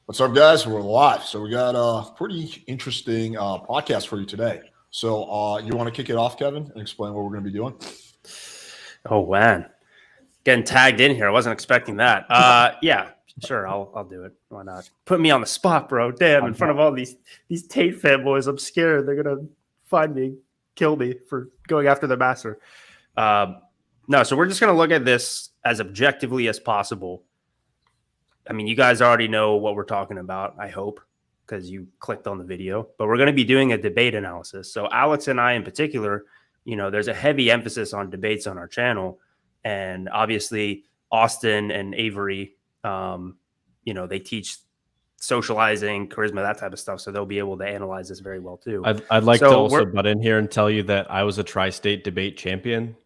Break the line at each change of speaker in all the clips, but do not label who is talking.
What's up, guys? We're live. So we got a pretty interesting podcast for you today. So you want to kick it off, Kevin, and explain what we're going to be doing?
Oh, man. Getting tagged in here. I wasn't expecting that. Yeah, sure. I'll do it. Why not? Put me on the spot, bro. Damn, in front of all these Tate fanboys, I'm scared they're going to find me, kill me for going after the master. No, so we're just going to look at this as objectively as possible. I mean, you guys already know what we're talking about, I hope, because you clicked on the video. But we're going to be doing a debate analysis. So Alex and I in particular, there's a heavy emphasis on debates on our channel. And obviously, Austin and Avery, they teach socializing, charisma, that type of stuff. So they'll be able to analyze this very well, too.
I'd like to also butt in here and tell you that I was a tri-state debate champion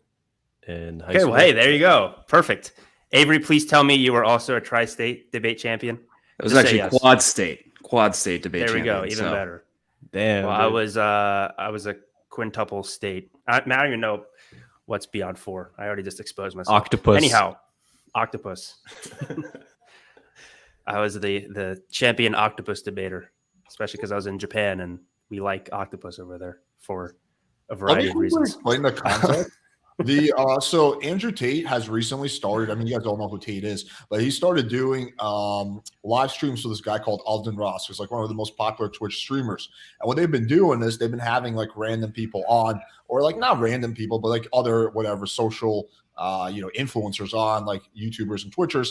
in high school.
Well, hey, there you go. Perfect. Avery, please tell me you were also a tri-state debate champion.
It was actually yes. quad state debate champion.
There we go, even better.
Damn.
Well, I was a quintuple state. I don't even know what's beyond 4. I already just exposed myself.
Octopus.
Anyhow, octopus. I was the champion octopus debater, especially because I was in Japan and we like octopus over there for a variety of reasons.
Explain the concept. So Andrew Tate has recently started. I mean, you guys all know who Tate is, but he started doing live streams with this guy called Alden Ross, who's like one of the most popular Twitch streamers. And what they've been doing is they've been having like random people on, or like not random people, but like other whatever social influencers on, like YouTubers and Twitchers,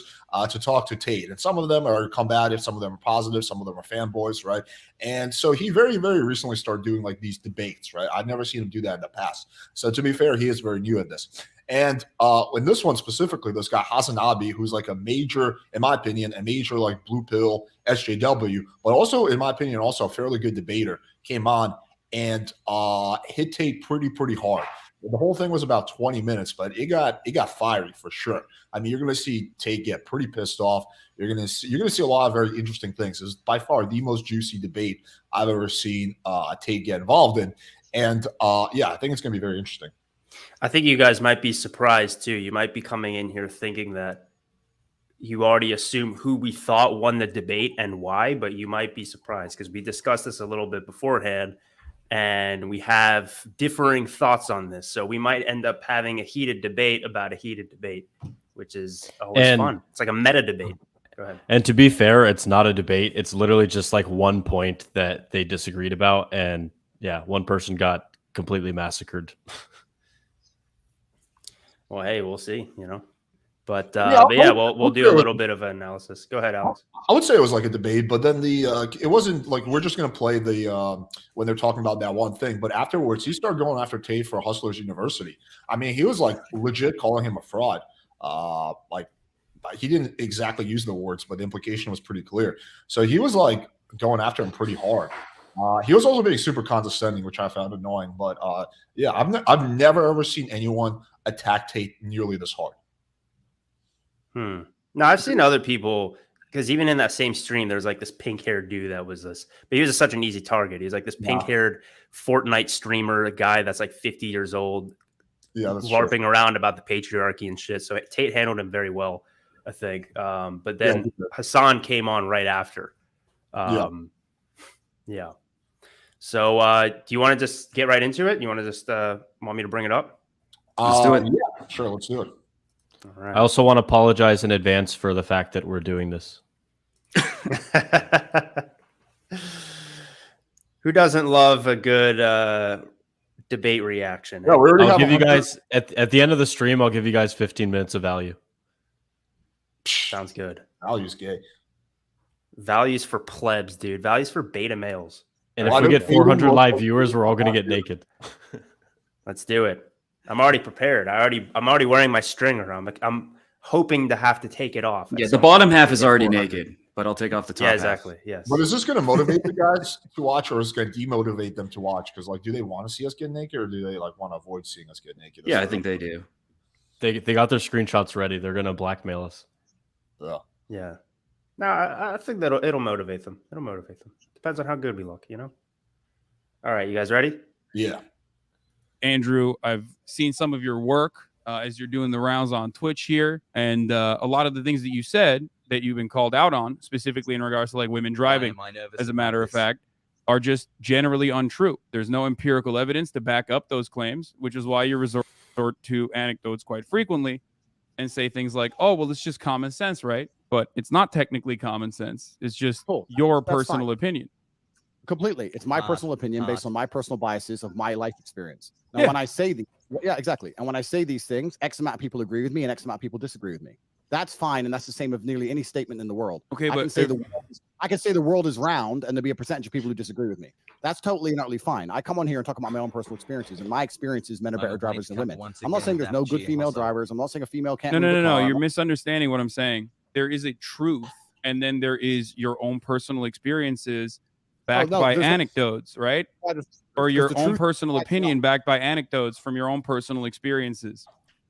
to talk to Tate. And some of them are combative, some of them are positive, some of them are fanboys, right? And so he very, very recently started doing like these debates, right? I've never seen him do that in the past. So to be fair, he is very new at this. And in this one specifically, this guy Hasanabi, who's like a major, in my opinion, a major like blue pill SJW, but also in my opinion, also a fairly good debater, came on and hit Tate pretty hard. The whole thing was about 20 minutes, but it got fiery for sure. I mean, you're going to see Tate get pretty pissed off. You're going to see a lot of very interesting things. It's by far the most juicy debate I've ever seen Tate get involved in. And I think it's going to be very interesting.
I think you guys might be surprised too. You might be coming in here thinking that you already assume who we thought won the debate and why, but you might be surprised because we discussed this a little bit beforehand. And we have differing thoughts on this. So we might end up having a heated debate about a heated debate, which is always fun. It's like a meta debate. Go ahead.
And to be fair, it's not a debate. It's literally just like one point that they disagreed about. And yeah, one person got completely massacred.
Well, hey, we'll see, But we'll do a little bit of an analysis. Go ahead, Alex.
I would say it was like a debate, but then it wasn't like we're just going to play when they're talking about that one thing. But afterwards, he started going after Tate for Hustlers University. I mean, he was like legit calling him a fraud. Like he didn't exactly use the words, but the implication was pretty clear. So he was like going after him pretty hard. He was also being super condescending, which I found annoying. But I've never ever seen anyone attack Tate nearly this hard.
No, I've seen other people, because even in that same stream, there's like this pink-haired dude that was this, but he was such an easy target. He was like this pink-haired Fortnite streamer, a guy that's like 50 years old, LARPing around about the patriarchy and shit. So Tate handled him very well, I think. But then Hasan came on right after. So do you want to just get right into it? You want to just want me to bring it up?
Let's do it. Yeah, sure. Let's do it.
All right.
I also want to apologize in advance for the fact that we're doing this.
Who doesn't love a good debate reaction?
Yeah,
I'll give you guys at the end of the stream. I'll give you guys 15 minutes of value.
Sounds good.
Value's gay.
Values for plebs, dude. Values for beta males.
And if we get 400 live viewers, we're all going to get naked.
Let's do it. I'm already prepared. I'm already wearing my stringer. I'm hoping to have to take it off.
Yeah, the bottom half is already naked, but I'll take off the top.
Yeah, exactly.
Half.
Yes.
But is this going to motivate the guys to watch, or is it going to demotivate them to watch? Because like, do they want to see us get naked, or do they like want to avoid seeing us get naked?
Yeah, I think they do.
They got their screenshots ready. They're going to blackmail us.
Yeah. No, I think that it'll motivate them. It'll motivate them. Depends on how good we look, All right, you guys ready?
Yeah.
Andrew, I've seen some of your work as you're doing the rounds on Twitch here, and a lot of the things that you said, that you've been called out on, specifically in regards to like women driving, as a matter of fact, are just generally untrue. There's no empirical evidence to back up those claims, which is why you resort to anecdotes quite frequently and say things like, oh, well, it's just common sense, right? But it's not technically common sense. It's just your personal opinion.
Completely. It's my personal opinion based on my personal biases of my life experience. Now, when I say exactly. And when I say these things, X amount of people agree with me and X amount of people disagree with me. That's fine. And that's the same of nearly any statement in the world.
Okay,
I can say the world is round and there'll be a percentage of people who disagree with me. That's totally and utterly fine. I come on here and talk about my own personal experiences, and my experiences, men are better drivers than women. I'm not saying there's no good female drivers. I'm not saying a female can't.
No. You're misunderstanding what I'm saying. There is a truth, and then there is your own personal experiences backed by anecdotes, right? Or your own personal opinion backed by anecdotes from your own personal experiences.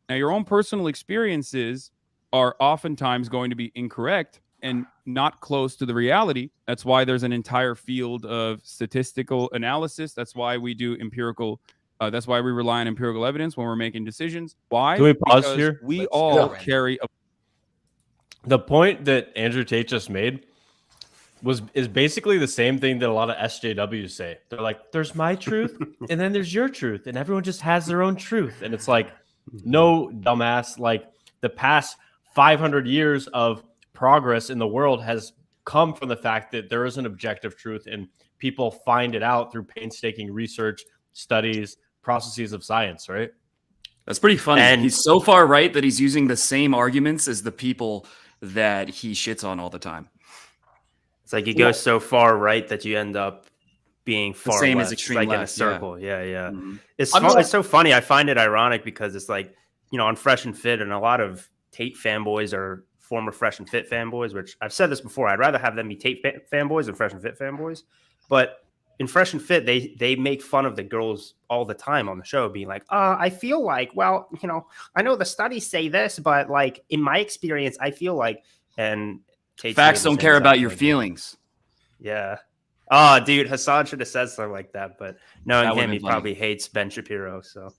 Now, your own personal experiences are oftentimes going to be incorrect and not close to the reality. That's why there's an entire field of statistical analysis. That's why we do empirical. That's why we rely on empirical evidence when we're making decisions. Why?
Can we pause
because
here?
We all carry a.
The point that Andrew Tate just made is basically the same thing that a lot of SJWs say. They're like, there's my truth, and then there's your truth, and everyone just has their own truth. And it's like, no, dumbass. Like, the past 500 years of progress in the world has come from the fact that there is an objective truth, and people find it out through painstaking research, studies, processes of science, right?
That's pretty funny. And he's so far right that he's using the same arguments as the people that he shits on all the time.
It's like you go so far right that you end up being far
same
left,
as extreme
like
left,
in a circle. Yeah.
Mm-hmm.
It's so funny. I find it ironic because it's like, on Fresh and Fit, and a lot of Tate fanboys are former Fresh and Fit fanboys, which I've said this before. I'd rather have them be Tate fanboys than Fresh and Fit fanboys. But in Fresh and Fit, they make fun of the girls all the time on the show, being like, I feel like, well, I know the studies say this, but like in my experience, I feel like, and Tate's
facts don't care about your feelings.
Yeah. Oh, dude, Hasan should have said something like that, but knowing him, he probably hates Ben Shapiro. So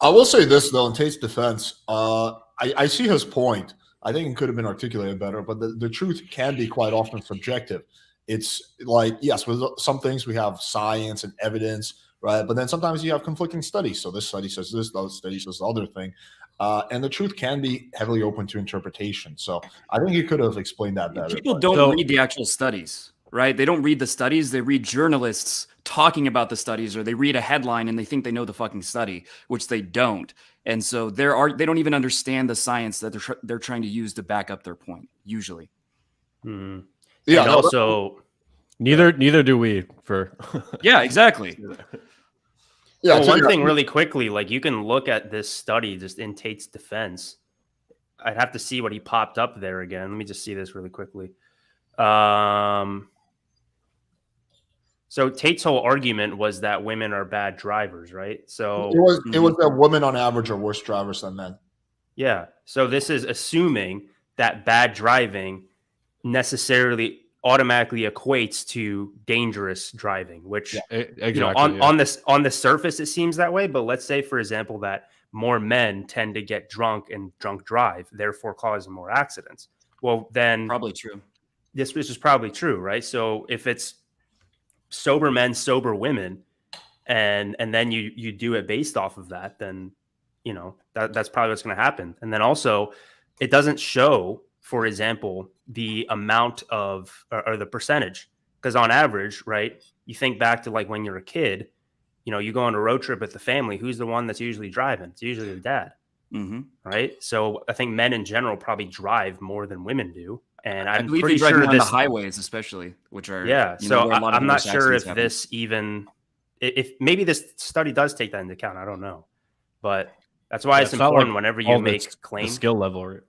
I will say this though, in Tate's defense, I see his point. I think it could have been articulated better, but the truth can be quite often subjective. It's like, yes, with some things we have science and evidence, right? But then sometimes you have conflicting studies. So this study says this, the other study says the other thing. And the truth can be heavily open to interpretation. So I think you could have explained that better.
People don't read the actual studies, right? They don't read the studies. They read journalists talking about the studies, or they read a headline and they think they know the fucking study, which they don't. And so they don't even understand the science that they're trying to use to back up their point, usually.
Hmm.
Yeah.
And also,
neither do we.
Yeah, exactly.
Yeah.
One thing really quickly, like you can look at this study just in Tate's defense. I'd have to see what he popped up there again. Let me just see this really quickly. So Tate's whole argument was that women are bad drivers, right? So
it was that women on average are worse drivers than men.
Yeah. So this is assuming that bad driving necessarily automatically equates to dangerous driving, which on the surface it seems that way. But let's say, for example, that more men tend to get drunk and drunk drive, therefore causing more accidents. Well, then
probably true.
This is probably true, right? So if it's sober men, sober women, and then you do it based off of that, then that's probably what's going to happen. And then also, it doesn't show, for example, the amount of or the percentage, because on average, right, you think back to like when you're a kid, you go on a road trip with the family, who's the one that's usually driving? It's usually the dad, right? So I think men in general probably drive more than women do, and
I
I'm
believe
pretty
they drive
sure
more on the highways, especially, which are
So
where a lot of
I'm not
those
sure if
accidents happen.
this even if maybe this study does take that into account. I don't know, but that's why it's important whenever you make claims.
Skill level, right?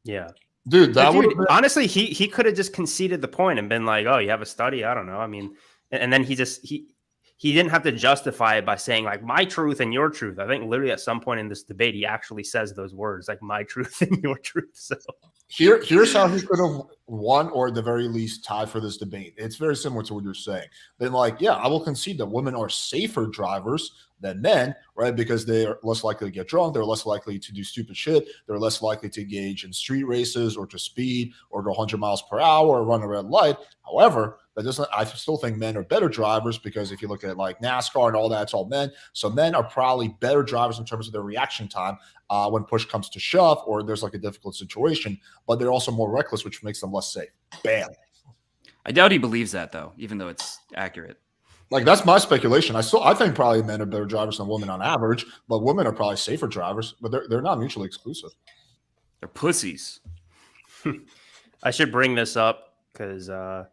Yeah.
Dude,
honestly, he could have just conceded the point and been like, "Oh, you have a study? I don't know." I mean, and then he didn't have to justify it by saying like my truth and your truth. I think literally at some point in this debate, he actually says those words like my truth and your truth. So
Here's how he could have won, or at the very least tied for this debate. It's very similar to what you're saying. Then, like, yeah, I will concede that women are safer drivers than men, right? Because they're less likely to get drunk, they're less likely to do stupid shit, they're less likely to engage in street races or to speed or go 100 miles per hour or run a red light. However, that doesn't. I still think men are better drivers because if you look at like NASCAR and all that, it's all men. So men are probably better drivers in terms of their reaction time when push comes to shove or there's like a difficult situation. But they're also more reckless, which makes them less safe. Bam.
I doubt he believes that though, even though it's accurate.
Like that's my speculation. I think probably men are better drivers than women on average, but women are probably safer drivers. But they're not mutually exclusive.
They're pussies.
I should bring this up because I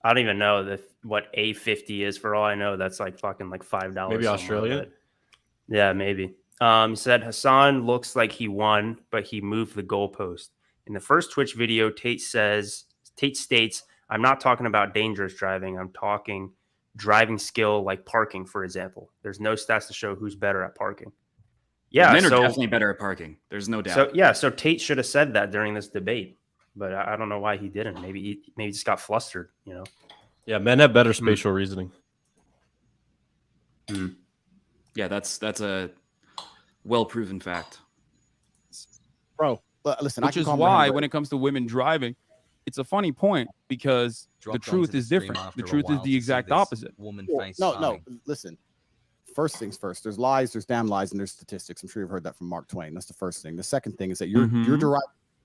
don't even know what A50 is. For all I know, that's like fucking like $5.
Maybe Australia.
Yeah, maybe. He said Hasan looks like he won, but he moved the goalpost. In the first Twitch video, Tate states, "I'm not talking about dangerous driving. I'm talking driving skill, like parking, for example. There's no stats to show who's better at parking." Yeah,
men are definitely better at parking. There's no doubt.
So Tate should have said that during this debate. But I don't know why he didn't. Maybe he just got flustered, you know.
Yeah, men have better spatial reasoning.
Yeah, that's a well-proven fact.
Bro, listen,
which is why when it comes to women driving, it's a funny point because the truth is different. The truth is the exact opposite.
No, listen. First things first. There's lies, there's damn lies, and there's statistics. I'm sure you've heard that from Mark Twain. That's the first thing. The second thing is that you're deriving.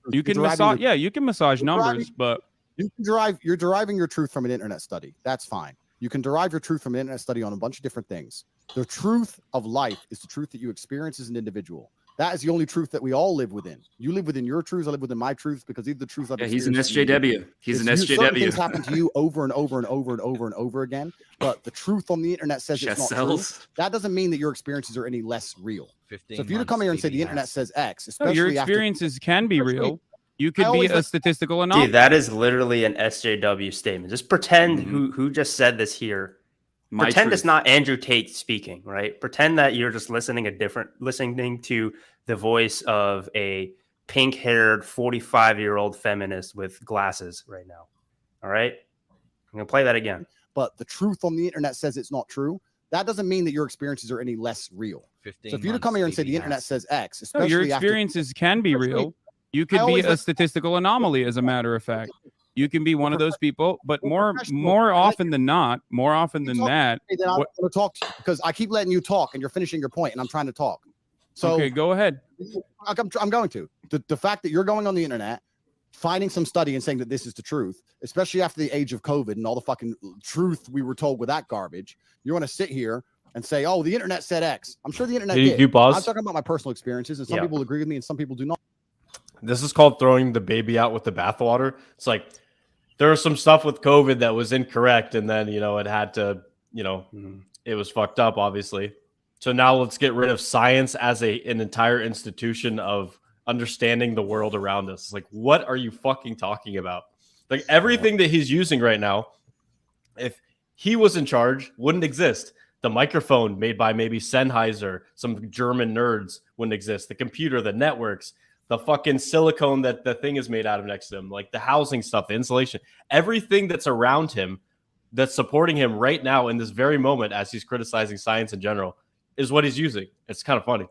You can massage, you can massage numbers, but
you're deriving your truth from an internet study. That's fine. You can derive your truth from an internet study on a bunch of different things. The truth of life is the truth that you experience as an individual. That is the only truth that we all live within. You live within your truths. I live within my truths because these are the truths I've experienced.
He's an SJW. He's an SJW. Certain
things happen to you over and over and over and over and over again. But the truth on the internet says it's not true. That doesn't mean that your experiences are any less real. So if you come here and say the internet says X, especially
your experiences can be real. You could be a statistical anomaly.
Dude, that is literally an SJW statement. Just pretend who just said this here. Pretend it's not Andrew Tate speaking, right? Pretend that you're just listening to the voice of a pink-haired 45-year-old feminist with glasses right now. All right? I'm going to play that again.
But the truth on the internet says it's not true. That doesn't mean that your experiences are any less real. So if you come here and say the internet says X, especially
your experiences can be real. You could be a statistical anomaly, as a matter of fact. You can be one of those people, but more often than not, I'm going
to talk to you because I keep letting you talk and you're finishing your point and I'm trying to talk. So
okay, go ahead.
I'm going to. The fact that you're going on the internet, finding some study and saying that this is the truth, especially after the age of COVID and all the fucking truth we were told with that garbage, you want to sit here and say, oh, the internet said X. I'm sure the internet did.
You pause?
I'm talking about my personal experiences and some people agree with me and some people do not.
This is called throwing the baby out with the bathwater. It's like there was some stuff with COVID that was incorrect, and then it had to, it was fucked up, obviously. So now let's get rid of science as an entire institution of understanding the world around us. It's like, what are you fucking talking about? Like everything that he's using right now, if he was in charge, wouldn't exist. The microphone made by maybe Sennheiser, some German nerds, wouldn't exist. The computer, the networks, the fucking silicone that the thing is made out of next to him, like the housing stuff, the insulation, everything that's around him that's supporting him right now in this very moment as he's criticizing science in general is what he's using. It's kind of funny.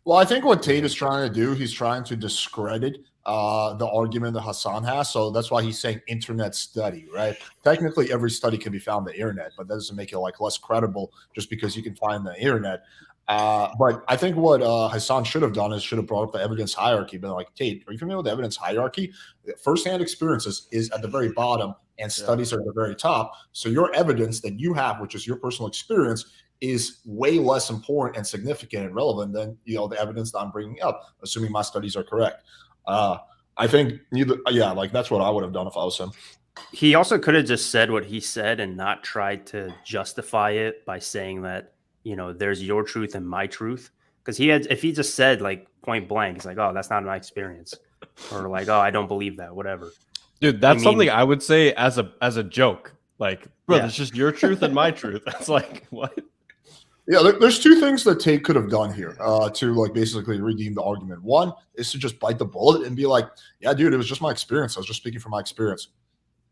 Well, I think what Tate is trying to do, he's trying to discredit the argument that Hasan has. So that's why he's saying internet study, right? Technically, every study can be found on the internet, but that doesn't make it like less credible just because you can find the internet. But I think what Hasan should have done is should have brought up the evidence hierarchy. Been like, Tate, are you familiar with the evidence hierarchy? Firsthand experiences is at the very bottom and studies are at the very top. So your evidence that you have, which is your personal experience, is way less important and significant and relevant than the evidence that I'm bringing up, assuming my studies are correct. I think that's what I would have done if I was him.
He also could have just said what he said and not tried to justify it by saying that there's your truth and my truth. Because if he just said like point blank, it's like, oh, that's not my experience, or like, oh, I don't believe that, whatever.
Dude, that's something I would say as a joke. Like, bro, it's just your truth and my truth. That's like, what?
Yeah, there's two things that Tate could have done here to like basically redeem the argument. One is to just bite the bullet and be like, "Yeah, dude, it was just my experience. I was just speaking from my experience.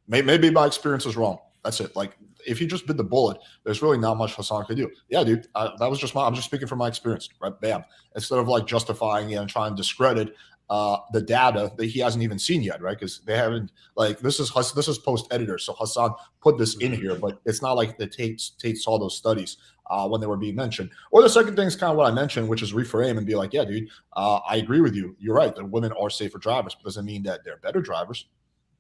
Maybe my experience was wrong. That's it. Like, if you just bit the bullet, there's really not much Hasan could do. Yeah, dude, that was just I'm just speaking from my experience, right? Bam. Instead of like justifying it and trying to discredit the data that he hasn't even seen yet, right? Because they haven't like this is post editor, so Hasan put this in here, but it's not like the Tate saw those studies when they were being mentioned. Or the second thing is kind of what I mentioned, which is reframe and be like, yeah, dude, I agree with you. You're right. That women are safer drivers, but doesn't mean that they're better drivers.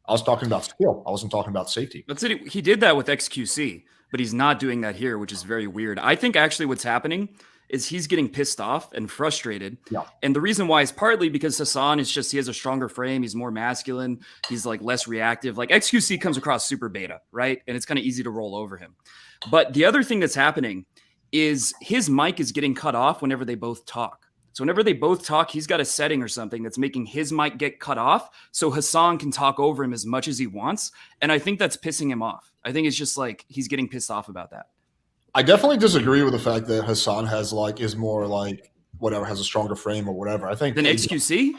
I was talking about skill. I wasn't talking about safety.
That's it. He did that with XQC, but he's not doing that here, which is very weird. I think actually what's happening is he's getting pissed off and frustrated.
Yeah.
And the reason why is partly because Hasan is just, he has a stronger frame. He's more masculine. He's like less reactive. Like XQC comes across super beta, right? And it's kind of easy to roll over him. But the other thing that's happening is his mic is getting cut off whenever they both talk. So whenever they both talk, he's got a setting or something that's making his mic get cut off so Hasan can talk over him as much as he wants. And I think that's pissing him off. I think it's just like he's getting pissed off about that.
I definitely disagree with the fact that Hasan has like is more like whatever, has a stronger frame or whatever. I think
Than XQC?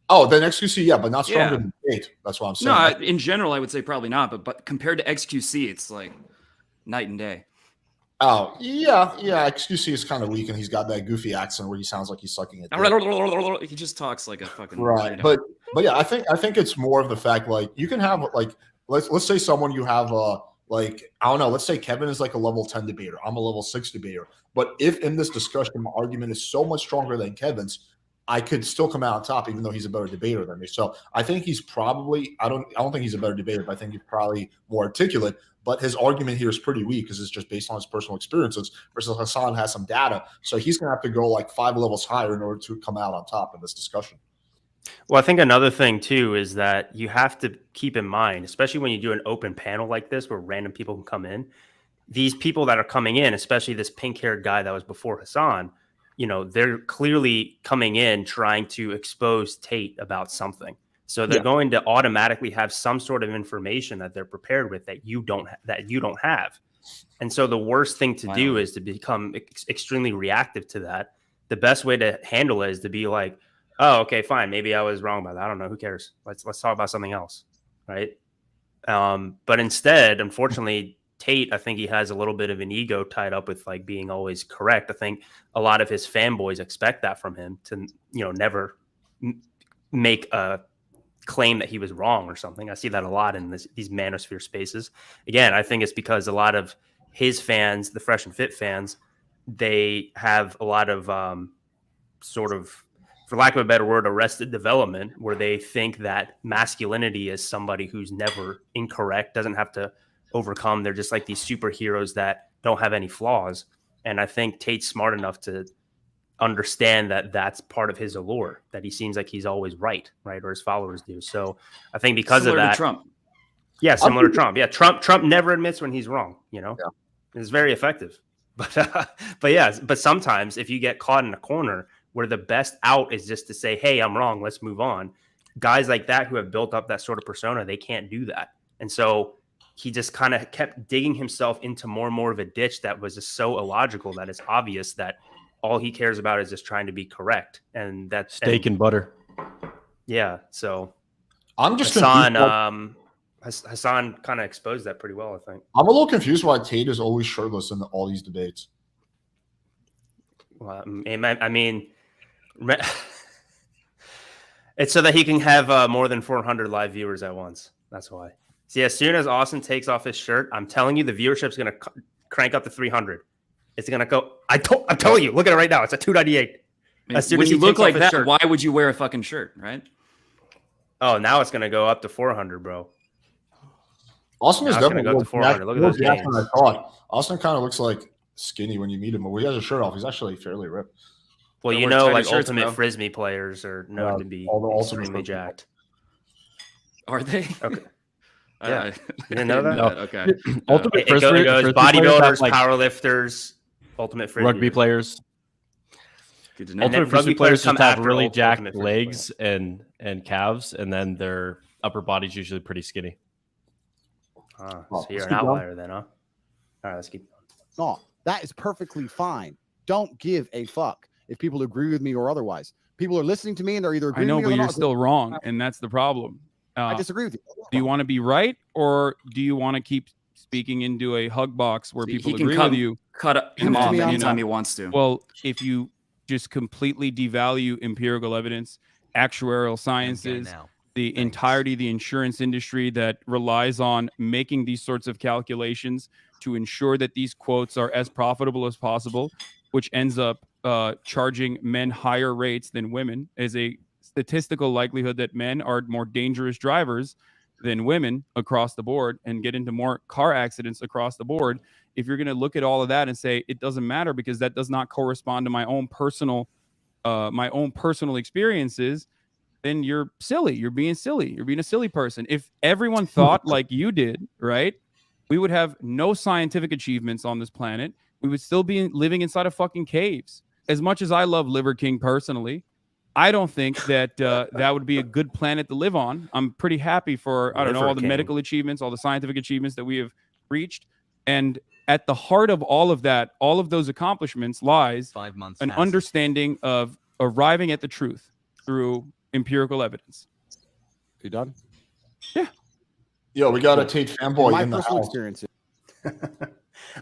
Oh, then XQC, yeah, but not stronger than Tate. That's what I'm saying.
No, in general, I would say probably not. But compared to XQC, it's like night and day.
Oh, yeah. XQC is kind of weak, and he's got that goofy accent where he sounds like he's sucking it.
He just talks like a fucking
right. You know. But yeah, I think it's more of the fact like you can have like let's say someone you have like I don't know, let's say Kevin is like a level 10 debater. I'm a level 6 debater. But if in this discussion my argument is so much stronger than Kevin's, I could still come out on top, even though he's a better debater than me. So I think he's probably I don't think he's a better debater, but I think he's probably more articulate. But his argument here is pretty weak because it's just based on his personal experiences versus Hasan has some data. So he's going to have to go like 5 levels higher in order to come out on top in this discussion.
Well, I think another thing, too, is that you have to keep in mind, especially when you do an open panel like this where random people can come in, these people that are coming in, especially this pink-haired guy that was before Hasan, you know, they're clearly coming in trying to expose Tate about something. So they're going to automatically have some sort of information that they're prepared with that you don't have. And so the worst thing to do is to become extremely reactive to that. The best way to handle it is to be like, oh, okay, fine. Maybe I was wrong about that. I don't know. Who cares? Let's talk about something else. Right. But instead, unfortunately, Tate, I think he has a little bit of an ego tied up with like being always correct. I think a lot of his fanboys expect that from him to, you know, never make a claim that he was wrong or something. I see that a lot in these manosphere spaces. Again, I think it's because a lot of his fans, the Fresh and Fit fans, they have a lot of sort of, for lack of a better word, arrested development, where they think that masculinity is somebody who's never incorrect, doesn't have to overcome. They're just like these superheroes that don't have any flaws. And I think Tate's smart enough to understand that that's part of his allure, that he seems like he's always right, or his followers do. So I think because
similar
of that,
to Trump.
Yeah, similar to Trump. Yeah, Trump never admits when he's wrong. You know, it's very effective. But sometimes if you get caught in a corner where the best out is just to say, "Hey, I'm wrong. Let's move on." Guys like that who have built up that sort of persona, they can't do that, and so he just kind of kept digging himself into more and more of a ditch that was just so illogical that it's obvious that all he cares about is just trying to be correct, and that's
steak and butter.
Yeah, so
I'm just
Hasan. Hasan kind of exposed that pretty well, I think.
I'm a little confused why Tate is always shirtless in all these debates.
Well, I mean, it's so that he can have more than 400 live viewers at once. That's why. See, as soon as Austin takes off his shirt, I'm telling you, the viewership's going to crank up to 300. It's going to go. I'm telling you, look at it right now. It's a 298. As soon
when
as
you
he
look
takes
like
off his
that,
shirt.
why would you wear a fucking shirt, right?
Oh, now it's going to go up to 400, bro.
Austin is definitely
go to 400. Look at those gains.
I thought. Austin kind of looks like skinny when you meet him, but when he has a shirt off, he's actually fairly ripped.
Well,
They
you
wear
know,
tighter
like
shirts,
ultimate
bro.
frisbee players are known to be
all the ultimate
extremely
frisbee
jacked.
Are they?
Okay.
I
Yeah. You didn't know that?
No.
Okay.
Ultimate
It goes
frisbee players
bodybuilders,
have, like,
powerlifters, ultimate frisbee.
rugby players.
Good to know.
And then
Ultimate frisbee
rugby
players
players come
just have
after
really
ultimate
jacked
frisbee
legs and calves, and then their upper body's usually pretty skinny.
So
Let's
you're an
keep going.
outlier then, huh? All right, let's keep going.
No, that is perfectly fine. don't give a fuck if people agree with me or otherwise. People are listening to me and they're either agreeing
I know,
with me
but
or
you're
not.
still wrong, and that's the problem.
I disagree with you.
Do you want to be right, or do you want to keep speaking into a hug box where people
he can
agree with you?
Cut him off anytime he wants to.
Well, if you just completely devalue empirical evidence, actuarial sciences, the entirety of the insurance industry that relies on making these sorts of calculations to ensure that these quotes are as profitable as possible, which ends up charging men higher rates than women, is a statistical likelihood that men are more dangerous drivers than women across the board and get into more car accidents across the board. If you're going to look at all of that and say it doesn't matter because that does not correspond to my own personal experiences, then you're silly. You're being silly. You're being a silly person. If everyone thought like you did, right, we would have no scientific achievements on this planet. We would still be living inside of fucking caves. As much as I love Liver King personally, I don't think that that would be a good planet to live on. I'm pretty happy for, all the medical achievements, all the scientific achievements that we have reached. And at the heart of all of that, all of those accomplishments lies an understanding of arriving at the truth through empirical evidence.
You done?
Yeah.
Yo, we got a Tate fanboy in the house.
Experience.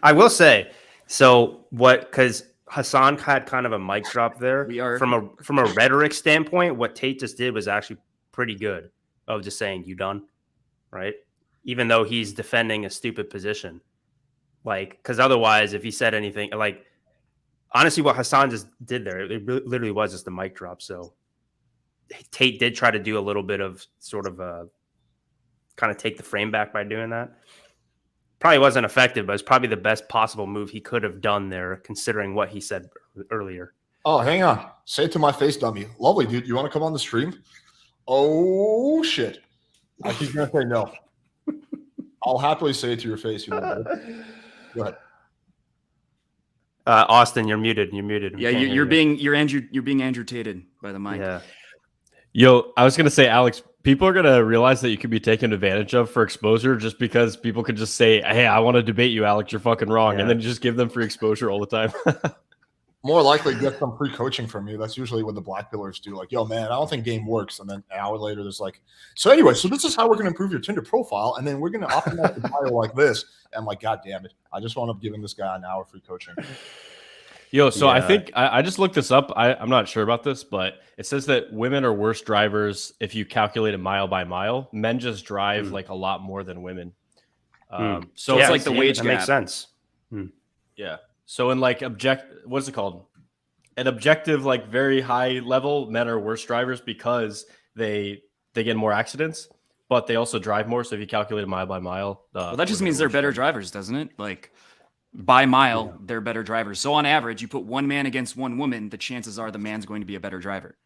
I will say, because Hasan had kind of a mic drop there. From a rhetoric standpoint, what Tate just did was actually pretty good of just saying, "You done?" Right? Even though he's defending a stupid position. Because otherwise, if he said anything, honestly, what Hasan just did there, it literally was just a mic drop. So Tate did try to do a little bit of sort of kind of take the frame back by doing that. Probably wasn't effective, but it's probably the best possible move he could have done there, considering what he said earlier.
Oh, hang on. Say it to my face, dummy. Lovely, dude. You want to come on the stream? Oh, shit. He's going to say no. I'll happily say it to your face. You know, go ahead.
Austin, you're muted. You're muted.
Yeah, you're being Andrew Tated by the mic.
Yeah.
Yo, I was gonna say, Alex, people are gonna realize that you could be taken advantage of for exposure just because people could just say, "Hey, I want to debate you, Alex. You're fucking wrong," and then you just give them free exposure all the time.
More likely get some free coaching from you. That's usually what the black pillars do. Like, yo, man, I don't think game works. And then an hour later, there's like, so anyway, so this is how we're going to improve your Tinder profile. And then we're going to optimize the bio like this. And I'm like, God damn it. I just wound up giving this guy an hour free coaching.
Yo, so I think I just looked this up. I'm not sure about this, but it says that women are worse drivers if you calculate it mile by mile. Men just drive like a lot more than women.
So it's like the wage gap.
Makes sense.
Yeah. So in like what's it called? An objective, like very high level, men are worse drivers because they get more accidents, but they also drive more. So if you calculate it mile by mile,
well, that just means they're better drivers, doesn't it? Like by mile, they're better drivers. So on average, you put one man against one woman, the chances are the man's going to be a better driver.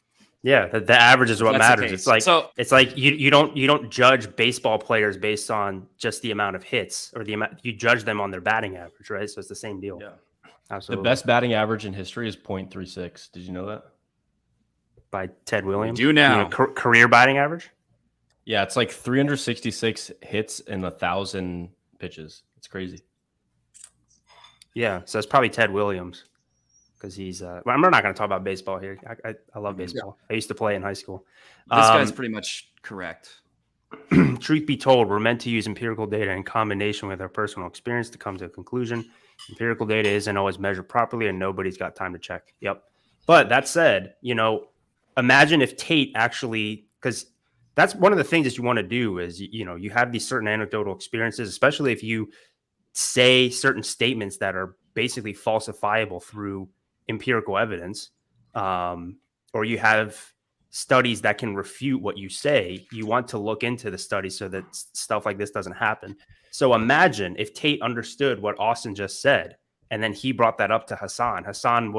Yeah, the average is what matters. It's like you don't judge baseball players based on just the amount of hits or the amount. You judge them on their batting average, right? So it's the same deal.
Yeah,
absolutely.
The best batting average in history is .36. Did you know that?
By Ted Williams.
Do now
career batting average?
Yeah, it's like 366 hits and 1,000 pitches. It's crazy.
Yeah, so it's probably Ted Williams. Because he's I'm not going to talk about baseball here. I love baseball. I used to play in high school.
This guy's pretty much correct.
Truth be told, we're meant to use empirical data in combination with our personal experience to come to a conclusion. Empirical data isn't always measured properly, and nobody's got time to check. Yep. But that said, imagine if Tate actually, because that's one of the things that you want to do is, you have these certain anecdotal experiences, especially if you say certain statements that are basically falsifiable through empirical evidence, or you have studies that can refute what you say. You want to look into the studies so that stuff like this doesn't happen. So imagine if Tate understood what Austin just said, and then he brought that up to Hasan. Hasan,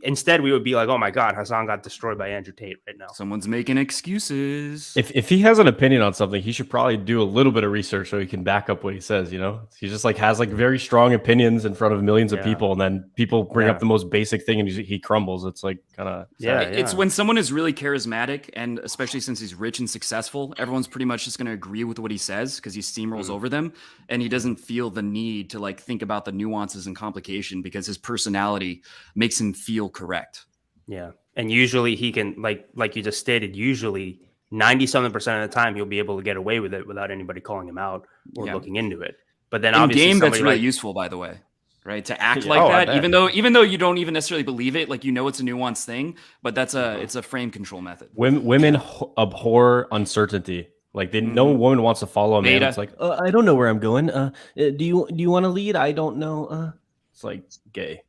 Instead, we would be like, oh my God, Hasan got destroyed by Andrew Tate right now.
Someone's making excuses.
If he has an opinion on something, he should probably do a little bit of research so he can back up what he says. He just like has like very strong opinions in front of millions of people, and then people bring up the most basic thing and he crumbles. It's like kind of
It's when someone is really charismatic, and especially since he's rich and successful, everyone's pretty much just going to agree with what he says because he steamrolls over them, and he doesn't feel the need to like think about the nuances and complication because his personality makes him feel correct.
Yeah. And usually he can, like you just stated, usually 90-something% of the time he'll be able to get away with it without anybody calling him out or looking into it. But then
in
obviously
game, that's really useful, by the way, right? To act like that, even though you don't even necessarily believe it, like it's a nuanced thing, but it's a frame control method.
Women abhor uncertainty. Like no woman wants to follow a man. It's like, I don't know where I'm going. Do you want to lead? I don't know. It's like gay.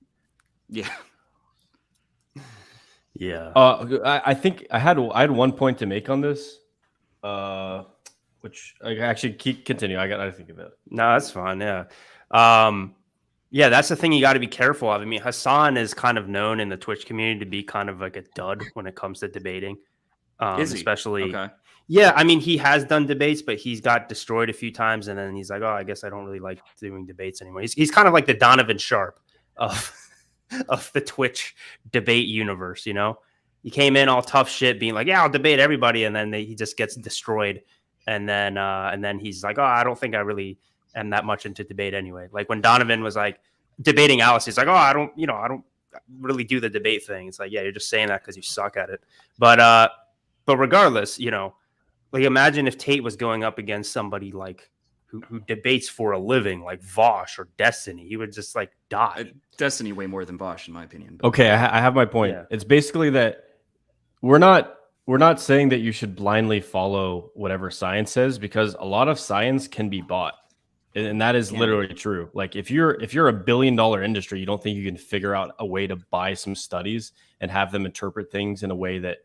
Yeah.
Yeah.
I think I had one point to make on this, which I actually continue. I got to think of it.
No, that's fine. Yeah. Yeah, that's the thing you got to be careful of. I mean, Hasan is kind of known in the Twitch community to be kind of like a dud when it comes to debating.
Is he?
Especially.
Okay.
Yeah, I mean, he has done debates, but he's got destroyed a few times, and then he's like, "Oh, I guess I don't really like doing debates anymore." He's kind of like the Donovan Sharp of the Twitch debate universe. He came in all tough shit, being like, "Yeah, I'll debate everybody," and then he just gets destroyed, and then he's like, "Oh, I don't think I really am that much into debate anyway." Like when Donovan was like debating Alice, he's like, "Oh, I don't really do the debate thing." It's like, yeah, you're just saying that because you suck at it, but regardless, like imagine if Tate was going up against somebody like who debates for a living, like Vosh or Destiny. He would just like die.
Destiny way more than Vosh, in my opinion.
But okay, I have my point. Yeah. It's basically that we're not saying that you should blindly follow whatever science says, because a lot of science can be bought, and that is literally true. Like if you're a $1 billion industry, you don't think you can figure out a way to buy some studies and have them interpret things in a way that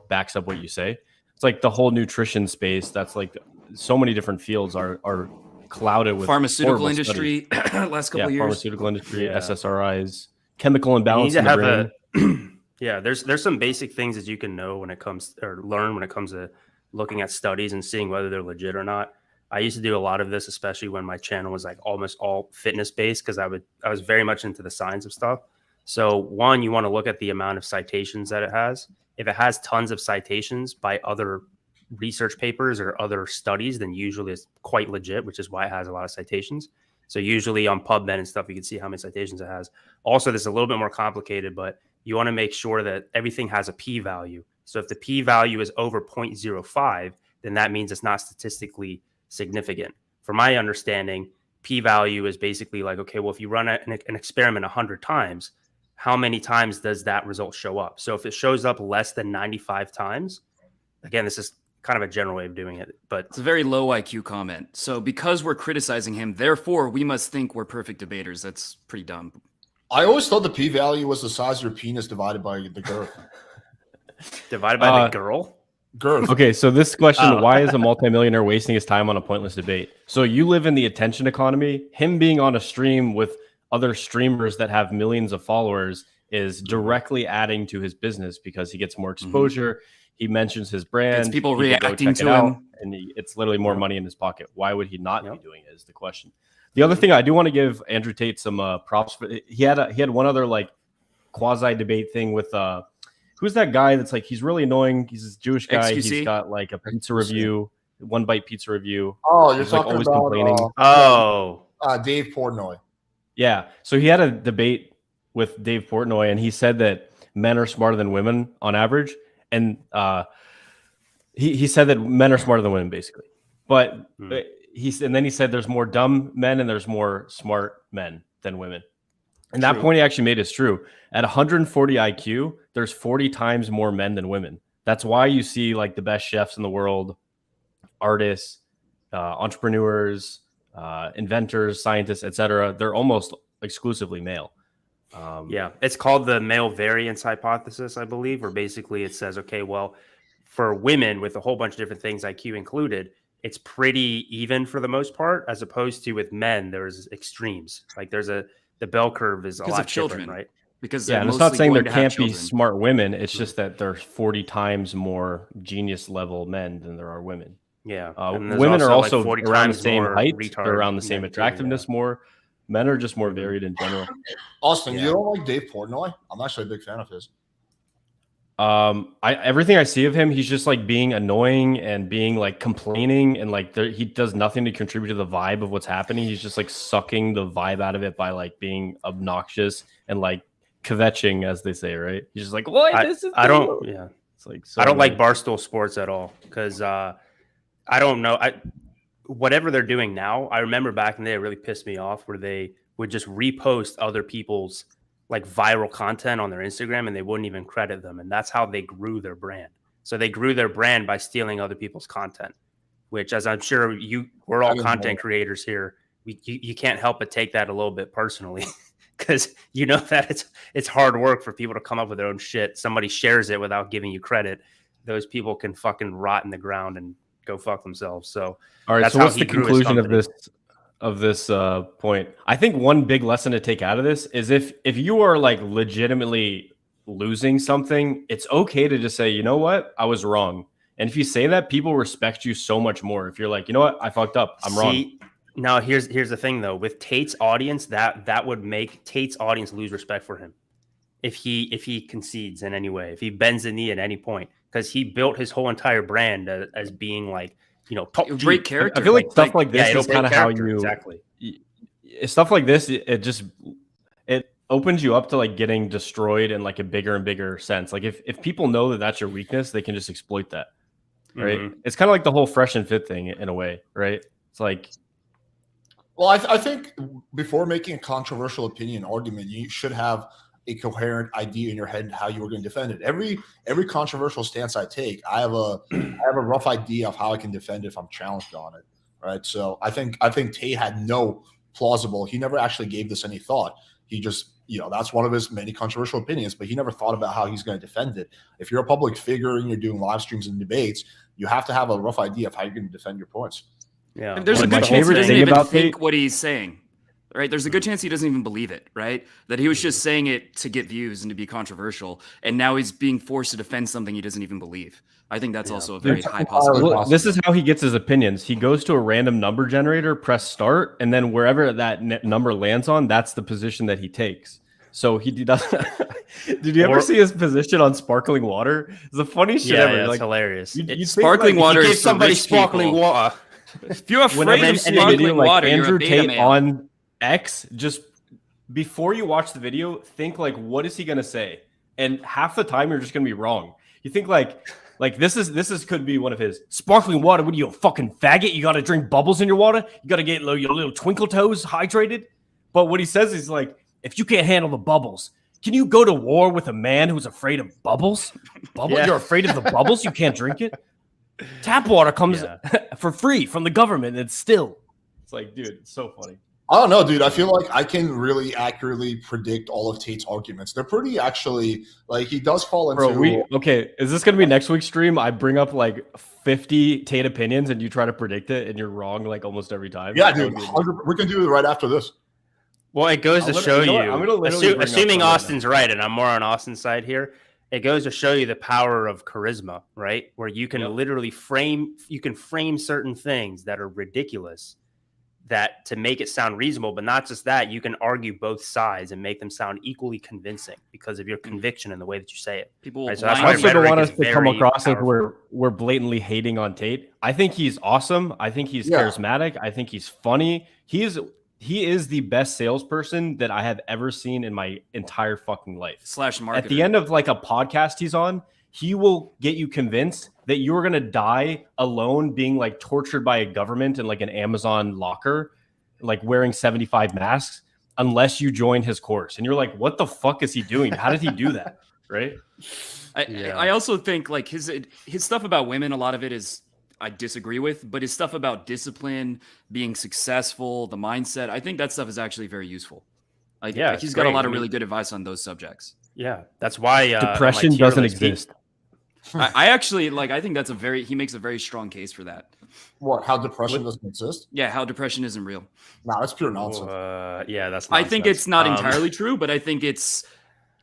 backs up what you say. It's like the whole nutrition space. That's like so many different fields are clouded with
pharmaceutical industry. Last couple of years,
pharmaceutical industry, SSRIs, chemical imbalance in the brain.
Yeah, there's some basic things that you can know when it comes or learn when it comes to looking at studies and seeing whether they're legit or not. I used to do a lot of this, especially when my channel was like almost all fitness based, because I was very much into the science of stuff. So one, you want to look at the amount of citations that it has. If it has tons of citations by other research papers or other studies, then usually it's quite legit, which is why it has a lot of citations. So usually on PubMed and stuff, you can see how many citations it has. Also, this is a little bit more complicated, but you want to make sure that everything has a p-value. So if the p-value is over 0.05, then that means it's not statistically significant. From my understanding, p-value is basically like, okay, well, if you run an experiment 100 times, how many times does that result show up? So if it shows up less than 95 times, again, this is kind of a general way of doing it, but
it's a very low IQ comment. So because we're criticizing him, therefore we must think we're perfect debaters. That's pretty dumb.
I always thought the p-value was the size of your penis divided by the girth.
Divided by the
girth.
Okay, so this question, why is a multimillionaire wasting his time on a pointless debate? So you live in the attention economy. Him being on a stream with other streamers that have millions of followers is directly adding to his business because he gets more exposure. He mentions his brand.
It's people reacting to him.
And it's literally more money in his pocket. Why would he not be doing it is the question. The other thing I do want to give Andrew Tate some props for. He had one other like quasi debate thing with who's that guy that's like, he's really annoying. He's this Jewish guy.
XQC?
He's got like a pizza review, one bite pizza review.
Oh, you're
he's
talking
like always
about
complaining.
Dave Portnoy.
Yeah. So he had a debate with Dave Portnoy, and he said that men are smarter than women on average. And he said that men are smarter than women, basically. But then he said there's more dumb men and there's more smart men than women. And that point he actually made is true. At 140 IQ, there's 40 times more men than women. That's why you see like the best chefs in the world, artists, entrepreneurs, inventors, scientists, etc. They're almost exclusively male.
It's called the male variance hypothesis, I believe, where basically it says, okay, well, for women with a whole bunch of different things, IQ included, it's pretty even for the most part, as opposed to with men, there's extremes. Like the bell curve is a lot different, right?
because
Yeah,
they're
and it's not
mostly
saying there
going to have
can't be
children.
smart women. It's just that there's 40 times more genius level men than there are women.
Yeah, and there's
Women are
like
also
40
around the
times
same
more
height,
retard
they're around the same
men too,
attractiveness more. Men are just more
Mhm.
varied in general.
Austin,
Yeah.
you don't like Dave Portnoy? I'm actually a big fan of his.
Everything I see of him, he's just like being annoying and being like complaining, and like he does nothing to contribute to the vibe of what's happening. He's just like sucking the vibe out of it by like being obnoxious and like kvetching, as they say, right? He's just like, what?
I don't. Yeah,
It's like so
I don't like
annoying.
Barstool Sports at all because I don't know. Whatever they're doing now, I remember back in the day, it really pissed me off where they would just repost other people's like viral content on their Instagram and they wouldn't even credit them. And that's how they grew their brand. So they grew their brand by stealing other people's content, which, as I'm sure we're all content creators here. You can't help but take that a little bit personally because you know that it's hard work for people to come up with their own shit. Somebody shares it without giving you credit. Those people can fucking rot in the ground and go fuck themselves. So
all right,
that's
so
how
what's
he
the
grew his
conclusion
company.
of this point? I think one big lesson to take out of this is if you are like legitimately losing something, it's okay to just say, you know what, I was wrong. And if you say that, people respect you so much more. If you're like, you know what, I fucked up, I'm wrong.
Now here's the thing though, with Tate's audience, that would make Tate's audience lose respect for him if he concedes in any way, if he bends the knee at any point, because he built his whole entire brand as being like, you know, top
Great character.
I feel like stuff like this
yeah,
is kind of how you
exactly.
Stuff like this. It opens you up to like getting destroyed in like a bigger and bigger sense. Like if people know that that's your weakness, they can just exploit that, right?
Mm-hmm.
It's kind of like the whole fresh and fit thing in a way, right? It's like,
well, I think before making a controversial opinion argument, you should have a coherent idea in your head how you were going to defend it. Every controversial stance I take, I have a rough idea of how I can defend it if I'm challenged on it, right? So I think Tate had no plausible. He never actually gave this any thought. He just, you know, that's one of his many controversial opinions, but he never thought about how he's going to defend it. If you're a public figure and you're doing live streams and debates, you have to have a rough idea of how you're going to defend your points.
Yeah,
And there's a
Like,
good
my
chance he
favorite
doesn't
thing
even
about
think
Tate-
what he's saying, right? There's a good chance he doesn't even believe it, right? That he was just saying it to get views and to be controversial, and now he's being forced to defend something he doesn't even believe. I think that's also a very high possibility.
well, this is how he gets his opinions. He goes to a random number generator, press start, and then wherever that number lands on, that's the position that he takes. So he doesn't. Did you ever see his position on sparkling water? It's the funniest shit ever.
Yeah, it's
like
hilarious.
It's
Sparkling water
Give
is for
somebody
rich
sparkling
people.
water.
If you're afraid
whenever you
of
see a video
sparkling
like
water, you're
Andrew
a beta
Tate
male.
on X, just before you watch the video, think like, what is he gonna say? And half the time you're just gonna be wrong. You think like this is could be one of his sparkling water. What are you, a fucking faggot? You got to drink bubbles in your water. You got to get your little twinkle toes hydrated. But what he says is like, if you can't handle the bubbles, can you go to war with a man who's afraid of bubbles?
Yeah.
You're afraid of the bubbles? You can't drink it. Tap water comes for free from the government. It's still. It's like, dude, it's so funny.
I don't know, dude. I feel like I can really accurately predict all of Tate's arguments. They're pretty actually, like, he does fall into.
Bro, okay, is this gonna be next week's stream? I bring up like 50 Tate opinions and you try to predict it and you're wrong like almost every time.
Yeah, dude. We can do it right after this.
Well, it goes to show you,
I'm gonna literally bring up
assuming
some right
Austin's right, and I'm more on Austin's side here, it goes to show you the power of charisma, right? Where you can literally frame certain things that are ridiculous that to make it sound reasonable, but not just that, you can argue both sides and make them sound equally convincing because of your conviction and the way that you say it.
People
Right, so
I also don't want us to come across as we're blatantly hating on Tate. I think he's awesome. I think he's charismatic. I think he's funny. He is the best salesperson that I have ever seen in my entire fucking life.
/marketer.
At the end of like a podcast he's on, he will get you convinced that you're going to die alone being like tortured by a government in like an Amazon locker, like wearing 75 masks, unless you join his course. And you're like, what the fuck is he doing? How did he do that? Right.
I also think like his stuff about women, a lot of it is I disagree with, but his stuff about discipline, being successful, the mindset, I think that stuff is actually very useful. Like, he's got a lot of really good advice on those subjects.
Yeah, that's why
depression doesn't exist.
I actually like. I think he makes a very strong case for that.
What? How depression doesn't exist?
Yeah, how depression isn't real.
No, that's pure nonsense.
Yeah, that's.
I think it's not entirely true, but I think it's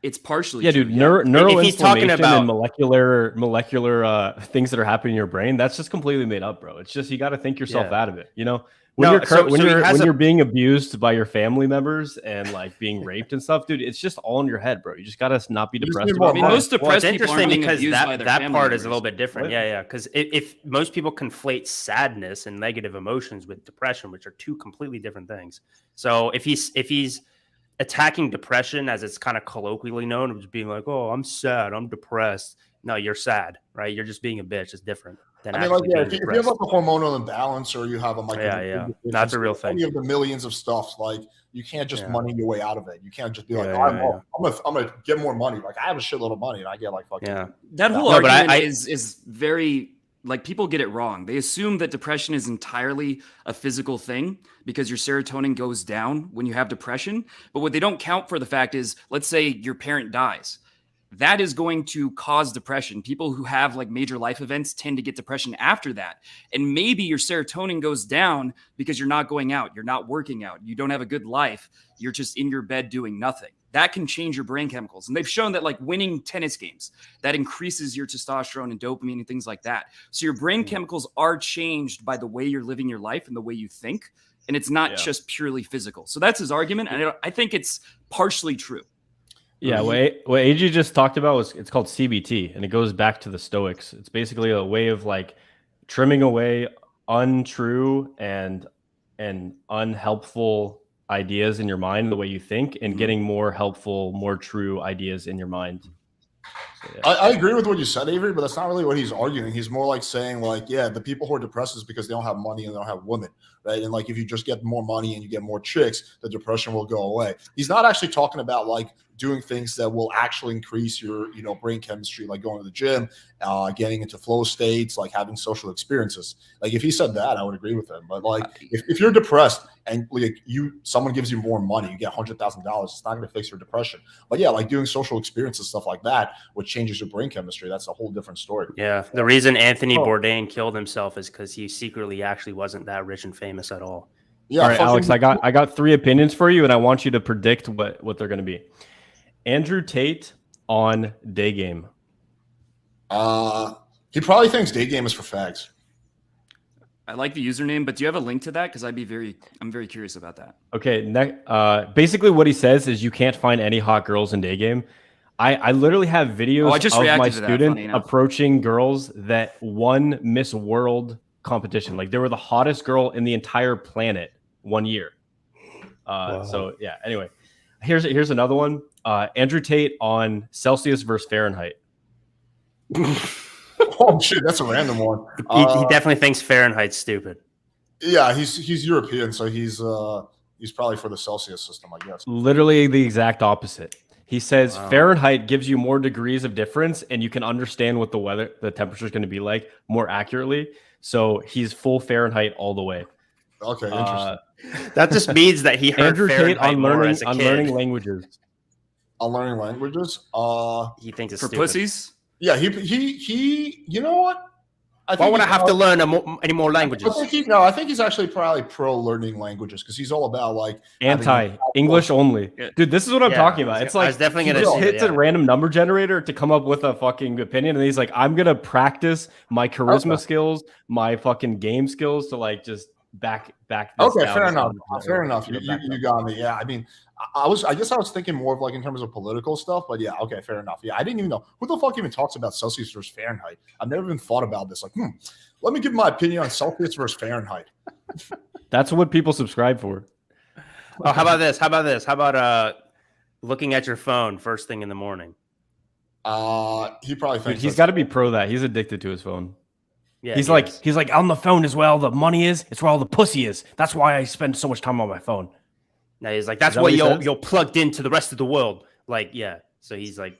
It's partially
Yeah,
true,
dude. Neuroinflammation
he's talking about
and molecular things that are happening in your brain, that's just completely made up, bro. It's just you got to think yourself out of it. You know, when you're being abused by your family members and like being raped and stuff, dude, it's just all in your head, bro. You just gotta not be depressed.
I mean, most depressed
it's
people
interesting
aren't being
because
abused by their
that
family
part is a
members.
little bit different. Yeah. Because if most people conflate sadness and negative emotions with depression, which are two completely different things. So if he's attacking depression as it's kind of colloquially known, of just being like, "Oh, I'm sad, I'm depressed." No, you're sad, right? You're just being a bitch. It's different than
I mean, like, if you have like a hormonal imbalance or you have
that's a real thing.
Any of the millions of stuff, like you can't just money your way out of it. You can't just be like, I'm gonna get more money. Like I have a shitload of money and I get like fucking
that whole argument is very. Like people get it wrong. They assume that depression is entirely a physical thing because your serotonin goes down when you have depression. But what they don't count for the fact is, let's say your parent dies. That is going to cause depression. People who have like major life events tend to get depression after that. And maybe your serotonin goes down because you're not going out. You're not working out. You don't have a good life. You're just in your bed doing nothing. That can change your brain chemicals. And they've shown that like winning tennis games, that increases your testosterone and dopamine and things like that. So your brain chemicals are changed by the way you're living your life and the way you think. And it's not just purely physical. So that's his argument. And I think it's partially true.
Yeah, what AG just talked about it's called CBT, and it goes back to the Stoics. It's basically a way of like trimming away untrue and unhelpful ideas in your mind, the way you think, and getting more helpful, more true ideas in your mind. So, yeah.
I agree with what you said, Avery, but that's not really what he's arguing. He's more like saying like, yeah, the people who are depressed is because they don't have money and they don't have women, right? And like if you just get more money and you get more chicks, the depression will go away. He's not actually talking about like doing things that will actually increase your, brain chemistry, like going to the gym, getting into flow states, like having social experiences. Like if he said that, I would agree with him. But like if you're depressed and like someone gives you more money, you get $100,000, it's not going to fix your depression. But yeah, like doing social experiences, stuff like that, which changes your brain chemistry, that's a whole different story.
Yeah, the reason Anthony Bourdain killed himself is because he secretly actually wasn't that rich and famous at all.
Yeah, all right, Alex, I got 3 opinions for you, and I want you to predict what they're going to be. Andrew Tate on Day Game.
He probably thinks Day Game is for fags.
I like the username, but do you have a link to that? Because I'm very curious about that.
Okay, basically what he says is you can't find any hot girls in Day Game. I literally have videos of my student approaching girls that won Miss World competition. Like they were the hottest girl in the entire planet one year. Wow. So yeah, anyway, here's another one. Andrew Tate on Celsius versus Fahrenheit.
Oh shit, that's a random one.
He definitely thinks Fahrenheit's stupid.
Yeah, he's European, so he's probably for the Celsius system, I guess.
Literally the exact opposite. He says Fahrenheit gives you more degrees of difference, and you can understand what the temperature is going to be like more accurately. So he's full Fahrenheit all the way.
Okay, interesting.
That just means that he heard
Andrew
Fahrenheit
Tate on
more as a kid.
learning languages.
On learning languages?
He thinks it's
for
stupid.
Pussies?
Yeah, he. You know what?
Why would I have to learn any more languages?
I think he's actually probably pro learning languages because he's all about like
anti-English only. Dude, this is what I'm talking about. It's like
I was definitely
he just hits a random number generator to come up with a fucking opinion, and he's like, I'm gonna practice my charisma skills, my fucking game skills to like just back this
okay,
down.
Fair enough. You got me. Yeah, I mean, I guess I was thinking more of like in terms of political stuff, but yeah, okay, fair enough. Yeah, I didn't even know who the fuck even talks about Celsius versus Fahrenheit. I've never even thought about this. Like, let me give my opinion on Celsius versus Fahrenheit.
That's what people subscribe for.
Oh, how about this? How about looking at your phone first thing in the morning?
He probably thinks
he's got to be pro that. He's addicted to his phone.
Yeah,
he's like on the phone is where all the money is. It's where all the pussy is. That's why I spend so much time on my phone.
No, he's like, that's why you're plugged into the rest of the world. Like, yeah. So he's like,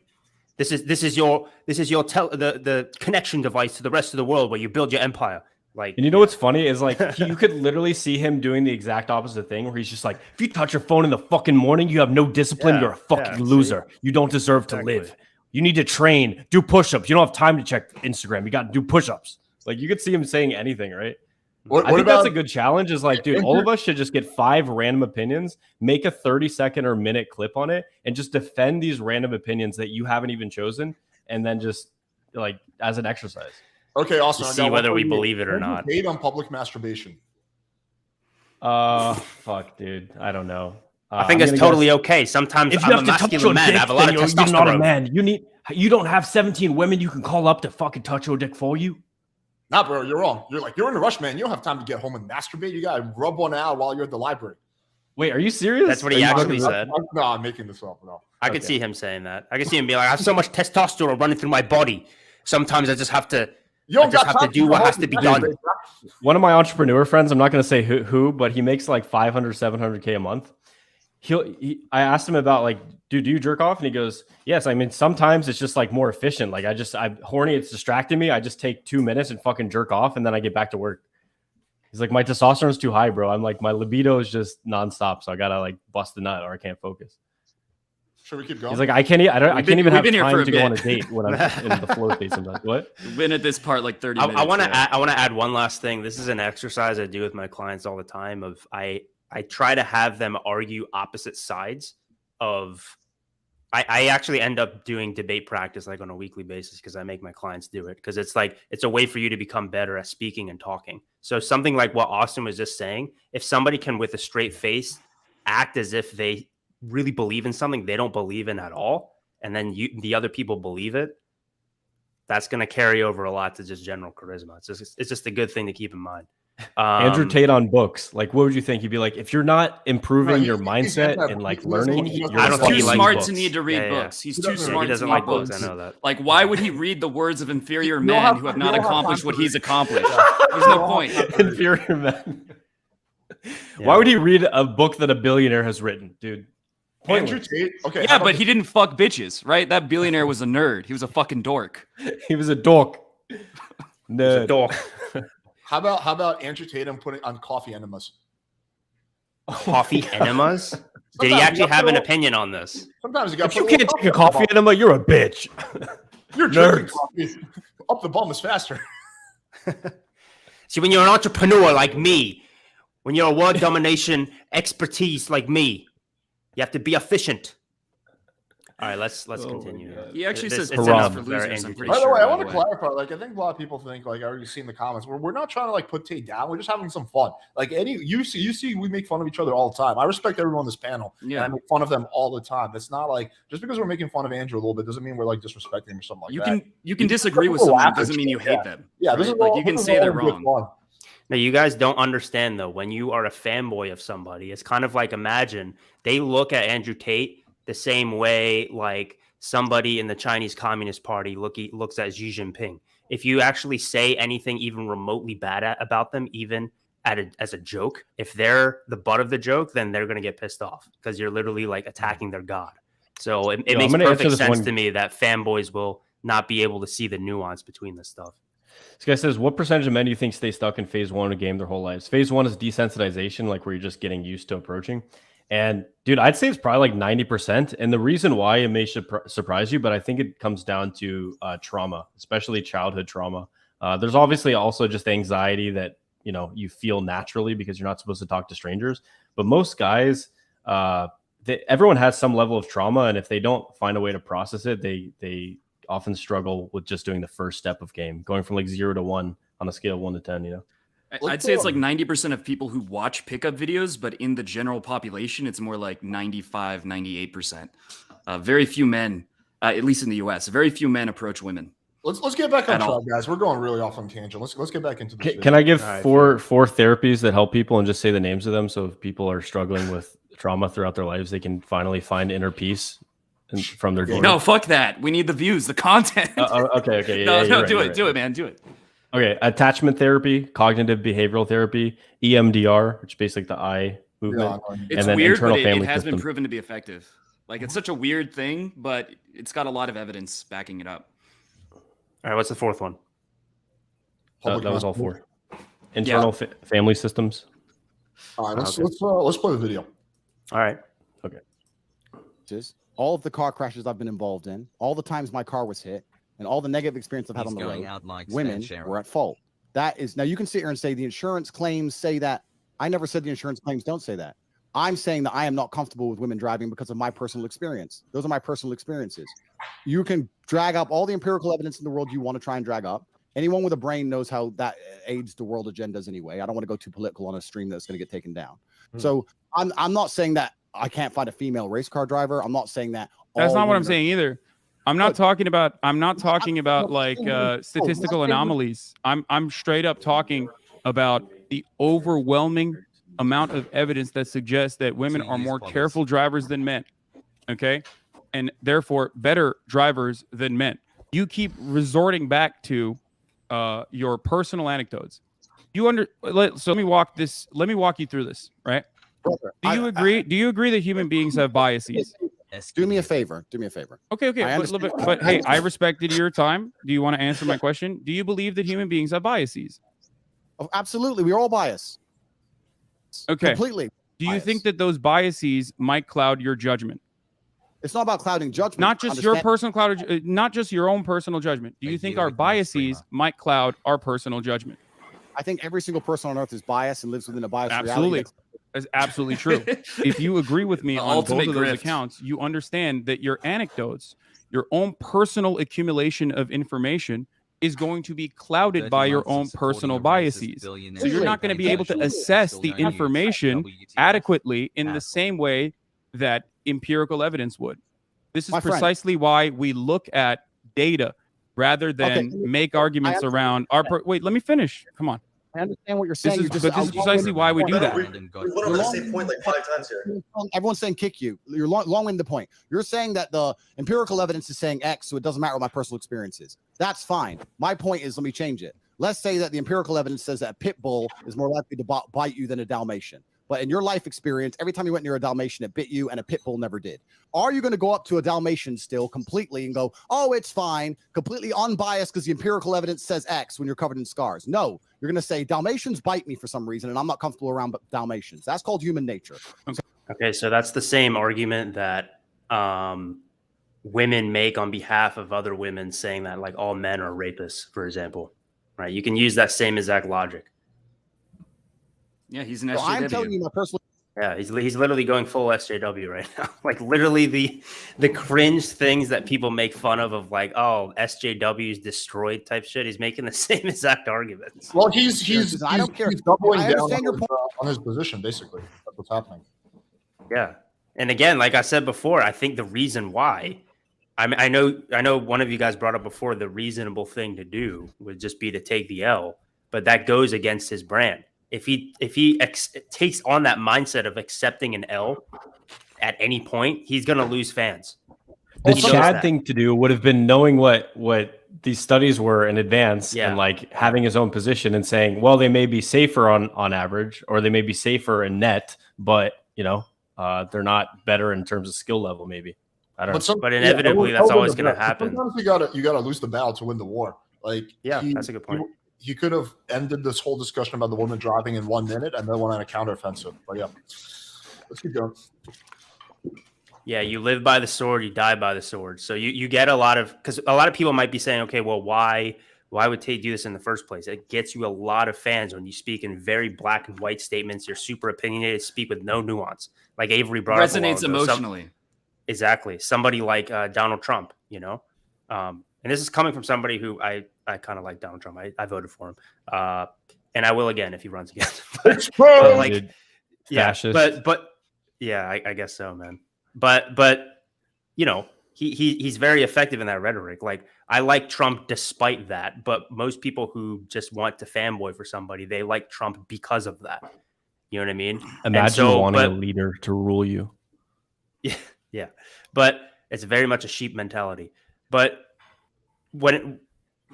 this is your the connection device to the rest of the world where you build your empire. Like,
and you know what's funny is like you could literally see him doing the exact opposite thing where he's just like, if you touch your phone in the fucking morning, you have no discipline. You're a fucking loser. You don't deserve to live. You need to train, do push-ups. You don't have time to check Instagram. You got to do push-ups. Like you could see him saying anything, right?
What
I think
about
that's a good challenge. Is like, dude, all of us should just get 5 random opinions, make a 30-second or minute clip on it, and just defend these random opinions that you haven't even chosen, and then just like as an exercise.
okay, awesome.
To
I
see
got one
whether
for
we
you.
believe it or
Andrew
not.
Tate on public masturbation.
Fuck, dude. I don't know.
I think
I'm
it's
gonna
totally
guess-
okay. Sometimes
If you
I'm a
have to touch
masculine
your
man.
dick,
I have a lot
then
of
you're not a
testosterone.
man. You don't have 17 women you can call up to fucking touch your dick for you.
Nah, bro, you're wrong. You're in a rush, man. You don't have time to get home and masturbate. You gotta rub one out while you're at the library.
Wait, are you serious?
That's what he
Are you
actually
fucking-
said.
No, I'm making this up. No.
I could see him saying that. I could see him being like, I have so much testosterone running through my body. Sometimes I just have to
You don't
I just
got
have to
time
do
go
what
home
has to
and
be
masturbate,
done.
bro.
One of my entrepreneur friends, I'm not going to say who, but he makes like 500, 700K a month. I asked him about like, do you jerk off? And he goes, yes. I mean, sometimes it's just like more efficient. Like I'm horny. It's distracting me. I just take 2 minutes and fucking jerk off. And then I get back to work. He's like, my testosterone's too high, bro. I'm like, my libido is just nonstop. So I got to like bust the nut or I can't focus.
Should we keep going?
He's like, I can't even
we've
have
been here for
time
a
to go on a
bit.
date when I'm in the flow state sometimes. What?
We've been at this part like 30 minutes.
I want to
yeah.
add one last thing. This is an exercise I do with my clients all the time. Of I try to have them argue opposite sides of. I actually end up doing debate practice like on a weekly basis because I make my clients do it because it's like it's a way for you to become better at speaking and talking. So something like what Austin was just saying, if somebody can with a straight face act as if they really believe in something they don't believe in at all, and then the other people believe it, that's going to carry over a lot to just general charisma. It's just a good thing to keep in mind.
Andrew Tate on books. Like, what would you think? You'd be like, if you're not improving your mindset and like learning,
I don't
He's
think
too
he likes
smart
books.
to need to read
Yeah.
books. He's
He
too
doesn't-
smart
He doesn't
to read
like books.
books.
I know that.
Like, why would he read the words of inferior
don't
men
have-
who have
you
not
don't have
accomplished
time
what
for
he's
it.
accomplished? There's no point.
inferior men. Why would he read a book that a billionaire has written, dude?
Andrew
Pointless.
Tate. Okay.
Yeah, but he didn't fuck bitches, right? That billionaire was a nerd. He was a fucking dork.
He was a dork.
He's a
Nerd.
dork.
How about Andrew Tatum putting on coffee enemas?
Coffee enemas? Did he
Sometimes
actually
you gotta
have an
put a-
opinion on this?
Sometimes you got.
If you can't take a coffee enema, you're a bitch.
You're drinking
Nerds.
coffee. Up the bum is faster.
See, when you're an entrepreneur like me, when you're a word domination expertise like me, you have to be efficient. All right, let's continue.
He actually
This-
says
it's
Haram.
enough for
very
losers. I'm
Andrew
pretty
By the
sure.
way, I want to clarify. Like, I think a lot of people think, like, I already seen the comments. We're not trying to like put Tate down. We're just having some fun. Like, you see, we make fun of each other all the time. I respect everyone on this panel.
Yeah.
And I make fun of them all the time. It's not like just because we're making fun of Andrew a little bit doesn't mean we're like disrespecting him or something like that.
You can disagree with
People
someone.
laugh at
Doesn't mean you
shit,
hate
yeah.
them.
Yeah, this
right?
is
Like
all,
you can
this is
say
all
they're
in good
wrong.
fun.
Now, you guys don't understand, though, when you are a fanboy of somebody, it's kind of like imagine they look at Andrew Tate the same way like somebody in the Chinese Communist Party looks at Xi Jinping. If you actually say anything even remotely bad about them, even as a joke, if they're the butt of the joke, then they're going to get pissed off because you're literally like attacking their god. So it
Yo,
makes
I'm gonna answer
perfect
this
sense
one-
to me that fanboys will not be able to see the nuance between this stuff.
This guy says, what percentage of men do you think stay stuck in phase 1 of a game their whole lives? Phase 1 is desensitization, like where you're just getting used to approaching. And dude, I'd say it's probably like 90%. And the reason why it may surprise you, but I think it comes down to trauma, especially childhood trauma. There's obviously also just anxiety that, you feel naturally because you're not supposed to talk to strangers. But most guys, everyone has some level of trauma. And if they don't find a way to process it, they often struggle with just doing the first step of game, going from like 0 to 1 on a scale of 1 to 10,
I'd say it's like 90% of people who watch pickup videos, but in the general population, it's more like 95, 98%. Very few men, at least in the US, very few men approach women.
Let's get back on
At all.
track, guys. We're going really off on tangent. Let's get back into this.
Can I give
All right,
four therapies that help people and just say the names of them? So if people are struggling with trauma throughout their lives, they can finally find inner peace from their journey.
No, fuck that. We need the views, the content.
Okay. Yeah,
no,
you're right,
do
you're
it,
right.
do it, man, do it.
Okay, attachment therapy, cognitive behavioral therapy, EMDR, which is basically the eye movement.
It's
and then
weird,
internal
but it
family
has been
system.
proven to be effective. Like it's such a weird thing, but it's got a lot of evidence backing it up.
All right, what's the fourth one?
That was all 4. Internal family systems.
All right, let's play the video.
All right.
All of the car crashes I've been involved in, all the times my car was hit, and all the negative experience I've had on the road, women were at fault. That is, now you can sit here and say the insurance claims say that. I never said the insurance claims don't say that. I'm saying that I am not comfortable with women driving because of my personal experience. Those are my personal experiences. You can drag up all the empirical evidence in the world you want to try and drag up. Anyone with a brain knows how that aids the world agendas anyway. I don't want to go too political on a stream that's going to get taken down. So I'm not saying that I can't find a female race car driver. I'm not saying that.
That's not what I'm saying either. I'm not talking about like statistical anomalies. I'm straight up talking about the overwhelming amount of evidence that suggests that women are more careful drivers than men. Okay? And therefore better drivers than men. You keep resorting back to your personal anecdotes. So let me walk you through this, right?
Brother,
do you agree that human beings have biases?
Do me a favor.
Okay. But hey, I respected your time. Do you want to answer my question? Do you believe that human beings have biases?
Oh, absolutely. We're all biased.
Okay.
Completely.
Do you think that those biases might cloud your judgment?
It's not about clouding judgment.
Not just your personal not just your own personal judgment. Do you think our biases might cloud our personal judgment?
I think every single person on earth is biased and lives within a biased
absolutely.
reality.
That's absolutely true. If you agree with me on both of those
grift.
accounts, you understand that your anecdotes, your own personal accumulation of information is going to be clouded by your own personal biases. So you're not going to be able to assess the information adequately in the same way that empirical evidence would. This is precisely why we look at data rather than make arguments around our... Wait, let me finish. Come on.
I understand what you're saying.
This is precisely why we do that.
We went over the same point like 5 times here.
Everyone's saying kick you. You're long-winded the point. You're saying that the empirical evidence is saying X, so it doesn't matter what my personal experience is. That's fine. My point is, let me change it. Let's say that the empirical evidence says that a pit bull is more likely to bite you than a Dalmatian. But in your life experience, every time you went near a Dalmatian, it bit you and a pit bull never did. Are you going to go up to a Dalmatian still completely and go, oh, it's fine, completely unbiased because the empirical evidence says X when you're covered in scars? No, you're going to say Dalmatians bite me for some reason and I'm not comfortable around Dalmatians. That's called human nature.
Okay, so that's the same argument that women make on behalf of other women, saying that like all men are rapists, for example, right? You can use that same exact logic.
Yeah, he's an SJW.
So I'm telling you my personal.
Yeah, he's literally going full SJW right now. Like literally the cringe things that people make fun of like, oh, SJW's destroyed type shit. He's making the same exact arguments.
Well, he's doubling down on his position, basically. That's what's happening.
Yeah. And again, like I said before, I think the reason why, I know one of you guys brought up before, the reasonable thing to do would just be to take the L, but that goes against his brand. If he takes on that mindset of accepting an L at any point, he's going to lose fans.
The Chad thing to do would have been knowing what these studies were in advance and like having his own position and saying, well, they may be safer on average, or they may be safer in net, but they're not better in terms of skill level. Maybe I don't know.
But inevitably, that's always going to happen.
Sometimes you gotta lose the battle to win the war. Like
that's a good point.
He could have ended this whole discussion about the woman driving in 1 minute and then went on a counteroffensive. But yeah, let's keep going.
Yeah, you live by the sword, you die by the sword. So you get a lot of, because a lot of people might be saying, okay, well, why would Tate do this in the first place? It gets you a lot of fans when you speak in very black and white statements. You're super opinionated, speak with no nuance. Like Avery brought up.
Resonates emotionally.
Exactly. Somebody like Donald Trump, and this is coming from somebody who I kind of like Donald Trump. I voted for him. And I will again if he runs again. but I guess so, man. But he's very effective in that rhetoric. Like I like Trump despite that, but most people who just want to fanboy for somebody, they like Trump because of that. You know what I mean?
Imagine wanting a leader to rule you.
Yeah. But it's very much a sheep mentality. But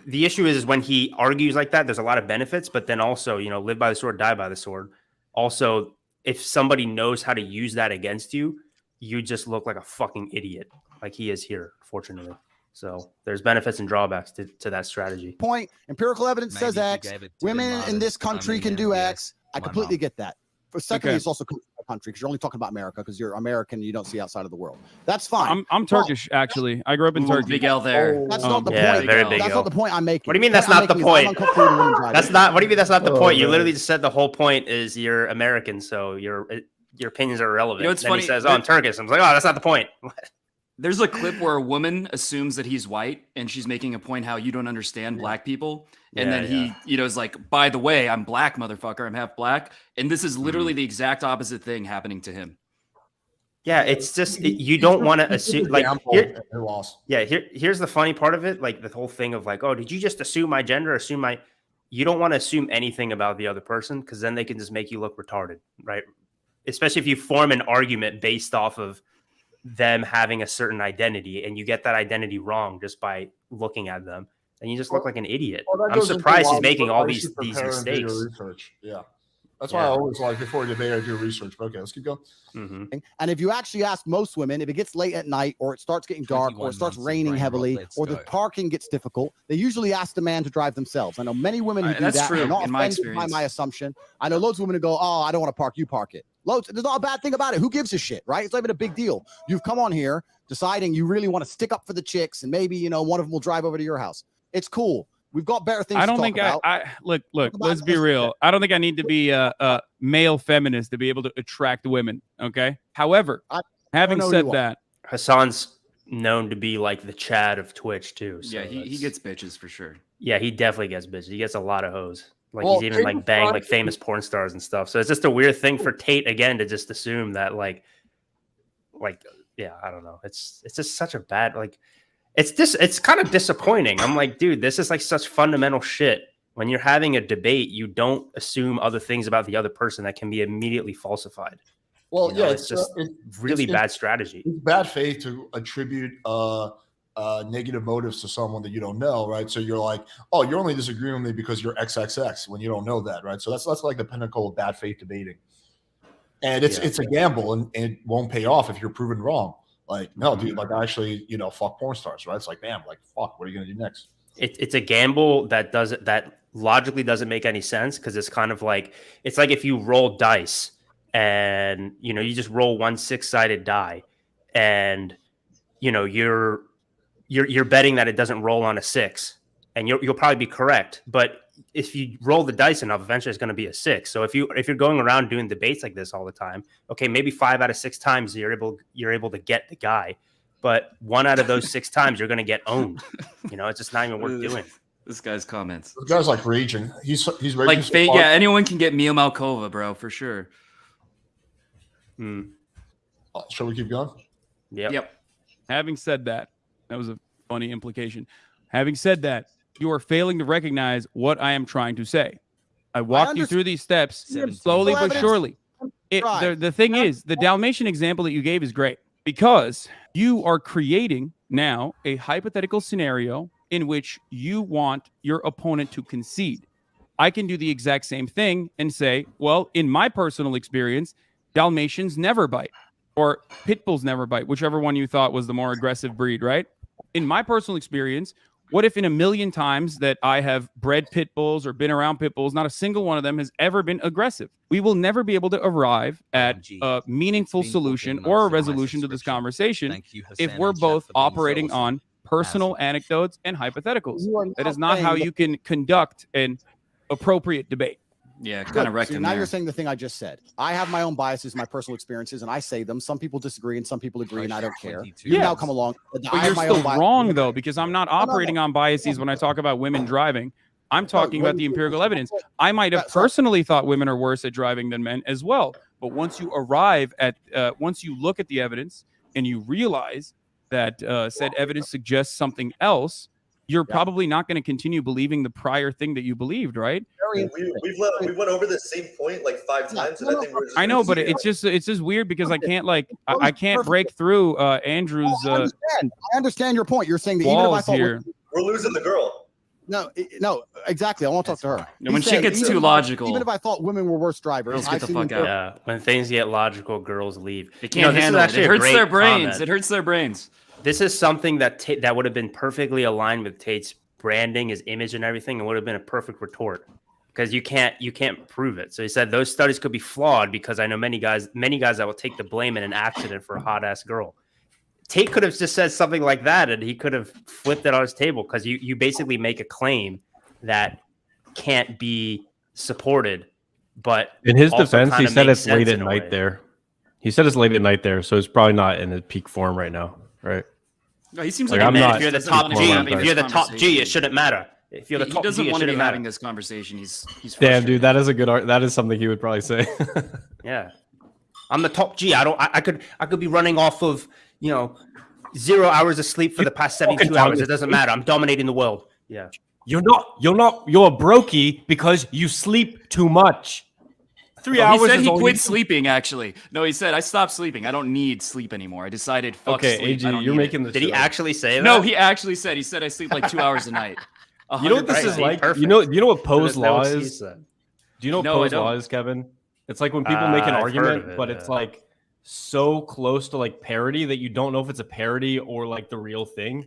the issue is when he argues like that, there's a lot of benefits, but then also, live by the sword, die by the sword. Also, if somebody knows how to use that against you, you just look like a fucking idiot, like he is here, fortunately. So there's benefits and drawbacks to that strategy.
Point. Empirical evidence says X. Women in this country can do X. I completely get that. For secondly, it's also country because you're only talking about America because you're American and you don't see outside of the world. That's fine.
I'm Turkish, actually. I grew up in Turkey.
Big L there.
That's not the
Yeah,
point.
very big
That's
L.
not the point I'm making.
What do you mean
The
that's
point
not
I'm
the
making is I'm
point?
uncomfortable with women driving.
That's not. What do you mean that's not the
Oh,
point? You
man.
literally just said the whole point is you're American, so your opinions are irrelevant.
You know, it's
then
funny,
he says, "Oh, I'm Turkish." I'm like, "Oh, that's not the point."
There's a clip where a woman assumes that he's white and she's making a point how you don't understand black people. And
Yeah,
then he, is like, by the way, I'm black, motherfucker. I'm half black. And this is literally the exact opposite thing happening to him.
Yeah, it's just you don't want to assume. Like, here,
They lost.
yeah, here's the funny part of it. Like the whole thing of like, oh, did you just assume my gender? Assume my. You don't want to assume anything about the other person because then they can just make you look retarded, right? Especially if you form an argument based off of them having a certain identity and you get that identity wrong just by looking at them, and you just look like an idiot.
Well, that
I'm
goes into
surprised
why
he's making all
I
these
should prepare and do your
mistakes.
research. Yeah. That's why I always like before the debate I do research. But okay, let's keep going.
Mm-hmm.
And if you actually ask most women, if it gets late at night or it starts getting dark or it starts raining heavily or the parking gets difficult, they usually ask the man to drive themselves. I know many women who do
That's
that.
true,
They're not
in my
offended by
experience.
my assumption. I know loads of women who go, oh, I don't want to park. You park it. Loads. There's not a bad thing about it. Who gives a shit, right? It's not even a big deal. You've come on here deciding you really want to stick up for the chicks and maybe, one of them will drive over to your house. It's cool. We've got better things
I don't
to
think
talk about.
look,
about
let's be
this.
real. I don't think I need to be a male feminist to be able to attract women. Okay. However, having
know
said
you are.
that,
Hassan's known to be like the Chad of Twitch too. So
Yeah, he gets bitches for sure.
Yeah, he definitely gets bitches. He gets a lot of hoes. Like
Well,
he's even like
Tate
banged
was
like famous porn stars and stuff. So it's just a weird thing for Tate again to just assume that like yeah, I don't know. It's just such a bad it's kind of disappointing. I'm like, dude, this is like such fundamental shit. When you're having a debate, you don't assume other things about the other person that can be immediately falsified.
Well,
You know,
yeah,
it's just really
it's-
bad strategy.
It's bad faith to attribute negative motives to someone that you don't know, right? So you're like, oh, you're only disagreeing with me because you're XXX when you don't know that, right? So that's like the pinnacle of bad faith debating. And it's a gamble and it won't pay off if you're proven wrong. Like, no, dude, like I actually, fuck porn stars, right? It's like, damn, like fuck, what are you gonna do next?
It's a gamble that logically doesn't make any sense because it's kind of like it's like if you roll dice and you just roll one 6-sided die and you're betting that it doesn't roll on a 6 and you'll probably be correct, but if you roll the dice enough, eventually it's going to be a 6. So if you're going around doing debates like this all the time, okay, maybe 5 out of 6 times you're able to get the guy, but 1 out of those 6 times you're going to get owned. It's just not even worth doing.
This guy's comments.
This guy's like raging. He's raging.
Like,
so hard.
yeah, anyone can get Mia Malkova, bro, for sure.
Shall we keep going?
Yep.
having said that, that was a funny implication. Having said that, you are failing to recognize what I am trying to say. I walked you through these steps slowly but surely. The thing is, the Dalmatian example that you gave is great because you are creating now a hypothetical scenario in which you want your opponent to concede. I can do the exact same thing and say, well, in my personal experience, Dalmatians never bite or pit bulls never bite, whichever one you thought was the more aggressive breed, right? In my personal experience, what if in a million times that I have bred pit bulls or been around pit bulls, not a single one of them has ever been aggressive? We will never be able to arrive at a meaningful solution or a resolution to this conversation if we're both operating on personal anecdotes and hypotheticals. That is not how you can conduct an appropriate debate.
Yeah, kind of wrecked him
now
there.
you're saying the thing I just said. I have my own biases, my personal experiences, and I say them. Some people disagree and some people agree, and I don't care. You now come along.
But you're still wrong, though, because I'm not operating on biases when I talk about women driving. I'm talking about the empirical evidence. I might have personally thought women are worse at driving than men as well. But once you arrive at, once you look at the evidence and you realize that said evidence suggests something else, you're probably not going to continue believing the prior thing that you believed, right?
We went over the same point like 5 times, and I think we're just
I know, but it's just weird because I can't I can't break through Andrew's.
I understand your point. You're saying that even if I thought
here.
we're losing the girl.
No, exactly. I want to talk to her.
And when shit gets too logical,
even if I thought women were worse drivers,
girls get the fuck out.
Yeah, when things get logical, girls leave.
They can't handle it. It hurts their brains.
Comment.
It hurts their brains.
This is something that that would have been perfectly aligned with Tate's branding, his image, and everything, and would have been a perfect retort. because you can't prove it. So he said those studies could be flawed because I know many guys that will take the blame in an accident for a hot ass girl. Tate could have just said something like that, and he could have flipped it on his table because you basically make a claim that can't be supported. But
in his
also
defense, he
kinda
said
makes
it's late
sense
at
in a
night
way.
there. He said it's late at night there, so it's probably not in his peak form right now, right?
No, he seems
Like,
like,
I'm
a man
not-
If you're the
doesn't
top
wanna
G,
be
G,
having
if
this
you're the top G,
conversation.
it shouldn't matter. If you're the
He
top
doesn't
G, it
want to be
shouldn't
having
matter.
this conversation. He's
Damn,
frustrated.
dude, that is a good that is something he would probably say.
Yeah, I'm the top G. I could be running off of 0 hours of sleep for the past 72 hours. It doesn't matter. I'm dominating the world. Yeah.
You're a brokey because you sleep too much. 3
Oh,
hours
he said
is
he
all you
quit
need.
sleeping, actually. No, he said, I stopped sleeping. I don't need sleep anymore. I decided, fuck
Okay,
sleep.
AG,
I don't
you're
need
making
it.
this
Did he
shit up.
actually say that?
No, he actually said, I sleep like 2 hours a night.
You know what this
100%.
is like?
Perfect.
You know what
So
Poe's
there's no
law
excuse
is?
then.
Do you know what
No, I
Poe's law
don't.
is, Kevin? It's like when people make an
I've heard
argument,
of it,
but it's
yeah.
like so close to like parody that you don't know if it's a parody or like the real thing.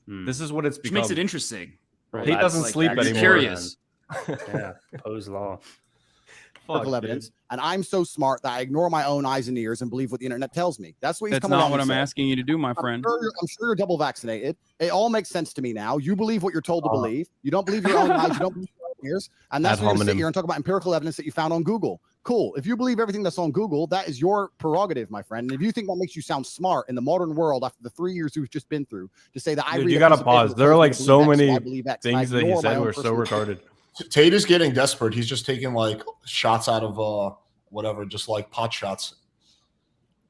This is what it's
Which
become.
makes it interesting.
Well,
He
that's
doesn't
like
sleep
that.
anymore.
Curious.
Yeah, Poe's law.
Empirical evidence, and I'm so smart that I ignore my own eyes and ears and believe what the internet tells me. That's what he's
That's
coming
not
along
what
and
I'm
said.
asking you to do, my friend.
I'm sure you're double vaccinated. It all makes sense to me now. You believe what you're told to believe. You don't believe your own eyes. You don't believe your own ears. And that's
Ad
why you're going to sit
hominem.
here and talk about empirical evidence that you found on Google. Cool. If you believe everything that's on Google, that is your prerogative, my friend. And if you think that makes you sound smart in the modern world after the 3 years we've just been through, to say that I
Dude,
read
you
a
gotta
piece of paper
pause.
that
There are
tells me
like
to
so
believe X,
many
I believe X, and I
things that he
ignore my
said
own
were so
personal-
retarded.
Tate is getting desperate. He's just taking like shots out of whatever, just like pot shots.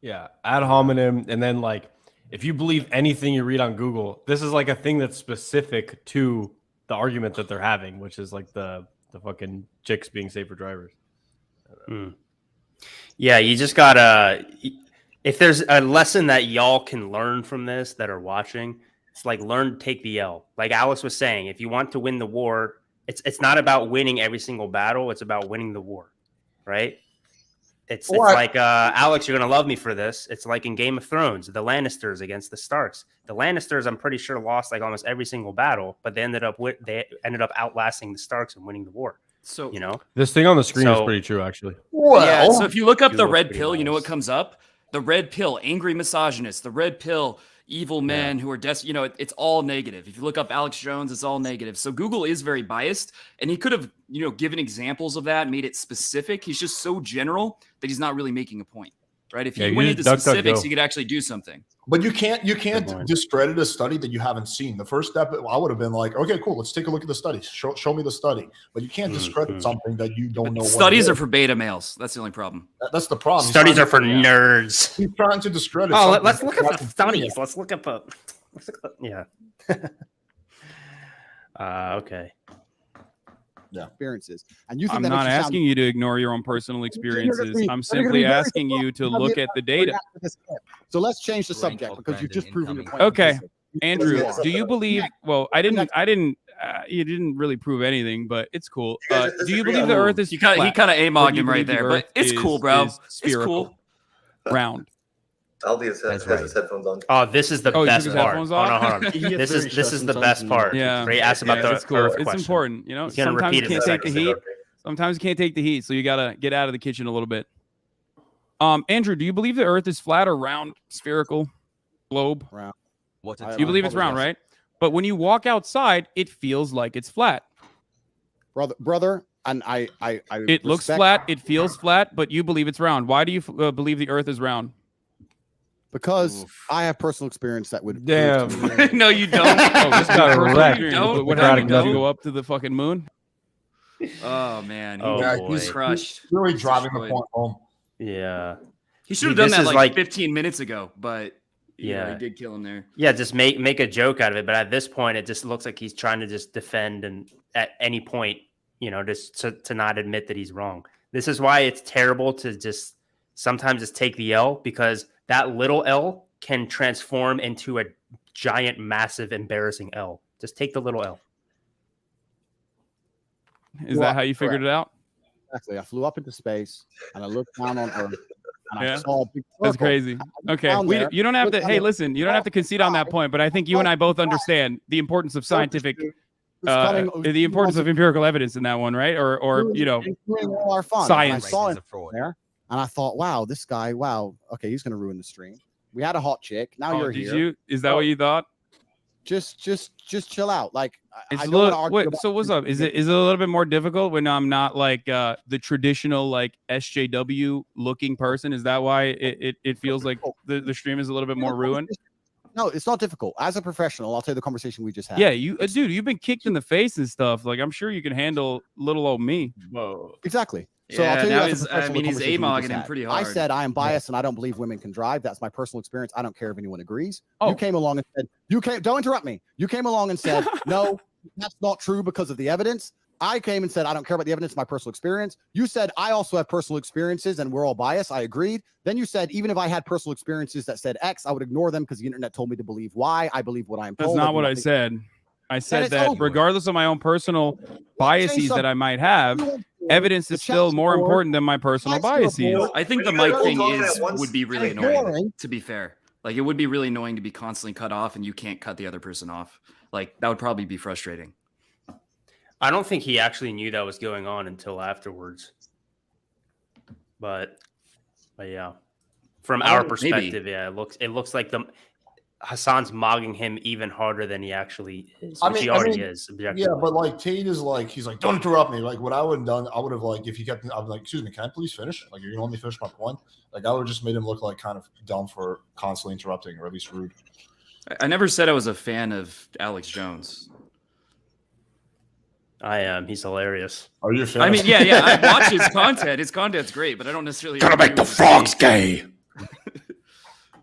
Yeah, ad hominem, and then like if you believe anything you read on Google, this is like a thing that's specific to the argument that they're having, which is like the fucking chicks being safer drivers.
Yeah, you just gotta. If there's a lesson that y'all can learn from this that are watching, it's like learn to take the L. Like Alice was saying, if you want to win the war, it's not about winning every single battle. It's about winning the war, right? It's like Alex, you're gonna love me for this. It's like in Game of Thrones, the Lannisters against the Starks. The Lannisters, I'm pretty sure, lost like almost every single battle, but they ended up outlasting the Starks and winning the war.
So,
This thing on the screen is
So-
pretty true, actually.
yeah, so if you look up the
Google
red
pretty
pill, you know
nice.
what comes up? The red pill, angry misogynist. The red pill, evil men who are it's all negative. If you look up Alex Jones, it's all negative. So Google is very biased, and he could have, given examples of that, made it specific. He's just so general that he's not really making a point, right? If
Yeah,
he
you
went
just
into specifics,
DuckDuckGo.
he could actually do something.
But you can't
point.
discredit a study that you haven't seen. The first step, I would have been like, okay, cool, let's take a look at the study. Show me the study. But you can't discredit something that you don't know.
Studies are for beta males. That's the only problem.
That's the problem. He's
Studies
trying
are for
to-
nerds.
He's trying to discredit.
Oh,
something
let's look
that
at the
hasn't seen
studies.
yet.
Let's look at yeah. Okay.
experiences. And you think
I'm
that
not
makes you sound-
asking you to ignore your own personal experiences.
You're gonna
I'm
be
simply
very
asking you to
thoughtful.
look at the data.
So let's change the
Rank
subject
of
because you've just
Brandon
proven your point.
Okay.
conclusively.
Andrew,
Yeah.
do you believe? Well, you didn't really prove anything, but it's cool.
You guys
Do you
disagree
believe
on
the
rules.
Earth is
He kind
flat?
of
Or do
amogged
you
him right
believe the
there,
Earth
but it's
is-
cool, bro.
is
It's
spherical,
cool.
round.
Aldi has his headphones on.
Oh, this is the
Oh, he took
best
his
part.
headphones
Hold on,
off?
hold on.
He gets
This
very
is
shut
the
sometimes
best
and-
part.
Yeah.
Where he asked about the
It's cool.
Earth
It's
question.
important.
He's gonna
Sometimes
repeat
you
it in
can't
a
take the
second.
heat. Sometimes you can't take the heat, so you gotta get out of the kitchen a little bit. Andrew, do you believe the Earth is flat or round, spherical, globe?
What's
I-
it?
You believe it's round, right? But when you walk outside, it feels like it's flat.
brother, and I
It looks
respect-
flat. It feels flat, but you believe it's round. Why do you believe the Earth is round?
because I have personal experience that would.
Damn.
prove to me-
No, you don't.
Oh,
This got wrecked.
What
Democratic
happened? Did you
method.
go up to the fucking moon?
Oh man, he
Oh,
Yeah,
boy.
he's
crushed.
really driving the
Destroyed.
point home.
Yeah.
He should have done
This
that
is
like
like-
15 minutes ago, but
Yeah.
he did kill him there.
Yeah, just make a joke out of it. But at this point, it just looks like he's trying to just defend and at any point, just to not admit that he's wrong. This is why it's terrible to just sometimes just take the L, because that little L can transform into a giant, massive, embarrassing L. Just take the little L.
Is that how you figured it out?
Exactly. I flew up into space and I looked down on Earth and
Yeah.
I saw a big
That's
circle.
crazy. Okay,
down there,
you don't have to.
look
Hey,
down
listen, you don't have to concede on that point. But I think you and I both understand the importance of scientific the importance of empirical evidence in that one, right? Or
all our fun.
Science.
I saw him there, and I thought, wow, this guy, okay, he's gonna ruin the stream. We had a hot chick. Now you're here.
Is that what you thought?
Just chill out. Like,
so what's up? Is it a little bit more difficult when I'm not like the traditional like SJW looking person? Is that why it feels like the stream is a little bit more ruined?
No, it's not difficult. As a professional, I'll tell you the conversation we just had.
Yeah, dude, you've been kicked in the face and stuff. Like, I'm sure you can handle little old me.
Whoa.
Exactly. So
Yeah,
I'll tell you
now
as a professional
he's
conversation we
AMOGing
just
him
had.
pretty hard.
I said I am biased and I don't believe women can drive. That's my personal experience. I don't care if anyone agrees.
Oh.
You came along and said, don't interrupt me. You came along and said, no, that's not true because of the evidence. I came and said, I don't care about the evidence, my personal experience. You said, I also have personal experiences and we're all biased. I agreed. Then you said, even if I had personal experiences that said X, I would ignore them because the internet told me to believe Y. I believe what I'm told.
That's not what I said. I said that regardless of my own personal biases that I might have, evidence is still more important than my personal biases.
I think the mic thing would be really annoying, to be fair. Like, it would be really annoying to be constantly cut off and you can't cut the other person off. Like, that would probably be frustrating.
I don't think he actually knew that was going on until afterwards. But yeah, from our perspective, yeah, it looks like Hasan's mogging him even harder than he actually is. Which he already is.
Yeah, but like Tate is like, he's like, don't interrupt me. Like, what I would have done, I would have like, if he kept, I was like, excuse me, can I please finish? Like, you're gonna let me finish my point. Like, I would have just made him look like kind of dumb for constantly interrupting, or at least rude.
I never said I was a fan of Alex Jones.
I am. He's hilarious.
Are you a fan?
I mean, yeah. I watch his content. His content's great, but I don't necessarily.
Gotta make the frogs gay.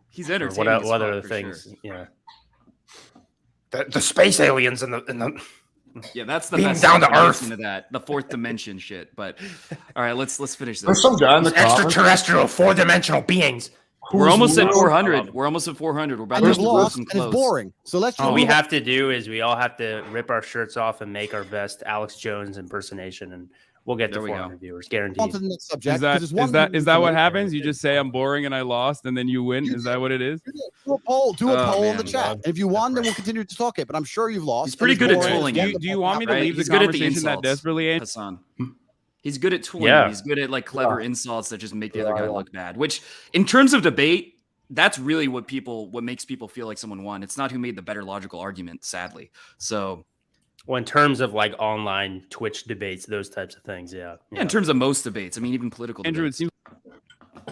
He's entertaining.
What other things? Sure. Yeah.
The space aliens and the
yeah, that's the
being
best
down to earth
into that, the fourth dimension shit. But all right, let's finish this.
There's some guy in the
extraterrestrial 4-dimensional beings.
We're almost at 400. We're almost at 400. We're about to
lost, and it's boring. So let's.
All we have to do is we all have to rip our shirts off and make our best Alex Jones impersonation, and we'll get to 400 viewers, guaranteed.
Is that what happens? You just say I'm boring and I lost, and then you win. Is that what it is?
Do a poll in the chat. If you won, then we'll continue to talk it. But I'm sure you've lost.
He's pretty good at trolling.
Do you want me to leave the conversation that desperately?
Hassan. He's good at tooling. Yeah. He's good at like clever insults that just make the other guy look bad. Which, in terms of debate, that's really what makes people feel like someone won. It's not who made the better logical argument, sadly. So,
well, in terms of like online Twitch debates, those types of things, yeah.
In terms of most debates, I mean, even political.
Andrew,
debates.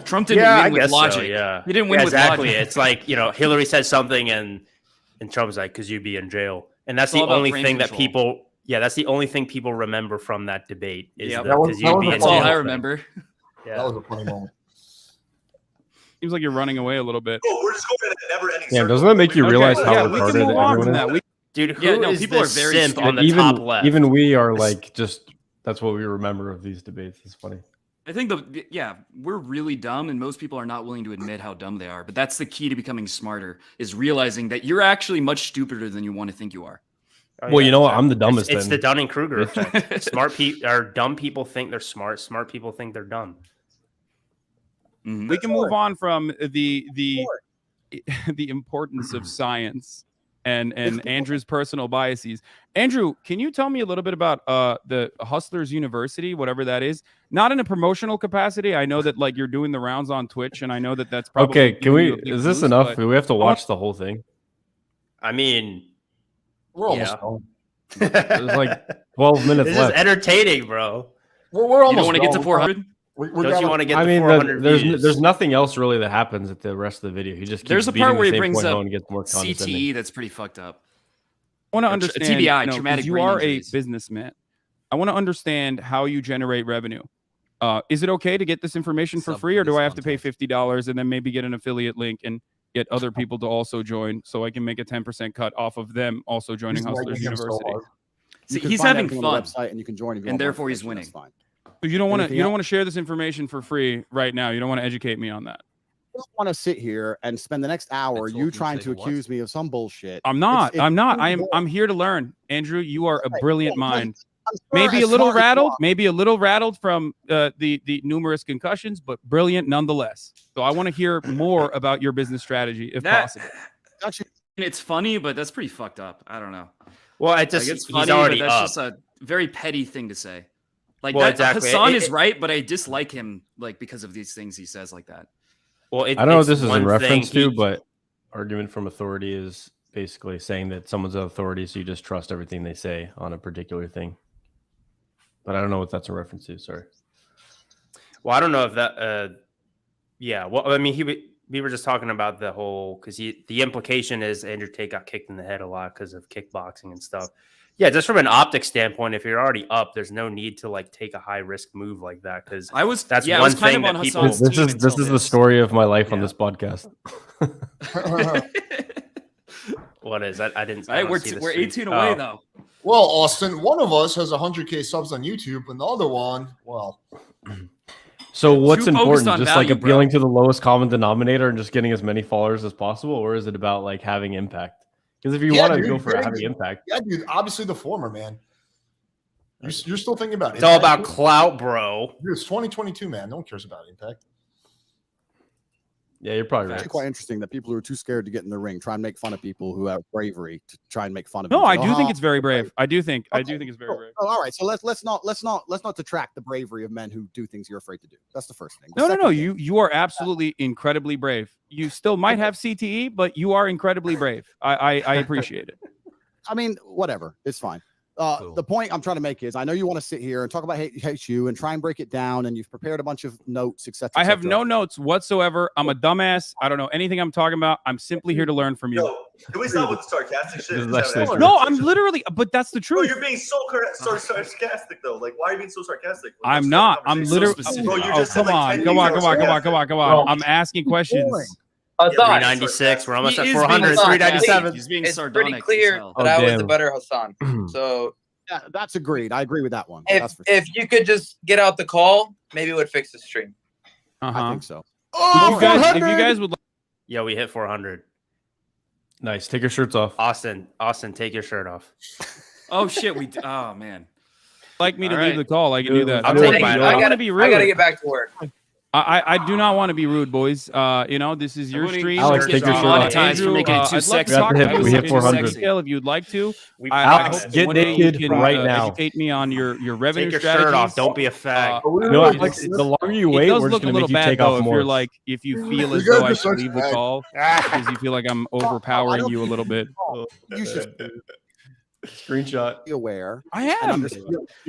Trump didn't win with logic.
So, yeah,
he didn't win with
exactly.
logic.
It's like, Hillary said something and Trump's like, "Cause you'd be in jail," and that's the only thing that people. Yeah, that's the only thing people remember from that debate. Is
that's all I remember.
Yeah.
That was a funny moment.
Seems like you're running away a little bit.
Oh, we're just going in a never-ending
Yeah,
circle.
doesn't that make you realize how retarded everyone is?
Dude,
people are very
simp on the
even,
top left?
Even we are like, just that's what we remember of these debates. It's funny.
I think we're really dumb, and most people are not willing to admit how dumb they are. But that's the key to becoming smarter: is realizing that you're actually much stupider than you want to think you are.
Well, you know what? I'm the dumbest.
It's the Dunning-Kruger effect. Smart people or dumb people think they're smart. Smart people think they're dumb.
Mm-hmm. We can move on from the importance of science and Andrew's personal biases. Andrew, can you tell me a little bit about the Hustlers University, whatever that is? Not in a promotional capacity. I know that like you're doing the rounds on Twitch, and I know that that's probably
okay. Can we? Is this enough? Do we have to watch the whole thing?
I mean,
we're almost done.
There's like 12 minutes
this
left.
Is entertaining, bro.
We're almost.
You don't want to get to 400.
Don't you want to get to 400 views?
There's nothing else really that happens at the rest of the video. He just keeps
there's a part where he brings up
and gets more
CTE that's pretty fucked up.
I want to understand
TBI, traumatic
you
brain
are
injuries.
a businessman. I want to understand how you generate revenue. Is it okay to get this information for free, or do I have to pay $50 and then maybe get an affiliate link and get other people to also join so I can make a 10% cut off of them also joining Hustlers University?
See, he's having fun,
and you can join,
and therefore he's winning.
You don't want to share this information for free right now. You don't want to educate me on that.
I don't want to sit here and spend the next hour trying to accuse me of some bullshit.
I'm not. I'm here to learn. Andrew, you are a brilliant mind. Maybe a little rattled from the numerous concussions, but brilliant nonetheless. So I want to hear more about your business strategy if possible.
Actually, it's funny, but that's pretty fucked up. I don't know.
Well,
Like, it's funny,
he's already
but that's
up.
just a very petty thing to say. Like
Well,
that,
exactly.
Hasan is right, but I dislike him like because of these things he says like that.
Well,
I don't know what this is in
one
reference
thing
to, but argument from authority is basically saying that someone's an authority, so you just trust everything they say on a particular thing. But I don't know what that's a reference to. Sorry.
Well, I don't know if that. Yeah. Well, I mean, we were just talking about the whole because the implication is Andrew Tate got kicked in the head a lot because of kickboxing and stuff. Yeah, just from an optic standpoint, if you're already up, there's no need to like take a high risk move like that because that's one thing that people.
This is the story of my life on this podcast.
What is that? I didn't.
Right, we're 18 away though.
Well, Austin, one of us has 100K subs on YouTube, and the other one, well.
So what's
Too focused
important?
on
Just
value,
like appealing to the lowest common denominator and just getting as many followers as possible, or is it about like having impact? Because if you want to go for having impact,
yeah, dude, obviously the former, man. You're still thinking about it.
It's all about clout, bro.
Dude, it's 2022, man. No one cares about impact.
Yeah, you're probably right.
It's quite interesting that people who are too scared to get in the ring try and make fun of people who have bravery to try and make fun of.
No,
each
I
other.
do think it's very brave. I do think it's very brave.
Oh, all right, so let's not detract the bravery of men who do things you're afraid to do. That's the first thing. The
No.
second thing-
You are absolutely incredibly brave. You still might have CTE, but you are incredibly brave. I appreciate it.
I mean, whatever, it's fine. The point I'm trying to make is, I know you want to sit here and talk about hate you and try and break it down, and you've prepared a bunch of notes, etc.
I have no notes whatsoever. I'm a dumbass. I don't know anything I'm talking about. I'm simply here to learn from you.
No, can we stop with the sarcastic shit?
No, I'm literally, but that's the truth.
Bro, you're being so sarcastic though. Like, why are you being so sarcastic?
I'm not. I'm literally.
Bro, you just
come on. I'm asking questions.
396. We're almost at 400. 397.
He's being
It's
sardonic.
pretty clear that I was the better Hasan. So
yeah, that's agreed. I agree with that one.
If you could just get out the call, maybe it would fix the stream.
I think so.
If you guys would.
Yeah, we hit 400.
Nice. Take your shirts off.
Austin, take your shirt off.
Oh shit, oh man.
Like me to leave the call, I can do that.
I'll take mine.
I want to be rude.
I gotta get back to work.
I do not want to be rude, boys. This is your stream.
Alex, take your shirt off.
Andrew, for making it too sexy.
We hit 400.
If you'd like to,
Alex, get naked right now.
Educate me on your revenue
Take your
strategies.
shirt off. Don't be a fag.
The longer you wait, we're just going to make you take off more.
If you feel as though I should leave the call because you feel like I'm overpowering you a little bit.
You should
Screenshot.
be aware.
I am.
Is
Is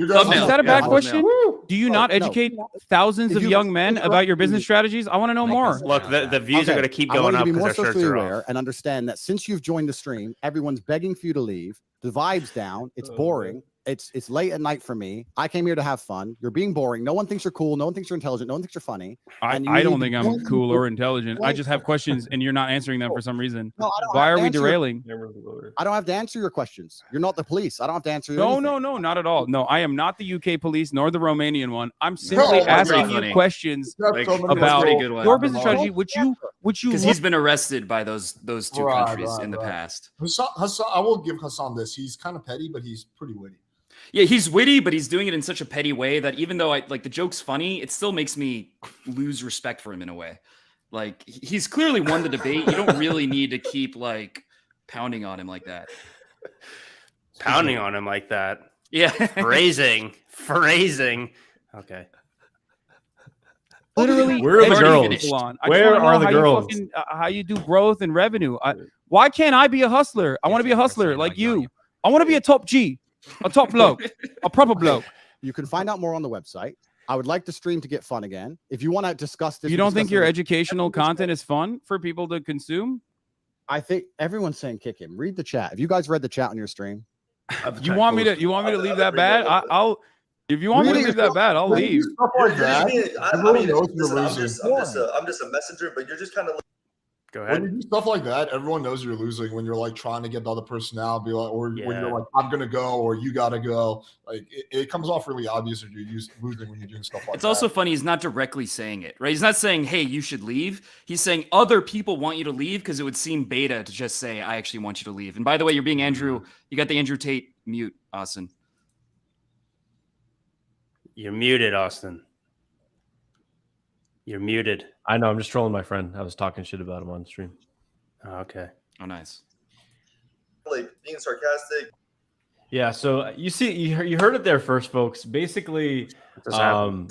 that a bad question? Do you not educate thousands of young men about your business strategies? I want to know more.
Look, the views are going to keep going up
be more
because their shirts
socially
are
aware
off.
and understand that since you've joined the stream, everyone's begging for you to leave. The vibe's down. It's boring. It's late at night for me. I came here to have fun. You're being boring. No one thinks you're cool. No one thinks you're intelligent. No one thinks you're funny.
I don't think I'm cool or intelligent. I just have questions and you're not answering them for some reason.
No, I don't
Why
have
are
to
we
answer
derailing?
I don't have to answer your questions. You're not the police. I don't have to answer.
No,
anything.
not at all. No, I am not the UK police nor the Romanian one. I'm simply asking you questions about your business strategy, which you
because he's been arrested by those two countries in the past.
Hasan, I will give Hasan this. He's kind of petty, but he's pretty witty.
Yeah, he's witty, but he's doing it in such a petty way that even though the joke's funny, it still makes me lose respect for him in a way. Like, he's clearly won the debate. You don't really need to keep pounding on him like that.
Pounding on him like that.
Yeah.
Phrasing. Okay.
literally
Where are the girls?
people on. I
Where
just wanna
are
know
the
how you
girls?
fucking, how you do growth and revenue. Why can't I be a hustler? I want to be a hustler like you. I want to be a top G, a top bloke, a proper bloke.
You can find out more on the website. I would like the stream to get fun again. If you want to discuss this,
You don't think your educational content is fun for people to consume?
I think everyone's saying kick him. Read the chat. Have you guys read the chat on your stream?
You want me to leave that bad? I'll. If you want me to leave that bad, I'll leave.
Stuff like that. Everyone knows you're
I'm
losing.
just a messenger, but you're just kind of.
Go
When
ahead.
you do stuff like that, everyone knows you're losing. When you're trying to get the other person out, be like, or when you're like, I'm gonna go, or you gotta go. Like it comes off really obvious if you're losing when you're doing stuff like that.
It's also funny he's not directly saying it, right? He's not saying, hey, you should leave. He's saying other people want you to leave because it would seem beta to just say, I actually want you to leave. And by the way, you're being Andrew. You got the Andrew Tate mute, Austin.
You're muted, Austin. You're muted.
I know. I'm just trolling my friend. I was talking shit about him on stream.
Oh, okay.
Oh, nice.
Like being sarcastic.
Yeah, so you heard it there first, folks. Basically,
Saying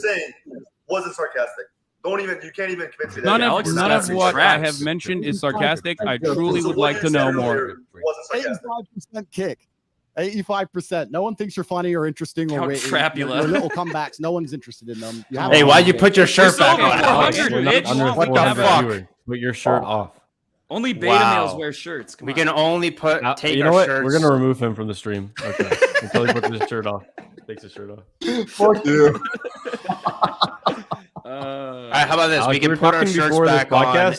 wasn't sarcastic. You can't even convince me that.
None
Alex
of
Scott's in
what I
traps.
have mentioned is sarcastic. I truly
So
would
what
like
you
to
said
know
earlier
more.
wasn't sarcastic.
85% kick. 85%. No one thinks you're funny or interesting or
Count
wait.
Trapula.
Your little comebacks. No one's interested in them. You have
Hey,
a
why'd you
big-
put your shirt
still
back
over
on?
400,
we're not
bitch.
under
What the
400
fuck?
viewers. Put your shirt off.
Only beta
Wow.
males wear shirts. Come
We
on.
can only take
you know
our
what?
shirts.
We're gonna remove him from the stream. Okay, until he puts his shirt off. Takes his shirt off.
Fuck you.
All right, how about this?
Alex,
we can
were
put our
talking
shirts
before this
back on.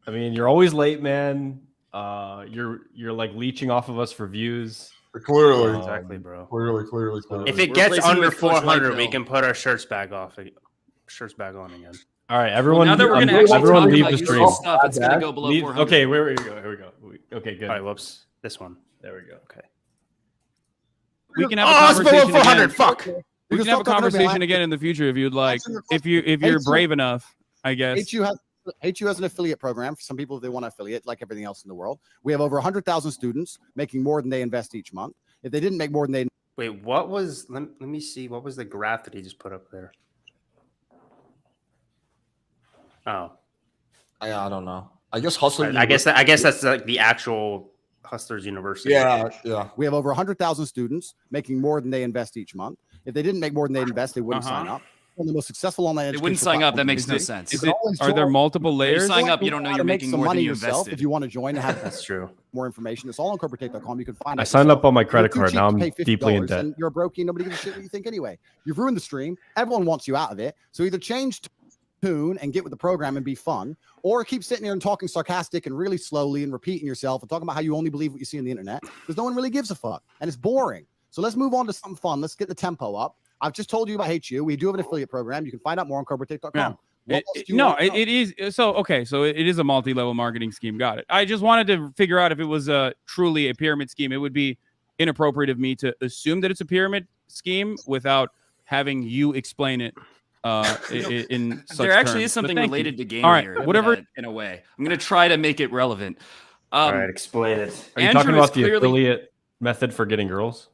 I mean, you're always late, man. You're like leeching off of us for views.
Clearly.
Exactly, bro.
Clearly.
If it
We're
gets
replacing
under
with Coach
400, we
Whitehill.
can put our shirts back off. Shirts back on again.
All right, everyone.
Now that we're gonna actually
everyone
talk
leave
about
the
useful
stream.
stuff, it's gonna go below 400.
Okay, here we go. Here we go. Okay, good.
All right, whoops. This one.
There we go.
Okay.
We can have a
Oh, it's below
conversation
400.
again.
Fuck.
We can have a conversation again in the future if you'd like. If you're brave enough, I guess.
HU has an affiliate program for some people if they want to affiliate, like everything else in the world. We have over 100,000 students making more than they invest each month. If they didn't make more than they
Wait, what was? Let me see. What was the graph that he just put up there? Oh,
I don't know. I guess Hustler.
I guess that's like the actual Hustlers University.
Yeah.
we have over 100,000 students making more than they invest each month. If they didn't make more than they invest, they wouldn't sign up. One of the most successful online
They
education
wouldn't sign up. That makes no
Is
sense.
Is it, are there multiple
You
layers?
sign up, you don't know you're making more than you invested.
If you want to join and have
That's true.
more information, it's all on corporatate.com. You can find
I
it
signed
yourself.
up on my
You're
credit
too
card.
cheap
Now
to
I'm
pay $50,
deeply in debt.
and you're broke. Nobody gives a shit what you think anyway. You've ruined the stream. Everyone wants you out of it. So either change tune and get with the program and be fun, or keep sitting here and talking sarcastic and really slowly and repeating yourself and talking about how you only believe what you see on the internet because no one really gives a fuck and it's boring. So let's move on to something fun. Let's get the tempo up. I've just told you about HU. We do have an affiliate program. You can find out more on corporatate.com.
Yeah. It is. So, okay. So it is a multi-level marketing scheme. Got it. I just wanted to figure out if it was truly a pyramid scheme. It would be inappropriate of me to assume that it's a pyramid scheme without having you explain it in such
There actually
terms.
is something
But thank
related
you.
to game
All right,
here.
whatever.
In a way. I'm going to try to make it relevant.
All right, explain it.
Are you
Andrew
talking
is
about the
clearly-
affiliate method for getting girls?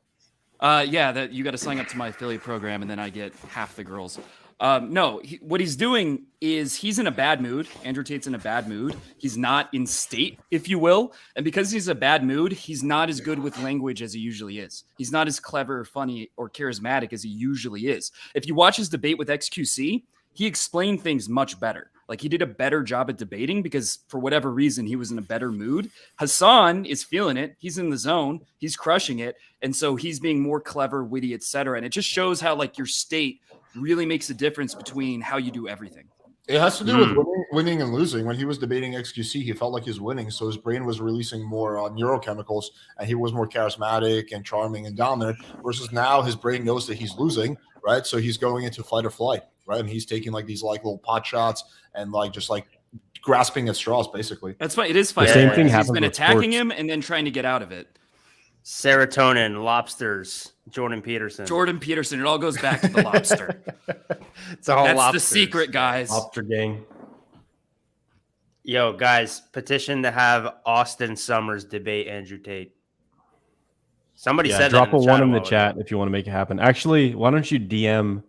Yeah, that you got to sign up to my affiliate program, and then I get half the girls. No, what he's doing is he's in a bad mood. Andrew Tate's in a bad mood. He's not in state, if you will. And because he's in a bad mood, he's not as good with language as he usually is. He's not as clever, funny, or charismatic as he usually is. If you watch his debate with XQC, he explained things much better. Like he did a better job at debating because for whatever reason, he was in a better mood. Hasan is feeling it. He's in the zone. He's crushing it. And so he's being more clever, witty, etc. And it just shows how like your state really makes a difference between how you do everything.
It has to do with winning and losing. When he was debating XQC, he felt like he's winning, so his brain was releasing more neurochemicals, and he was more charismatic and charming and dominant. Versus now, his brain knows that he's losing, right? So he's going into fight or flight, right? And he's taking like these like little pot shots and like just like grasping at straws, basically.
That's fine. It is fine.
The same thing
He's
happens
been
with
attacking
sports.
him and then trying to get out of it.
Serotonin, lobsters, Jordan Peterson.
Jordan Peterson. It all goes back to the lobster.
It's all
That's
lobsters.
the secret, guys.
Lobster gang.
Yo, guys, petition to have Austin Summers debate Andrew Tate. Somebody
Yeah,
said
drop
that
a one in the
while
chat
ago.
if you want to make it happen. Actually, why don't you DM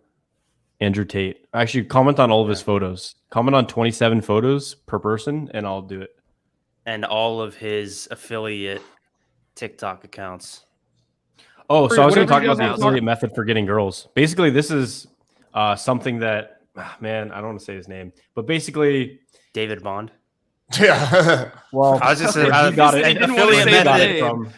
Andrew Tate? Actually, comment on all of his photos. Comment on 27 photos per person, and I'll do it.
And all of his affiliate TikTok accounts.
Oh, so I was going to
Whatever
talk
you
about
guys
the
want.
affiliate method for getting girls. Basically, this is something that, man, I don't want to say his name, but basically,
David Bond.
Yeah.
well,
I was just
where
I
he
was
got
just-
it.
affiliate
where he
method.
got it from.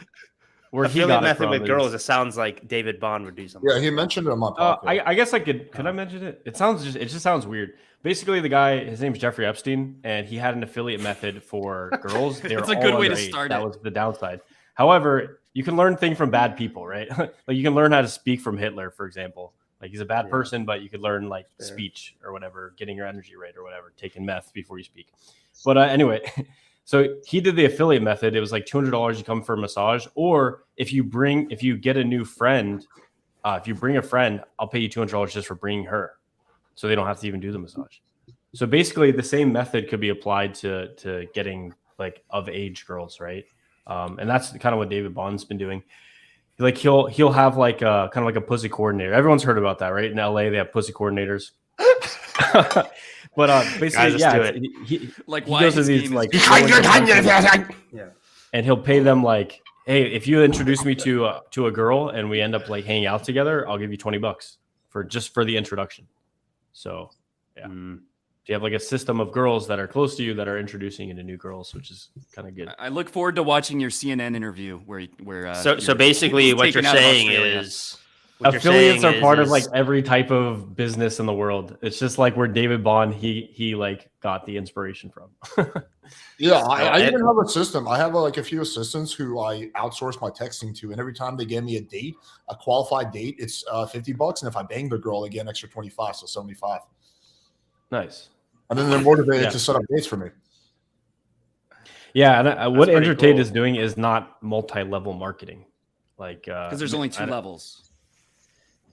Where he
Affiliate
got it
method
from
with
is-
girls. It sounds like David Bond would do something.
Yeah, he mentioned it on my podcast.
I guess I could I mention it? It just sounds weird. Basically, the guy, his name's Jeffrey Epstein, and he had an affiliate method for girls. They
That's
were
a good
all
way to
underage.
start
That
it.
was the downside. However, you can learn things from bad people, right? Like you can learn how to speak from Hitler, for example. Like he's a bad person, but you could learn like speech or whatever, getting your energy right or whatever, taking meth before you speak. But anyway, so he did the affiliate method. It was like $200 you come for a massage, or if you get a new friend, if you bring a friend, I'll pay you $200 just for bringing her, so they don't have to even do the massage. So basically, the same method could be applied to getting like of age girls, right? And that's kind of what David Bond's been doing. Like he'll have like a kind of like a pussy coordinator. Everyone's heard about that, right? In LA, they have pussy coordinators. But basically, yeah, he goes to these like, and he'll pay them like, hey, if you introduce me to a girl and we end up like hanging out together, I'll give you $20 for the introduction. So yeah. You have like a system of girls that are close to you that are introducing you to new girls, which is kind of good.
I look forward to watching your CNN interview where
so basically what you're saying is
affiliates are part of like every type of business in the world. It's just like where David Bond he like got the inspiration from.
Yeah, I even have a system. I have like a few assistants who I outsource my texting to, and every time they give me a qualified date, it's $50, and if I bang the girl, I get an extra 25, so 75.
Nice.
And then they're motivated to set up dates for me.
Yeah, and what Andrew Tate is doing is not multi-level marketing, like
because there's only 2 levels.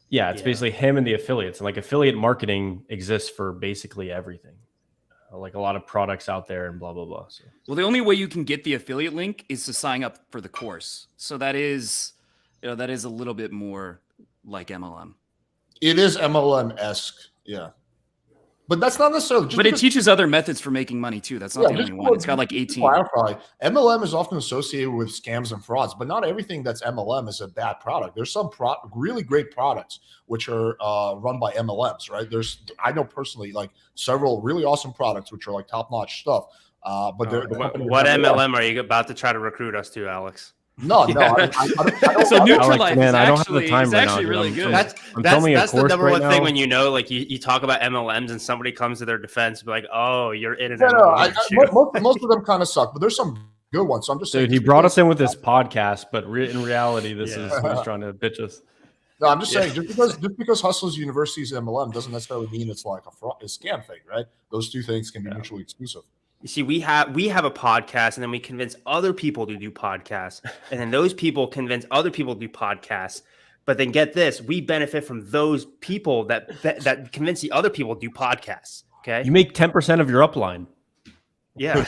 Yeah, it's basically him and the affiliates, and like affiliate marketing exists for basically everything, like a lot of products out there and blah blah blah. So.
Well, the only way you can get the affiliate link is to sign up for the course. So that is, that is a little bit more like MLM.
It is MLM-esque, yeah. But that's not necessarily.
But it teaches other methods for making money too. That's not the only one. It's got like 18.
Clarify. MLM is often associated with scams and frauds, but not everything that's MLM is a bad product. There's some really great products which are run by MLMs, right? I know personally like several really awesome products which are like top-notch stuff. But
what MLM are you about to try to recruit us to, Alex?
No. I don't,
so Neutralife
Alex, man, I don't have the time right
actually
now,
really good.
That's the number one thing when you talk about MLMs and somebody comes to their defense, be like, "Oh, you're in an MLM."
Most of them kind of suck, but there's some good ones. So I'm just saying.
Dude, he brought us in with this podcast, but in reality, this is he's trying to bitch us.
No, I'm just saying, just because Hustlers University is MLM doesn't necessarily mean it's like a scam thing, right? Those two things can be mutually exclusive.
You see, we have a podcast, and then we convince other people to do podcasts, and then those people convince other people to do podcasts. But then get this, we benefit from those people that convince the other people to do podcasts. Okay,
you make 10% of your upline.
Yeah,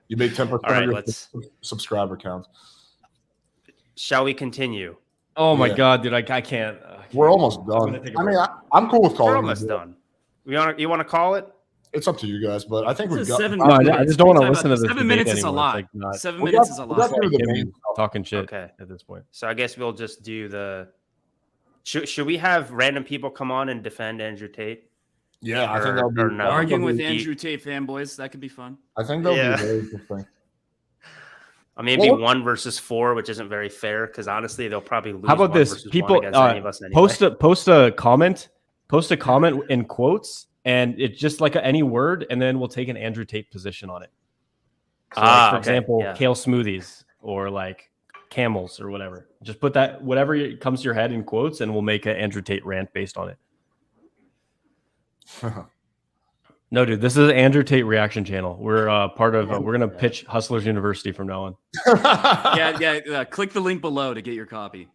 you make 10%
of
your subscriber count.
Shall we continue?
Oh my god, dude, I can't.
We're almost done. I mean, I'm cool with calling.
We're almost done. You want to call it?
It's up to you guys, but I think we've got.
I just don't want to listen to this.
7 minutes is a lot. 7 minutes is a lot.
Talking shit.
Okay.
At this point,
so I guess we'll just do the. Should we have random people come on and defend Andrew Tate?
Yeah, I think that'll be
arguing with Andrew Tate fanboys. That could be fun.
I think that'll be very interesting.
I mean, it'd be 1 versus 4, which isn't very fair because honestly, they'll probably lose.
How about this? People
any of us anyway.
post a comment in quotes. And it's just like any word, and then we'll take an Andrew Tate position on it. So for example, kale smoothies or like camels or whatever. Just put that, whatever comes to your head in quotes, and we'll make an Andrew Tate rant based on it. No, dude, this is an Andrew Tate reaction channel. We're part of, we're going to pitch Hustlers University from now on.
Yeah. Click the link below to get your copy.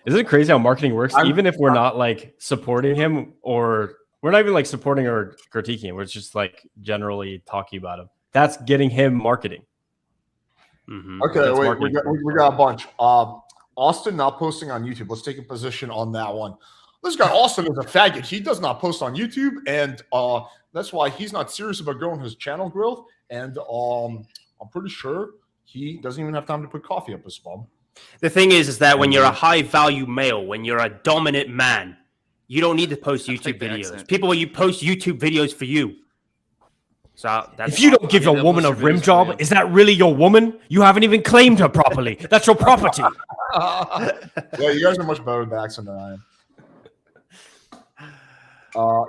Isn't it crazy how marketing works? Even if we're not like supporting him or... We're not even like supporting or critiquing him. We're just like generally talking about him. That's getting him marketing.
Mm-hmm.
Okay,
That's
wait,
marketing.
we got a bunch. Austin not posting on YouTube. Let's take a position on that one. This guy Austin is a faggot. He does not post on YouTube, and that's why he's not serious about growing his channel growth. And I'm pretty sure he doesn't even have time to put coffee up his bum.
The thing is that when you're a high value male, when you're a dominant man, you don't need to post YouTube videos. People will post YouTube videos for you. So that's
if you don't give your woman a rim job, is that really your woman? You haven't even claimed her properly. That's your property.
Yeah, you guys are much better with the accent than I am.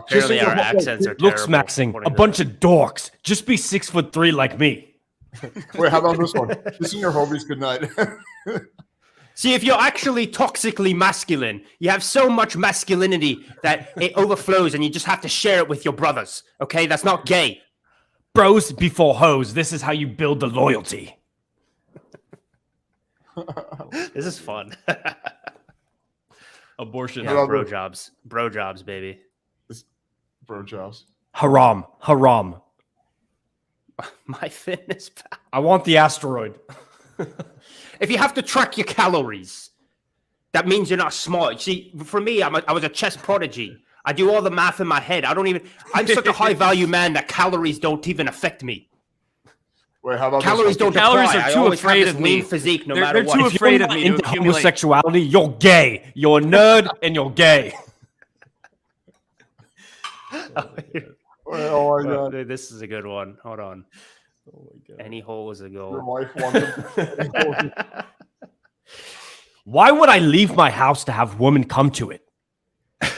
Clearly our accents are
looks maxing. A bunch of dorks. Just be 6'3" like me.
Wait, how about this one? Kissing your homies goodnight.
See, if you're actually toxically masculine, you have so much masculinity that it overflows and you just have to share it with your brothers. Okay? That's not gay.
Bros before hoes. This is how you build the loyalty.
This is fun.
Abortion.
Yeah, bro jobs, baby.
Bro jobs.
Haram.
My fitness pal.
I want the asteroid.
If you have to track your calories, that means you're not smart. See, for me, I was a chess prodigy. I do all the math in my head. I'm such a high value man that calories don't even affect me.
Wait, how about
Calories don't
Calories
apply.
are
I
too
always
afraid
have this
of me.
lean physique no
They're
matter
too
what.
afraid of me to
into
accumulate.
homosexuality, you're gay. You're a nerd and you're gay.
Oh my god.
This is a good one. Hold on.
Oh my God.
Any hole is a
Your
goal.
wife wants
Why would I leave my house to have women come to it? I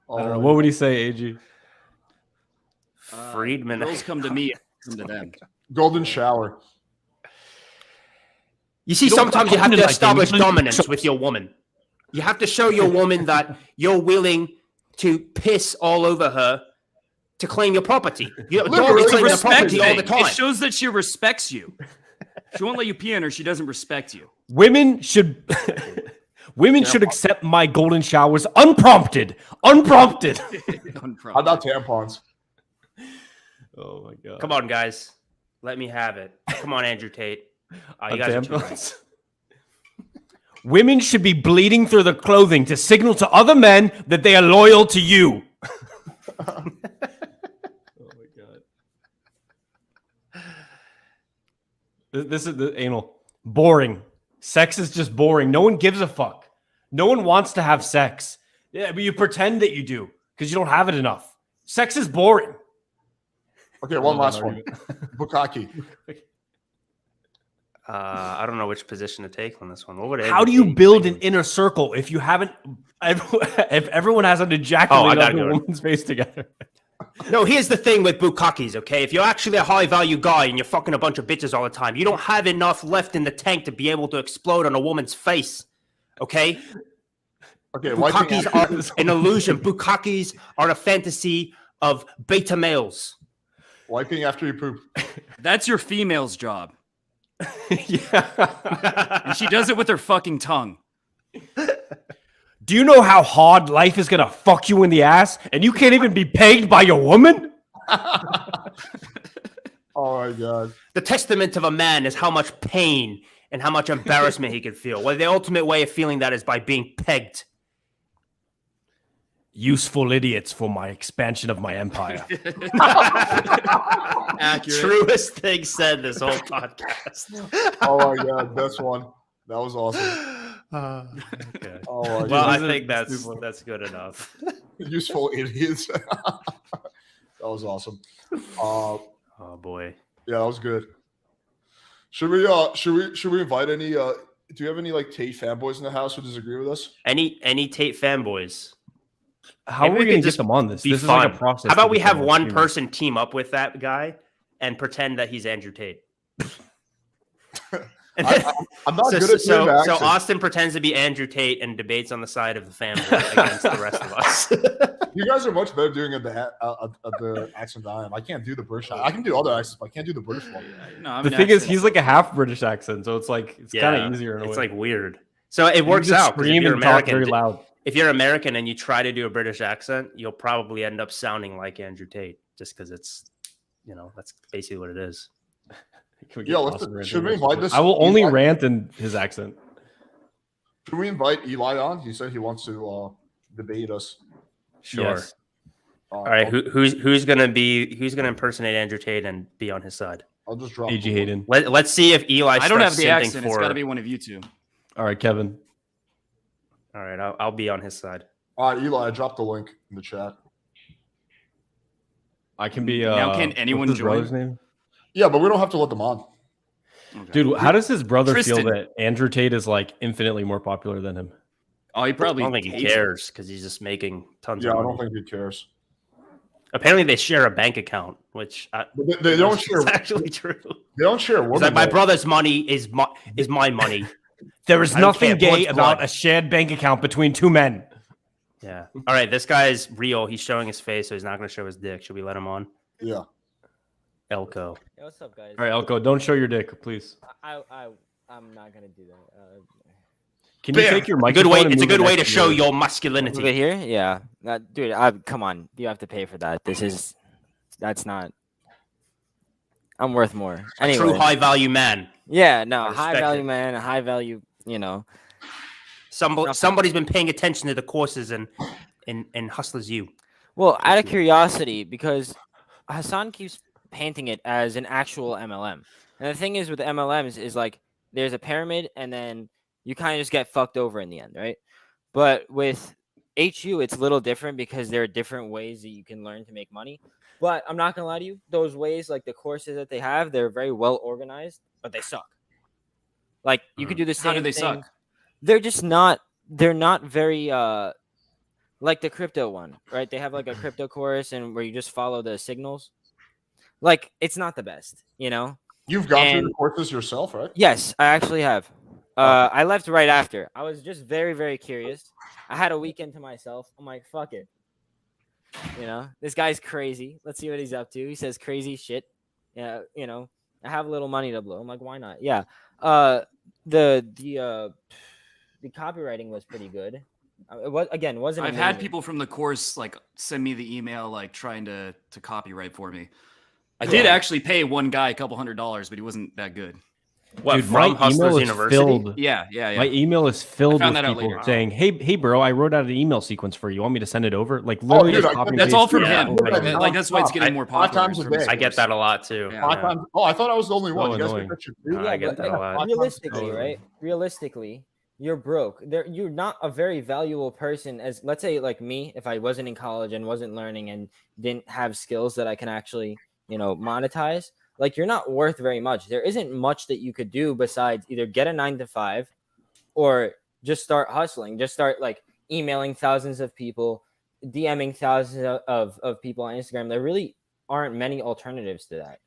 don't know. What would he say, AG?
Friedman.
Girls come to me, I come to them.
golden shower.
You see,
You don't
sometimes you have
fucking
to
like
establish
them.
dominance with your woman. You have to show your woman that you're willing to piss all over her to claim your property. You
Literally,
don't
it's a
claim your
Respect
property all
thing.
the time.
It shows that she respects you. She won't let you pee on her. She doesn't respect you.
Women should accept my golden showers unprompted. Unprompted.
How about tampons?
Oh my God.
Come on, guys. Let me have it. Come on, Andrew Tate. You guys are too right.
Women should be bleeding through their clothing to signal to other men that they are loyal to you. Oh my God. This is the anal. Boring. Sex is just boring. No one gives a fuck. No one wants to have sex. Yeah, but you pretend that you do because you don't have it enough. Sex is boring.
Okay, one last one. Bukkake.
I don't know which position to take on this one. What would
How do you build an inner circle if you haven't? If everyone has an ejaculated on a woman's face together.
No, here's the thing with bukkakis, okay? If you're actually a high-value guy and you're fucking a bunch of bitches all the time, you don't have enough left in the tank to be able to explode on a woman's face, okay?
Okay,
Bukkakis are an illusion. Bukkakis are a fantasy of beta males.
wiping after you poop.
That's your female's job.
Yeah.
And she does it with her fucking tongue.
Do you know how hard life is gonna fuck you in the ass, and you can't even be pegged by your woman?
Oh my god.
The testament of a man is how much pain and how much embarrassment he can feel. Well, the ultimate way of feeling that is by being pegged.
Useful idiots for my expansion of my empire.
Accurate.
Truest thing said this whole podcast.
Oh my god, that's one. That was awesome.
Okay.
Oh my
Well,
god.
I think that's good enough.
Useful idiots. That was awesome.
Oh boy.
Yeah, that was good. Should we invite any do you have any like Tate fanboys in the house who disagree with us?
Any Tate fanboys?
How are we
could
going to
just
get them on this?
be
This is like
fun.
a process.
How about
to
we have
become a
one
streamer.
person team up with that guy and pretend that he's Andrew Tate?
I'm not good at doing
so
accents.
Austin pretends to be Andrew Tate and debates on the side of the fanboy against the rest of us.
You guys are much better doing the accent than I am. I can't do the British. I can do other accents, but I can't do the British one.
No, I'm
The
an
thing is,
accent.
he's like a half British accent, so it's like it's kind
Yeah,
of easier in a
It's
way.
like weird. So it
You
works
just
out. 'cause
Scream and talk very loud.
If you're American and you try to do a British accent, you'll probably end up sounding like Andrew Tate, just because it's, that's basically what it is.
Can we
Yeah,
get
let's-
Austin
should we
ranting?
invite this-
I will only
Eli-
rant in his accent.
Should we invite Eli on? He said he wants to debate us.
Sure.
Yes.
All right. Who's gonna impersonate Andrew Tate and be on his side?
I'll just drop.
AG Hayden.
Let's see if Eli.
I don't have the
starts simping
accent. It's got to be one of you two.
All right, Kevin.
All right, I'll be on his side.
All right, Eli, I dropped the link in the chat.
I can be.
Now can anyone
what's his
join?
brother's name?
Yeah, but we don't have to let them on.
Okay.
Dude, how does his brother
Tristan.
feel that Andrew Tate is like infinitely more popular than him?
Oh, he
I
probably
don't think he
hates it.
cares because he's just making tons
Yeah,
of
I
money.
don't think he cares.
Apparently, they share a bank account, which
But they don't share.
It's actually true.
They don't share.
It's
Women,
like my
though.
brother's money is my money.
There is
I don't
nothing
care,
gay
blood's
about
blood.
a shared bank account between two men.
Yeah. All right, this guy's real. He's showing his face, so he's not going to show his dick. Should we let him on?
Yeah.
Elko.
Hey, what's up, guys?
All right, Elko, don't show your dick, please.
I'm not gonna do that.
Can you take your
Good
microphone?
way.
and
It's a
move it
good way to
next
show
your-
your masculinity.
Over here, yeah. Dude, come on. You have to pay for that. That's not. I'm worth more.
A true
Anyway.
high value man.
Yeah, no,
I
high
respect
value
it.
man, a high value, you know.
Somebody's been paying attention to the courses and hustlers you.
Well, out of curiosity, because Hasan keeps painting it as an actual MLM. And the thing is with MLMs is like there's a pyramid and then you kind of just get fucked over in the end, right? But with HU, it's a little different because there are different ways that you can learn to make money. But I'm not going to lie to you. Those ways, like the courses that they have, they're very well organized, but they suck. Like you could do the same
How do they
thing.
suck?
They're not very like the crypto one, right? They have like a crypto course and where you just follow the signals. Like it's not the best, you know?
You've gone through the courses yourself, right?
Yes, I actually have. I left right after. I was just very, very curious. I had a weekend to myself. I'm like, fuck it. You know, this guy's crazy. Let's see what he's up to. He says crazy shit. Yeah, you know, I have a little money to blow. I'm like, why not? Yeah. The copywriting was pretty good. It wasn't.
I've
amazing.
had people from the course like send me the email like trying to copyright for me. I did actually pay one guy $200, but he wasn't that good.
What,
Dude,
from
my
Hustlers
email is
University?
filled.
Yeah.
My email is filled
found
with
that out
people
later.
saying, "Hey, bro, I wrote out an email sequence for you. You want me to send it over?" Like literally,
dude,
just copy and
That's
paste
all from
it
him.
over and over.
Like that's why it's getting more popular.
5 times a day.
I get that a lot too.
Yeah.
5 times. Oh, I thought I was the only one.
So
You guys
annoying.
get that shit too?
I get that a lot.
Realistically, right? Realistically, you're broke. You're not a very valuable person. As let's say, like me, if I wasn't in college and wasn't learning and didn't have skills that I can actually, monetize. Like you're not worth very much. There isn't much that you could do besides either get a 9 to 5 or just start hustling. Just start like emailing thousands of people, DMing thousands of people on Instagram. There really aren't many alternatives to that.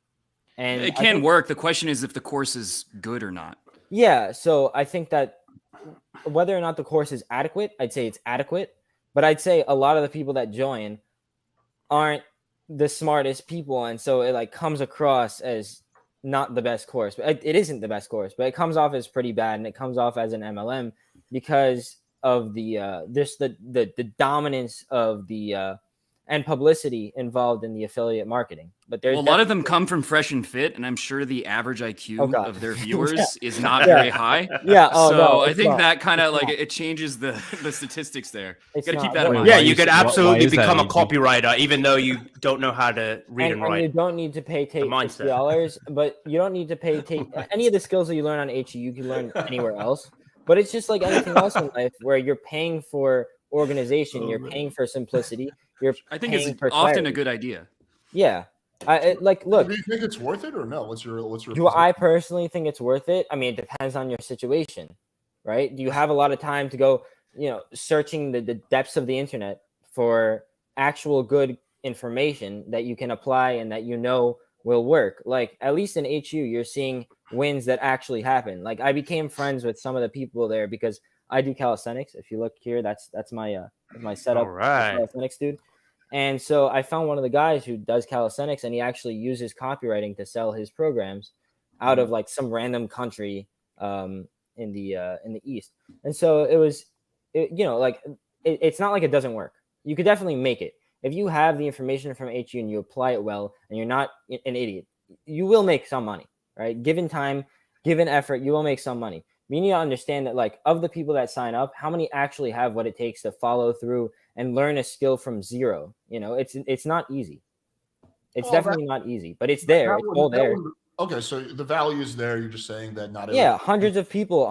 And
it can work. The question is if the course is good or not.
Yeah. So I think that whether or not the course is adequate, I'd say it's adequate. But I'd say a lot of the people that join aren't the smartest people, and so it like comes across as not the best course. But it isn't the best course, but it comes off as pretty bad, and it comes off as an MLM because of the the dominance of the and publicity involved in the affiliate marketing. But there's
a lot of them come from Fresh and Fit, and I'm sure the average IQ of their viewers is not very high.
Yeah. Oh,
so
no,
I think
not.
that kind of like it changes the statistics there.
It's
Got to keep
not.
that in mind.
Yeah, you could
why
absolutely
is that,
become a
AG?
copywriter even though you don't know how to read and
And
write.
you don't need to pay Tate
mindset.
$50, but you don't need to pay Tate any of the skills that you learn on HE. You can learn anywhere else. But it's just like anything else in life where you're paying for organization, you're paying for simplicity.
I think
paying
it's
for
often
clarity.
a good idea.
Yeah. Look.
Do you think it's worth it or no? What's your
Do I personally think it's worth it? I mean, it depends on your situation, right? Do you have a lot of time to go, searching the depths of the internet for actual good information that you can apply and that will work? Like at least in HU, you're seeing wins that actually happen. Like I became friends with some of the people there because I do calisthenics. If you look here, that's my setup.
All right.
Calisthenics dude. And so I found one of the guys who does calisthenics, and he actually uses copywriting to sell his programs out of like some random country in the East. And so it's not like it doesn't work. You could definitely make it. If you have the information from HU and you apply it well and you're not an idiot, you will make some money, right? Given time, given effort, you will make some money. But you need to understand that like of the people that sign up, how many actually have what it takes to follow through and learn a skill from zero? It's not easy. It's definitely not easy, but it's there. It's all there.
Okay, so the value is there. You're just saying that not.
Yeah, hundreds of people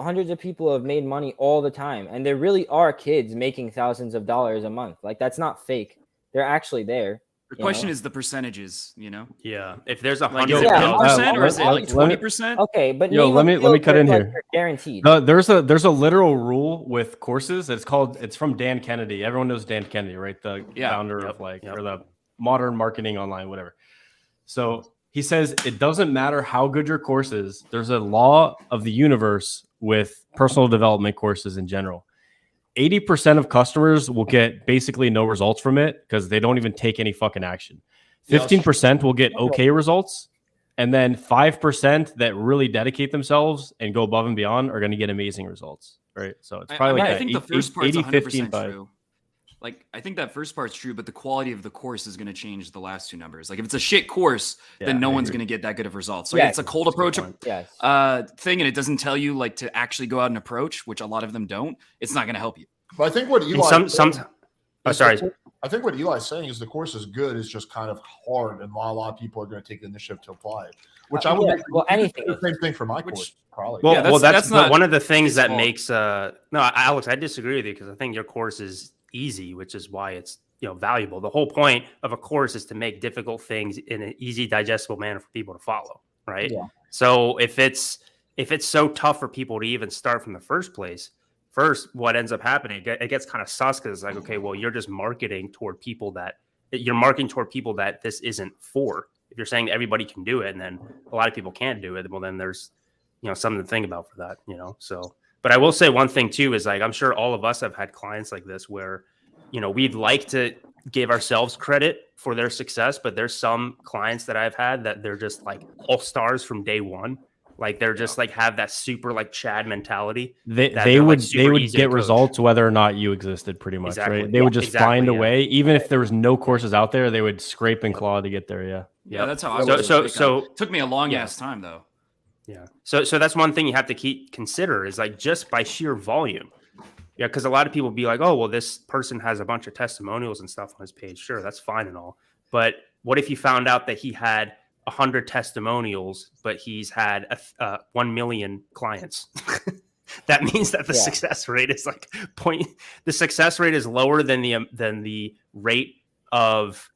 have made money all the time, and there really are kids making thousands of dollars a month. Like that's not fake. They're actually there.
The question is the percentages,
Yeah. If there's
Like,
100
is it 10% or is it
let-
like
let me-
20%?
Okay, but
let me cut in here.
Guaranteed.
There's a literal rule with courses. It's from Dan Kennedy. Everyone knows Dan Kennedy, right? The founder of or the modern marketing online, whatever. So he says it doesn't matter how good your course is. There's a law of the universe with personal development courses in general. 80% of customers will get basically no results from it because they don't even take any fucking action. 15% will get okay results. And then 5% that really dedicate themselves and go above and beyond are going to get amazing results, right? So it's probably
I think the first part's 100% true. Like, I think that first part's true, but the quality of the course is going to change the last two numbers. Like, if it's a shit course, then no one's going to get that good of results. So it's a cold approach thing, and it doesn't tell you like to actually go out and approach, which a lot of them don't. It's not going to help you.
But I think what Eli I think what Eli's saying is the course is good. It's just kind of hard, and not a lot of people are going to take the initiative to apply it. Which I would
anything
the same thing for my course, probably.
Well, that's not one of the things that makes. No, Alex, I disagree with you because I think your course is easy, which is why it's valuable. The whole point of a course is to make difficult things in an easy, digestible manner for people to follow, right? Yeah. So if it's so tough for people to even start from the first place. First, what ends up happening, it gets kind of sus because it's like, okay, well, you're just marketing toward people that this isn't for. If you're saying that everybody can do it, and then a lot of people can't do it, well, then there's, something to think about for that, So, but I will say one thing too is like I'm sure all of us have had clients like this where, we'd like to give ourselves credit for their success, but there's some clients that I've had that they're just like all stars from day one. Like they're just like have that super like Chad mentality.
They would get results whether or not you existed, pretty much, right? They would just find a way, even if there was no courses out there, they would scrape and claw to get there.
Yeah, that's how I was. So it took me a long ass time though.
Yeah. So that's one thing you have to consider is like just by sheer volume. Yeah, because a lot of people be like, oh, well, this person has a bunch of testimonials and stuff on his page. Sure, that's fine and all. But what if you found out that he had 100 testimonials, but he's had 1 million clients? That means that the success rate is like the success rate is lower than the rate of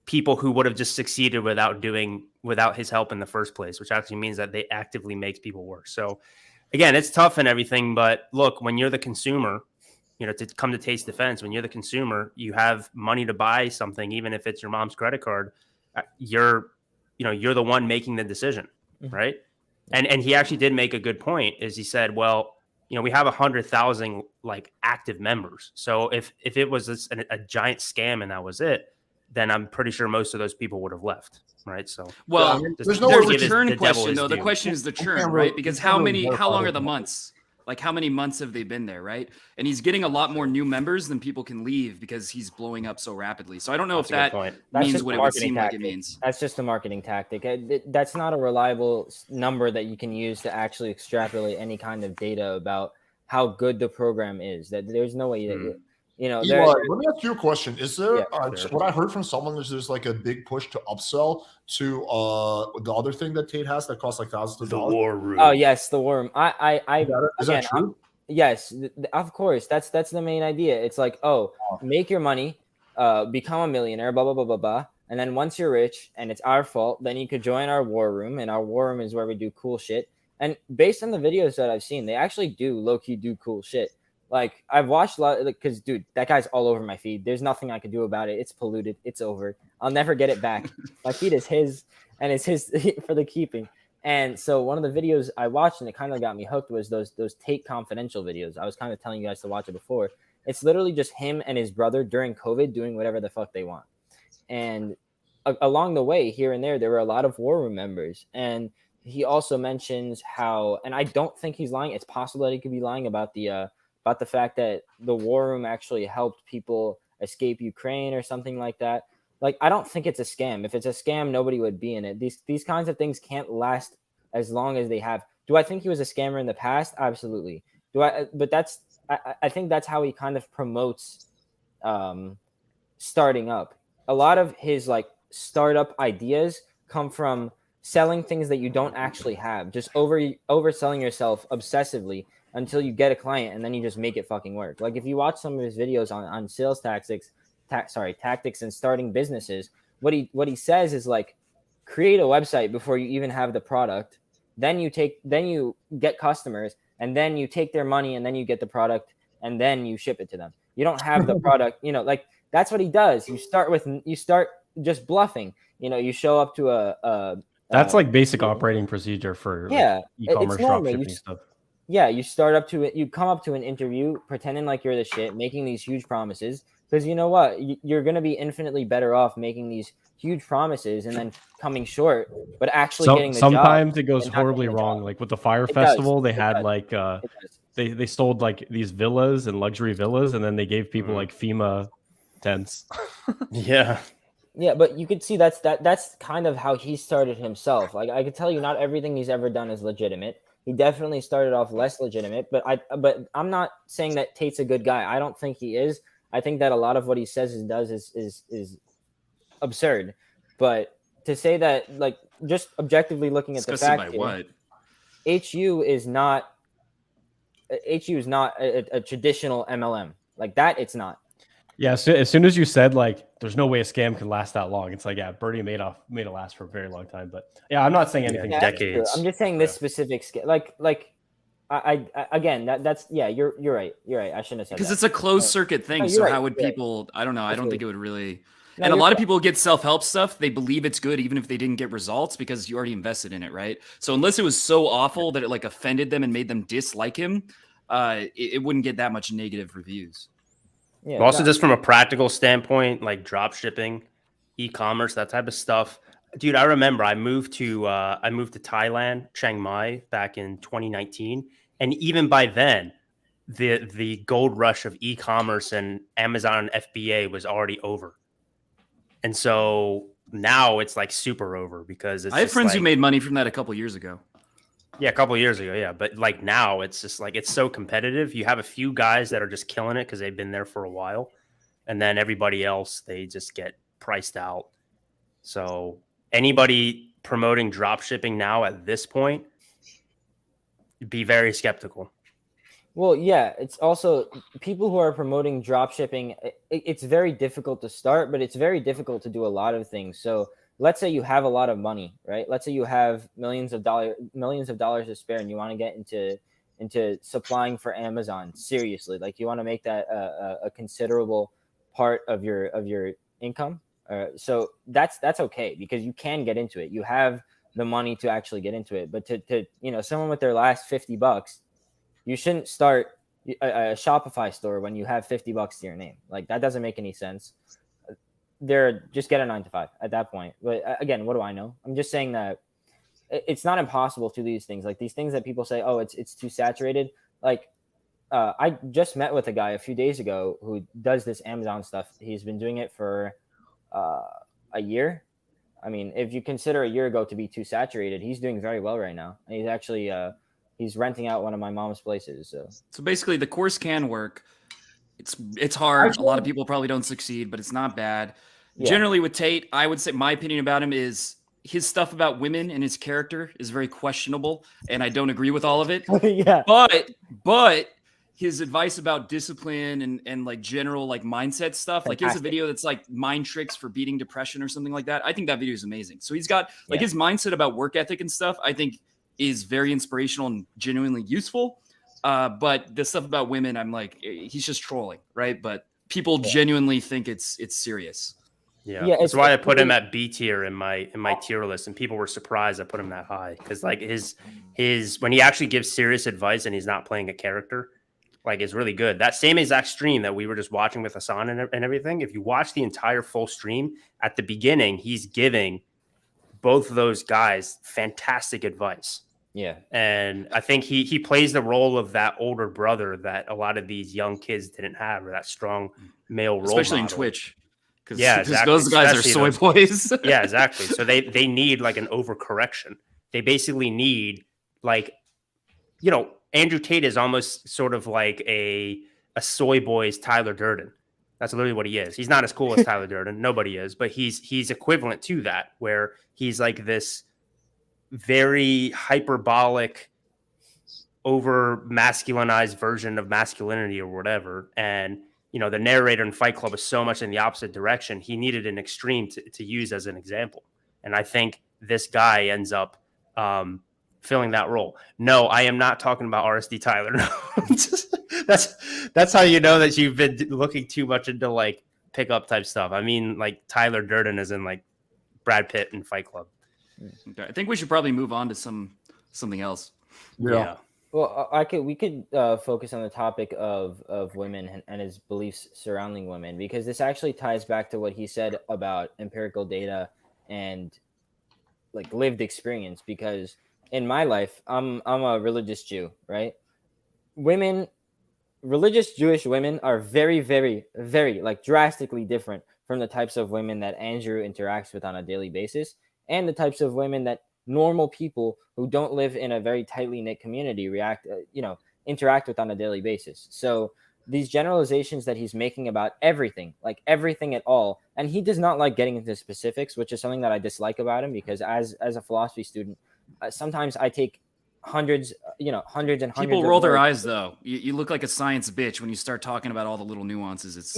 people who would have just succeeded without his help in the first place, which actually means that they actively makes people worse. So again, it's tough and everything, but look, when you're the consumer, to come to Tate's defense, when you're the consumer, you have money to buy something, even if it's your mom's credit card, you're the one making the decision, right? And he actually did make a good point is he said, well, we have 100,000 like active members. So if it was a giant scam and that was it, then I'm pretty sure most of those people would have left, right? So
there's no return question though. The question is the churn, right? Because how long are the months? Like how many months have they been there, right? And he's getting a lot more new members than people can leave because he's blowing up so rapidly. So I don't know if that means what it would seem like it means.
That's just a marketing tactic. That's not a reliable number that you can use to actually extrapolate any kind of data about how good the program is. That there's no way that
let me ask you a question. Is there what I heard from someone is there's like a big push to upsell to the other thing that Tate has that costs like thousands of dollars?
The War Room.
Oh yes, the War Room.
Is that true?
Yes, of course. That's the main idea. It's like, make your money, become a millionaire, blah blah blah blah blah. And then once you're rich and it's our fault, then you could join our War Room, and our War Room is where we do cool shit. And based on the videos that I've seen, they actually do low-key do cool shit. Like I've watched a lot because dude, that guy's all over my feed. There's nothing I can do about it. It's polluted. It's over. I'll never get it back. My feed is his, and it's his for the keeping. And so one of the videos I watched and it kind of got me hooked was those Tate confidential videos. I was kind of telling you guys to watch it before. It's literally just him and his brother during COVID doing whatever the fuck they want. And along the way, here and there were a lot of War Room members. And he also mentions how, and I don't think he's lying. It's possible that he could be lying about the fact that the War Room actually helped people escape Ukraine or something like that. Like, I don't think it's a scam. If it's a scam, nobody would be in it. These kinds of things can't last as long as they have. Do I think he was a scammer in the past? Absolutely. But I think that's how he kind of promotes starting up. A lot of his like startup ideas come from selling things that you don't actually have, just overselling yourself obsessively until you get a client, and then you just make it fucking work. Like if you watch some of his videos on sales tactics and starting businesses, what he says is like, create a website before you even have the product. Then you get customers, and then you take their money, and then you get the product, and then you ship it to them. You don't have the product, like that's what he does. You start just bluffing. You show up to
that's like basic operating procedure for e-commerce dropshipping stuff.
Yeah, you come up to an interview pretending like you're the shit, making these huge promises, because you know what? You're going to be infinitely better off making these huge promises and then coming short, but actually getting the job.
Sometimes it goes horribly wrong. Like with the Fire Festival, they had they sold like these villas and luxury villas, and then they gave people like FEMA Tense.
Yeah.
Yeah, but you could see that's kind of how he started himself. Like I could tell you, not everything he's ever done is legitimate. He definitely started off less legitimate, but I'm not saying that Tate's a good guy. I don't think he is. I think that a lot of what he says and does is absurd. But to say that, like, just objectively looking at the
Disgusted
fact
by what?
HU is not a traditional MLM like that. It's not.
Yeah, so as soon as you said like there's no way a scam can last that long, it's like, yeah, Bernie made it last for a very long time. But yeah, I'm not saying anything.
Yeah,
decades.
I'm just saying this specific scam. Like I again, that's yeah. You're right. You're right. I shouldn't have said
Because
that.
it's a closed circuit thing.
No,
So
right,
how would
you're right.
people? I don't know. I don't think it would really.
No,
And a
you're
lot of
right.
people get self-help stuff. They believe it's good even if they didn't get results because you already invested in it, right? So unless it was so awful that it like offended them and made them dislike him, it wouldn't get that much negative reviews.
Yeah,
But also,
no.
just from a practical standpoint, like drop shipping, e-commerce, that type of stuff. Dude, I remember I moved to Thailand, Chiang Mai, back in 2019, and even by then, the gold rush of e-commerce and Amazon and FBA was already over. And so now it's like super over because it's
I have
just
friends who
like-
made money from that a couple years ago.
Yeah, a couple of years ago, yeah. But like now it's just like it's so competitive. You have a few guys that are just killing it because they've been there for a while. And then everybody else, they just get priced out. So anybody promoting drop shipping now at this point, be very skeptical.
Well, yeah, it's also people who are promoting drop shipping. It's very difficult to start, but it's very difficult to do a lot of things. So let's say you have a lot of money, right? Let's say you have millions of dollars to spare, and you want to get into supplying for Amazon. Seriously, like you want to make that a considerable part of your income. So that's okay because you can get into it. You have the money to actually get into it. But to someone with their last $50. You shouldn't start a Shopify store when you have $50 to your name. Like that doesn't make any sense. Just get a 9-to-5 at that point. But again, what do I know? I'm just saying that it's not impossible to do these things. Like these things that people say, oh, it's too saturated. Like I just met with a guy a few days ago who does this Amazon stuff. He's been doing it for a year. I mean, if you consider a year ago to be too saturated, he's doing very well right now. And he's actually he's renting out one of my mom's places. So
basically, the course can work. It's hard. A lot of people probably don't succeed, but it's not bad. Yeah. Generally, with Tate, I would say my opinion about him is his stuff about women and his character is very questionable, and I don't agree with all of it.
Yeah.
But his advice about discipline and like general like mindset stuff, like he has a video that's like mind tricks for beating depression or something like that. I think that video is amazing. So he's got like his mindset about work ethic and stuff, I think is very inspirational and genuinely useful. But the stuff about women, I'm like, he's just trolling, right? But people genuinely think it's serious.
Yeah, that's why I put him at B tier in my tier list, and people were surprised I put him that high because like his when he actually gives serious advice and he's not playing a character, like is really good. That same exact stream that we were just watching with Hasan and everything. If you watch the entire full stream, at the beginning he's giving both of those guys fantastic advice.
Yeah.
And I think he plays the role of that older brother that a lot of these young kids didn't have, or that strong male role
especially
model.
in Twitch.
Yeah, exactly.
Those guys are soy boys.
Yeah, exactly. So they need like an overcorrection. They basically need like, Andrew Tate is almost sort of like a soy boy's Tyler Durden. That's literally what he is. He's not as cool as Tyler Durden. Nobody is, but he's equivalent to that, where he's like this very hyperbolic, over masculinized version of masculinity or whatever. And, the narrator in Fight Club is so much in the opposite direction. He needed an extreme to use as an example. And I think this guy ends up filling that role. No, I am not talking about RSD Tyler. No. That's how you know that you've been looking too much into like pickup type stuff. I mean, like Tyler Durden is in like Brad Pitt in Fight Club.
Okay. I think we should probably move on to something else.
Yeah.
Well, we could focus on the topic of women and his beliefs surrounding women, because this actually ties back to what he said about empirical data and like lived experience. Because in my life, I'm a religious Jew, right? Women religious Jewish women are very, very, very like drastically different from the types of women that Andrew interacts with on a daily basis, and the types of women that normal people who don't live in a very tightly knit community interact with on a daily basis. So these generalizations that he's making about everything, like everything at all, and he does not like getting into specifics, which is something that I dislike about him, because as a philosophy student, sometimes I take hundreds and hundreds.
People roll their eyes though. You look like a science bitch when you start talking about all the little nuances. It's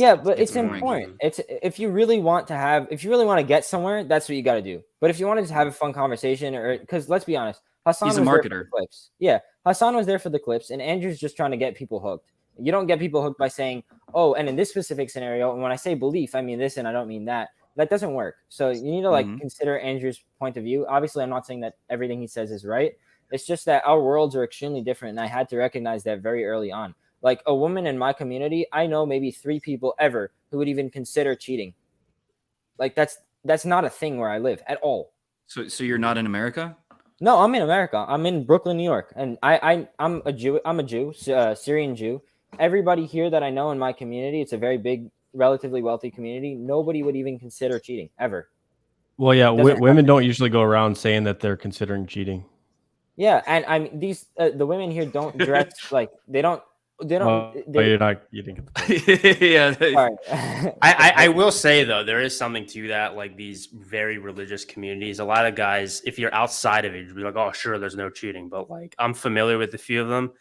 important. It's if you really want to get somewhere, that's what you got to do. But if you want to just have a fun conversation, or because let's be honest, Hasan
He's a
was there for
marketer.
the clips. Yeah, Hasan was there for the clips, and Andrew's just trying to get people hooked. You don't get people hooked by saying, "Oh, and in this specific scenario, and when I say belief, I mean this, and I don't mean that." That doesn't work. So you need to consider Andrew's point of view. Obviously, I'm not saying that everything he says is right. It's just that our worlds are extremely different, and I had to recognize that very early on. Like a woman in my community, I know maybe 3 people ever who would even consider cheating. Like that's not a thing where I live at all.
So you're not in America?
No, I'm in America. I'm in Brooklyn, New York, and I'm a Jew. I'm a Jew, Syrian Jew. Everybody here that I know in my community, it's a very big, relatively wealthy community. Nobody would even consider cheating ever.
Well, yeah, women don't usually go around saying that they're considering cheating.
Yeah, and I mean the women here don't dress like they don't.
You're not eating
it.
Yeah. I will say though, there is something to that. Like these very religious communities, a lot of guys, if you're outside of it, you'd be like, "Oh, sure, there's no cheating." But like, I'm familiar with a few of them.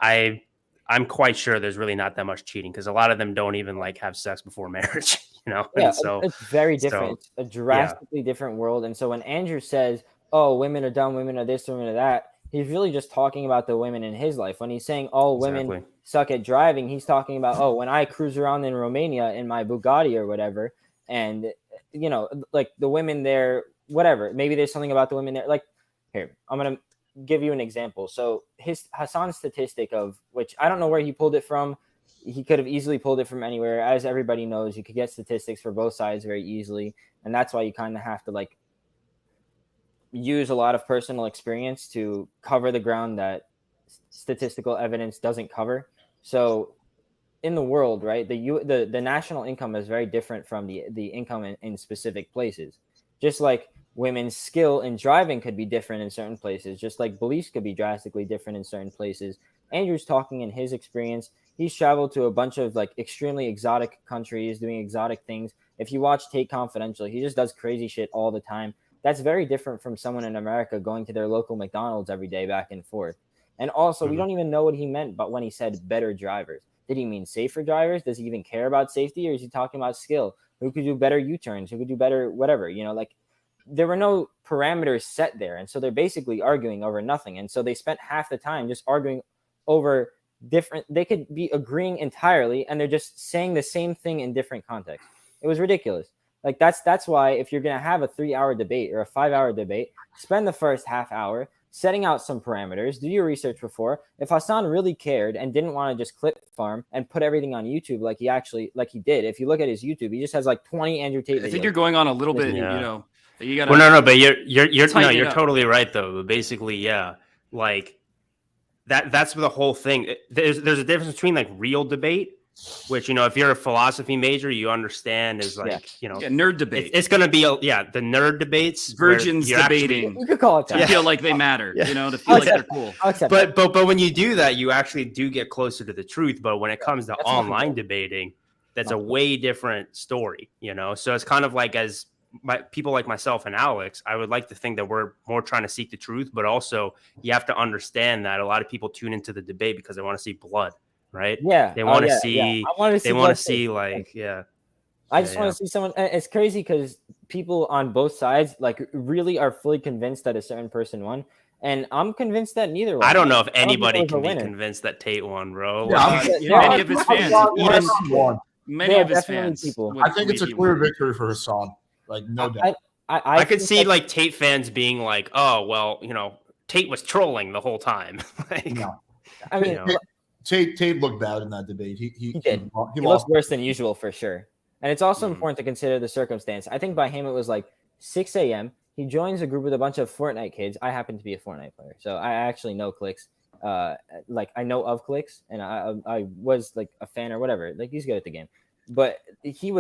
I'm quite sure there's really not that much cheating because a lot of them don't even like have sex before marriage.
Yeah,
and so
it's very different. It's a drastically different world. And so when Andrew says, "Oh, women are dumb, women are this, women are that," he's really just talking about the women in his life. When he's saying all women suck at driving, he's talking about, oh, when I cruise around in Romania in my Bugatti or whatever, and like the women there, whatever. Maybe there's something about the women there. Like, here, I'm gonna give you an example. So Hasan's statistic of which I don't know where he pulled it from. He could have easily pulled it from anywhere. As everybody knows, you could get statistics for both sides very easily, and that's why you kind of have to like use a lot of personal experience to cover the ground that statistical evidence doesn't cover. So in the world, right, the national income is very different from the income in specific places. Just like women's skill in driving could be different in certain places, just like beliefs could be drastically different in certain places. Andrew's talking in his experience. He's traveled to a bunch of like extremely exotic countries doing exotic things. If you watch Tate Confidential, he just does crazy shit all the time. That's very different from someone in America going to their local McDonald's every day back and forth. And also, we don't even know what he meant but when he said better drivers. Did he mean safer drivers? Does he even care about safety, or is he talking about skill? Who could do better U-turns? Who could do better whatever? Like there were no parameters set there. And so they're basically arguing over nothing. And so they spent half the time just arguing over different, they could be agreeing entirely and they're just saying the same thing in different contexts. It was ridiculous. Like that's why if you're going to have a 3-hour debate or a 5-hour debate, spend the first half hour setting out some parameters, do your research before. If Hasan really cared and didn't want to just clip farm and put everything on YouTube like he did, if you look at his YouTube, he just has like 20 Andrew Tate videos.
I think you're going on a little bit, you gotta.
Well, no, but you're totally right though. Basically, yeah, like that's the whole thing. There's a difference between like real debate, which if you're a philosophy major, you understand is like
nerd debate.
It's going to be the nerd debates,
virgins debating.
You could call it that.
To feel like they matter, to feel like they're cool.
But when you do that, you actually do get closer to the truth. But when it comes to online debating, that's a way different story. So it's kind of like people like myself and Alex, I would like to think that we're more trying to seek the truth, but also you have to understand that a lot of people tune into the debate because they want to see blood, right?
Yeah.
They want to see,
they want to see
like,
I just want to see someone. It's crazy because people on both sides like really are fully convinced that a certain person won. And I'm convinced that neither one.
I don't know if anybody can be convinced that Tate won, bro.
Many of his fans, many of his fans.
I think it's a clear victory for Hasan. Like, no doubt.
I could see like Tate fans being like, "Oh, well, Tate was trolling the whole time."
No. I mean, Tate looked bad in that debate. He
did. He looked worse than usual for sure. And it's also important to consider the circumstance. I think by him it was like 6 a.m. He joins a group with a bunch of Fortnite kids. I happen to be a Fortnite player, so I actually know clicks. like I know of Clicks, and I was like a fan or whatever. Like he's good at the game, but he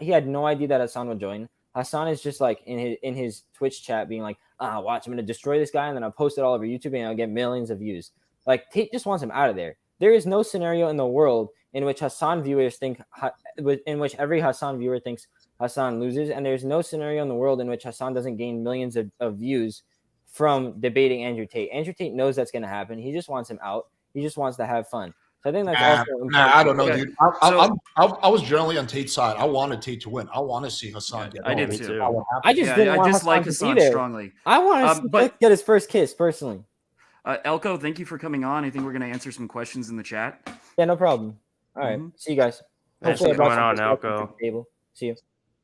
had no idea that Hasan would join. Hasan is just like in his Twitch chat being like, watch, I'm gonna destroy this guy, and then I'll post it all over YouTube, and I'll get millions of views. Like Tate just wants him out of there. There is no scenario in the world in which Hasan viewers think, in which every Hasan viewer thinks Hasan loses, and there's no scenario in the world in which Hasan doesn't gain millions of views from debating Andrew Tate. Andrew Tate knows that's going to happen. He just wants him out. He just wants to have fun. So I think that's also important.
I don't know, dude. I was generally on Tate's side. I wanted Tate to win. I want to see Hasan get.
I did too.
I just didn't want
dislike
Hasan
Hasan strongly.
I want to get his first kiss personally.
Elko, thank you for coming on. I think we're going to answer some questions in the chat.
Yeah, no problem. All right. See you guys.
Thanks for coming on, Elko.
See you.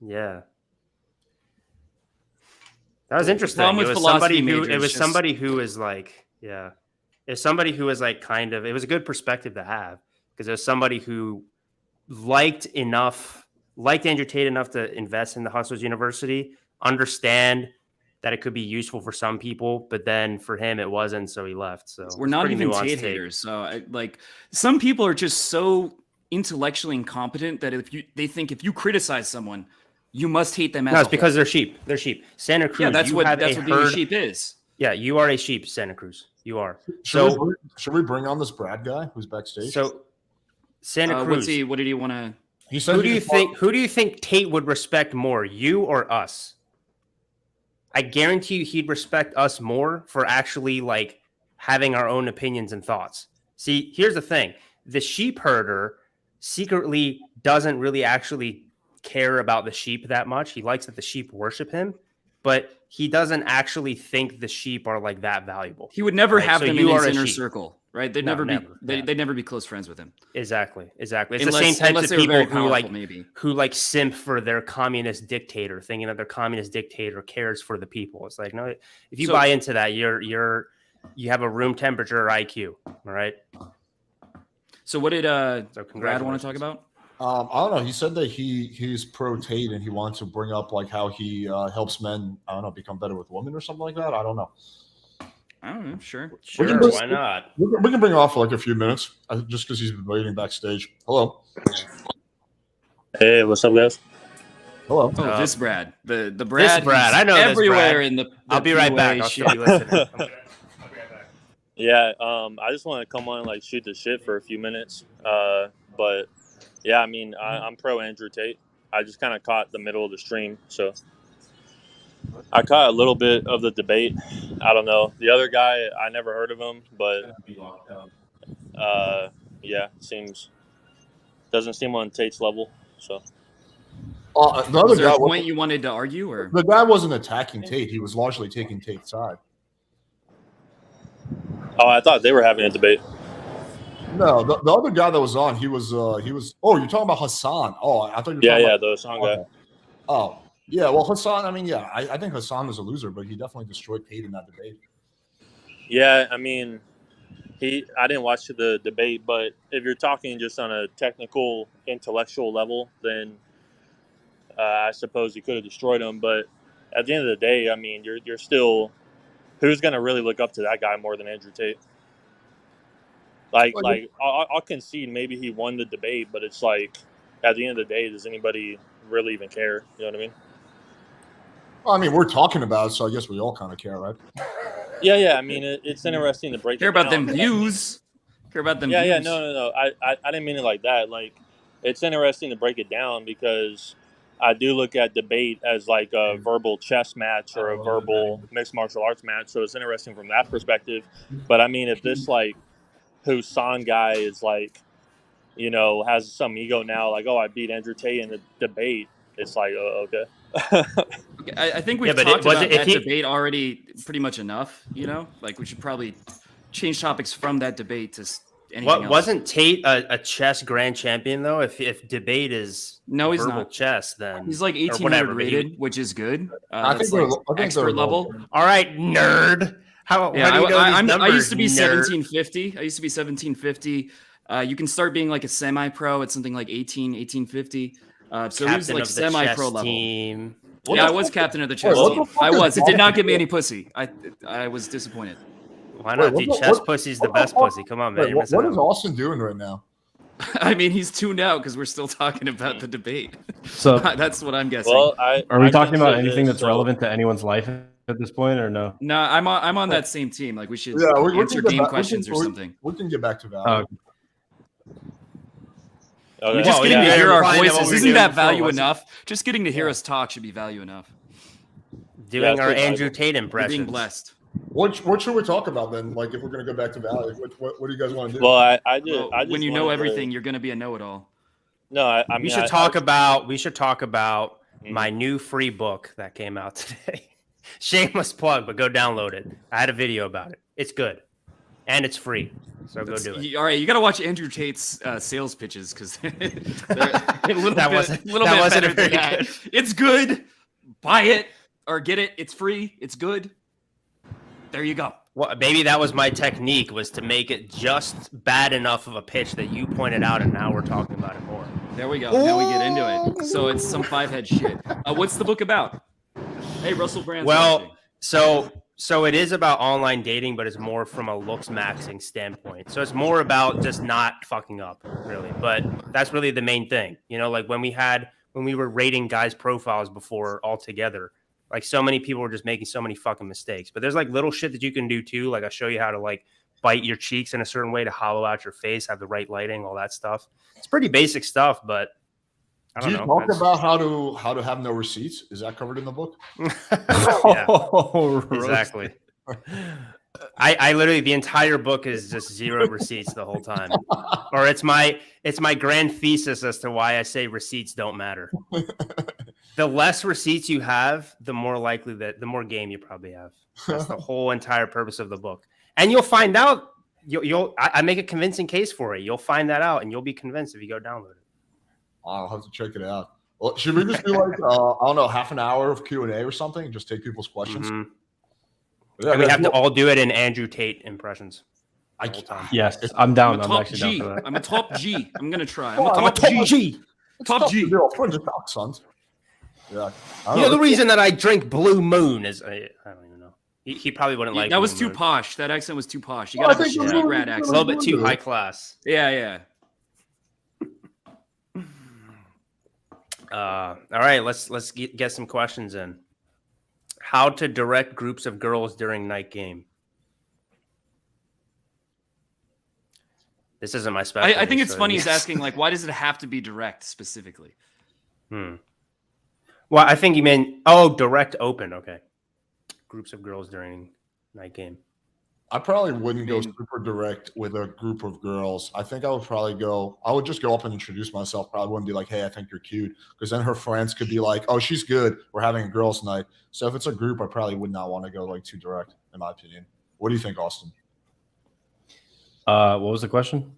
Yeah. That was interesting.
It was
somebody who was like, yeah. It's somebody who was like kind of, it was a good perspective to have because there's somebody who liked Andrew Tate enough to invest in the Hustlers University, understand that it could be useful for some people, but then for him it wasn't, so he left. So
we're not even Tate haters. So like some people are just so intellectually incompetent that they think if you criticize someone, you must hate them.
No, it's because they're sheep. They're sheep. Santa Cruz.
Yeah, that's what being a sheep is.
Yeah, you are a sheep, Santa Cruz. You are.
Should we bring on this Brad guy who's backstage?
So Santa Cruz.
What did he want to?
He said.
Who do you think Tate would respect more, you or us? I guarantee you he'd respect us more for actually like having our own opinions and thoughts. See, here's the thing. The sheep herder secretly doesn't really actually care about the sheep that much. He likes that the sheep worship him, but he doesn't actually think the sheep are like that valuable.
He would never have them in his inner circle, right? They'd never be close friends with him.
Exactly. It's the same types of people who like simp for their communist dictator, thinking that their communist dictator cares for the people. It's like, no, if you buy into that, you have a room temperature IQ. All right.
So what did Brad want to talk about?
I don't know. He said that he's pro Tate and he wants to bring up like how he helps men, I don't know, become better with women or something like that. I don't know.
Sure.
Why not?
We can bring him off for like a few minutes just because he's been waiting backstage. Hello.
Hey, what's up, guys?
Hello.
Oh, this Brad. The Brad.
This Brad. I know
everywhere
this Brad.
in the
I'll be right back. I'll still be listening.
Yeah, I just want to come on and like shoot the shit for a few minutes. But yeah, I mean, I'm pro Andrew Tate. I just kind of caught the middle of the stream, so I caught a little bit of the debate. I don't know. The other guy, I never heard of him, but yeah, doesn't seem on Tate's level. So
the other guy,
point you wanted to argue, or
the guy wasn't attacking Tate; he was largely taking Tate's side.
Oh, I thought they were having a debate.
No, the other guy that was on, he was. Oh, you're talking about Hasan. Oh, I thought you were talking about
the Hasan guy.
Oh, yeah. Well, Hasan. I mean, yeah, I think Hasan was a loser, but he definitely destroyed Tate in that debate.
Yeah, I mean, I didn't watch the debate, but if you're talking just on a technical, intellectual level, then I suppose you could have destroyed him. But at the end of the day, I mean, you're still. Who's going to really look up to that guy more than Andrew Tate? Like I'll concede maybe he won the debate, but it's like at the end of the day, does anybody really even care? You know what I mean?
Well, I mean, we're talking about it, so I guess we all kind of care, right?
Yeah. I mean, it's interesting to break.
Care about them views. Care about them.
Yeah,
views.
No. I didn't mean it like that. Like, it's interesting to break it down because I do look at debate as like a verbal chess match or a verbal mixed martial arts match. So it's interesting from that perspective. But I mean, if this like Hasan guy is like, you know, has some ego now, like, oh, I beat Andrew Tate in the debate. It's like, oh, okay.
I think we've talked about that debate already pretty much enough, you know? Like, we should probably change topics from that debate to anything else.
Wasn't Tate a chess grand champion, though? If debate is
no, he's
verbal
not.
Chess, then
he's like 1800 rated, which is good.
I think
like
expert
level.
All right, nerd. How do you know these numbers,
I used to be
nerd?
1750. You can start being like a semi-pro at something like 1850. So he was like semi-pro level.
Team.
Yeah, I was captain of the chess team. I was. It did not give me any pussy. I was disappointed.
Why not,
Wait,
dude? Chess pussy's the best pussy. Come on, man. You're missing
what
out.
is Austin doing right now?
I mean, he's tuned out because we're still talking about the debate.
So
that's what I'm guessing.
Well,
are we
I
talking
can
about
say
anything
this,
that's
so-
relevant to anyone's life at this point, or no?
No, I'm on that same team. Like we should
Yeah, we
answer
can get
game
back-
questions or something.
We can get back to that.
Okay.
We're just
Well,
getting
yeah,
to hear our
implying that what
voices.
we were
Isn't
doing
that
before
value
wasn't-
enough? Just getting to hear us talk should be value enough.
Doing
Yeah,
our
so-
Andrew Tate
We're
impressions.
being blessed.
What should we talk about then? Like, if we're gonna go back to Valley, what do you guys want to do?
Well, I
Well,
just
when you know
wanted to-
everything, you're going to be a know-it-all.
No, I mean,
We should talk about my new free book that came out today. Shameless plug, but go download it. I had a video about it. It's good, and it's free. So go do it.
All right, you got to watch Andrew Tate's sales pitches because they're a little
That
bit,
wasn't
better
very
than that.
good.
It's good. Buy it or get it. It's free. It's good. There you go.
Well, maybe that was my technique, was to make it just bad enough of a pitch that you pointed out, and now we're talking about it more.
There we go. Now we get into it. So it's some five-head shit. What's the book about? Hey, Russell Brand's watching.
So it is about online dating, but it's more from a looks maxing standpoint. So it's more about just not fucking up, really. But that's really the main thing. You know, like when we were rating guys' profiles before altogether, like so many people were just making so many fucking mistakes. But there's like little shit that you can do too. Like I show you how to like bite your cheeks in a certain way to hollow out your face, have the right lighting, all that stuff. It's pretty basic stuff, but I
Do
don't
you
know.
talk about how to have no receipts? Is that covered in the book?
Yeah,
Oh,
exactly. I literally, the entire book is just zero receipts the whole time, or it's my grand thesis as to why I say receipts don't matter. The less receipts you have, the more likely that the more game you probably have. That's the whole entire purpose of the book, and you'll find out. I make a convincing case for it. You'll find that out, and you'll be convinced if you go download it.
I'll have to check it out. Well, should we just do like I don't know, half an hour of Q&A or something, and just take people's questions?
Mhm.
Yeah,
And we
that's
have to
what-
all do it in Andrew Tate impressions.
I
the whole time.
yes, I'm down.
I'm a
I'm
top
actually
G.
down for that.
I'm a top G. I'm gonna try.
Oh,
I'm a top G.
It's
Top
tough
G.
to do. I'll put it in the talk, sons. Yeah. I
You
don't
know, the reason that I drink Blue Moon is I don't even know. He probably wouldn't like
That was
Blue
too
Moon.
posh. That accent was too posh. You
Well, I
got to have a
think
street
Blue
rat
Moon-
A
accent.
little bit too high class.
Yeah.
All right, let's get some questions in. How to direct groups of girls during night game? This isn't my specialty.
I think it's
so
funny
yes.
he's asking, like, why does it have to be direct specifically?
Well, I think you meant direct open. Okay, groups of girls during night game.
I probably wouldn't go super direct with a group of girls. I think I would just go up and introduce myself. Probably wouldn't be like, hey, I think you're cute. Because then her friends could be like, oh, she's good. We're having a girls' night. So if it's a group, I probably would not want to go like too direct, in my opinion. What do you think, Austin?
What was the question?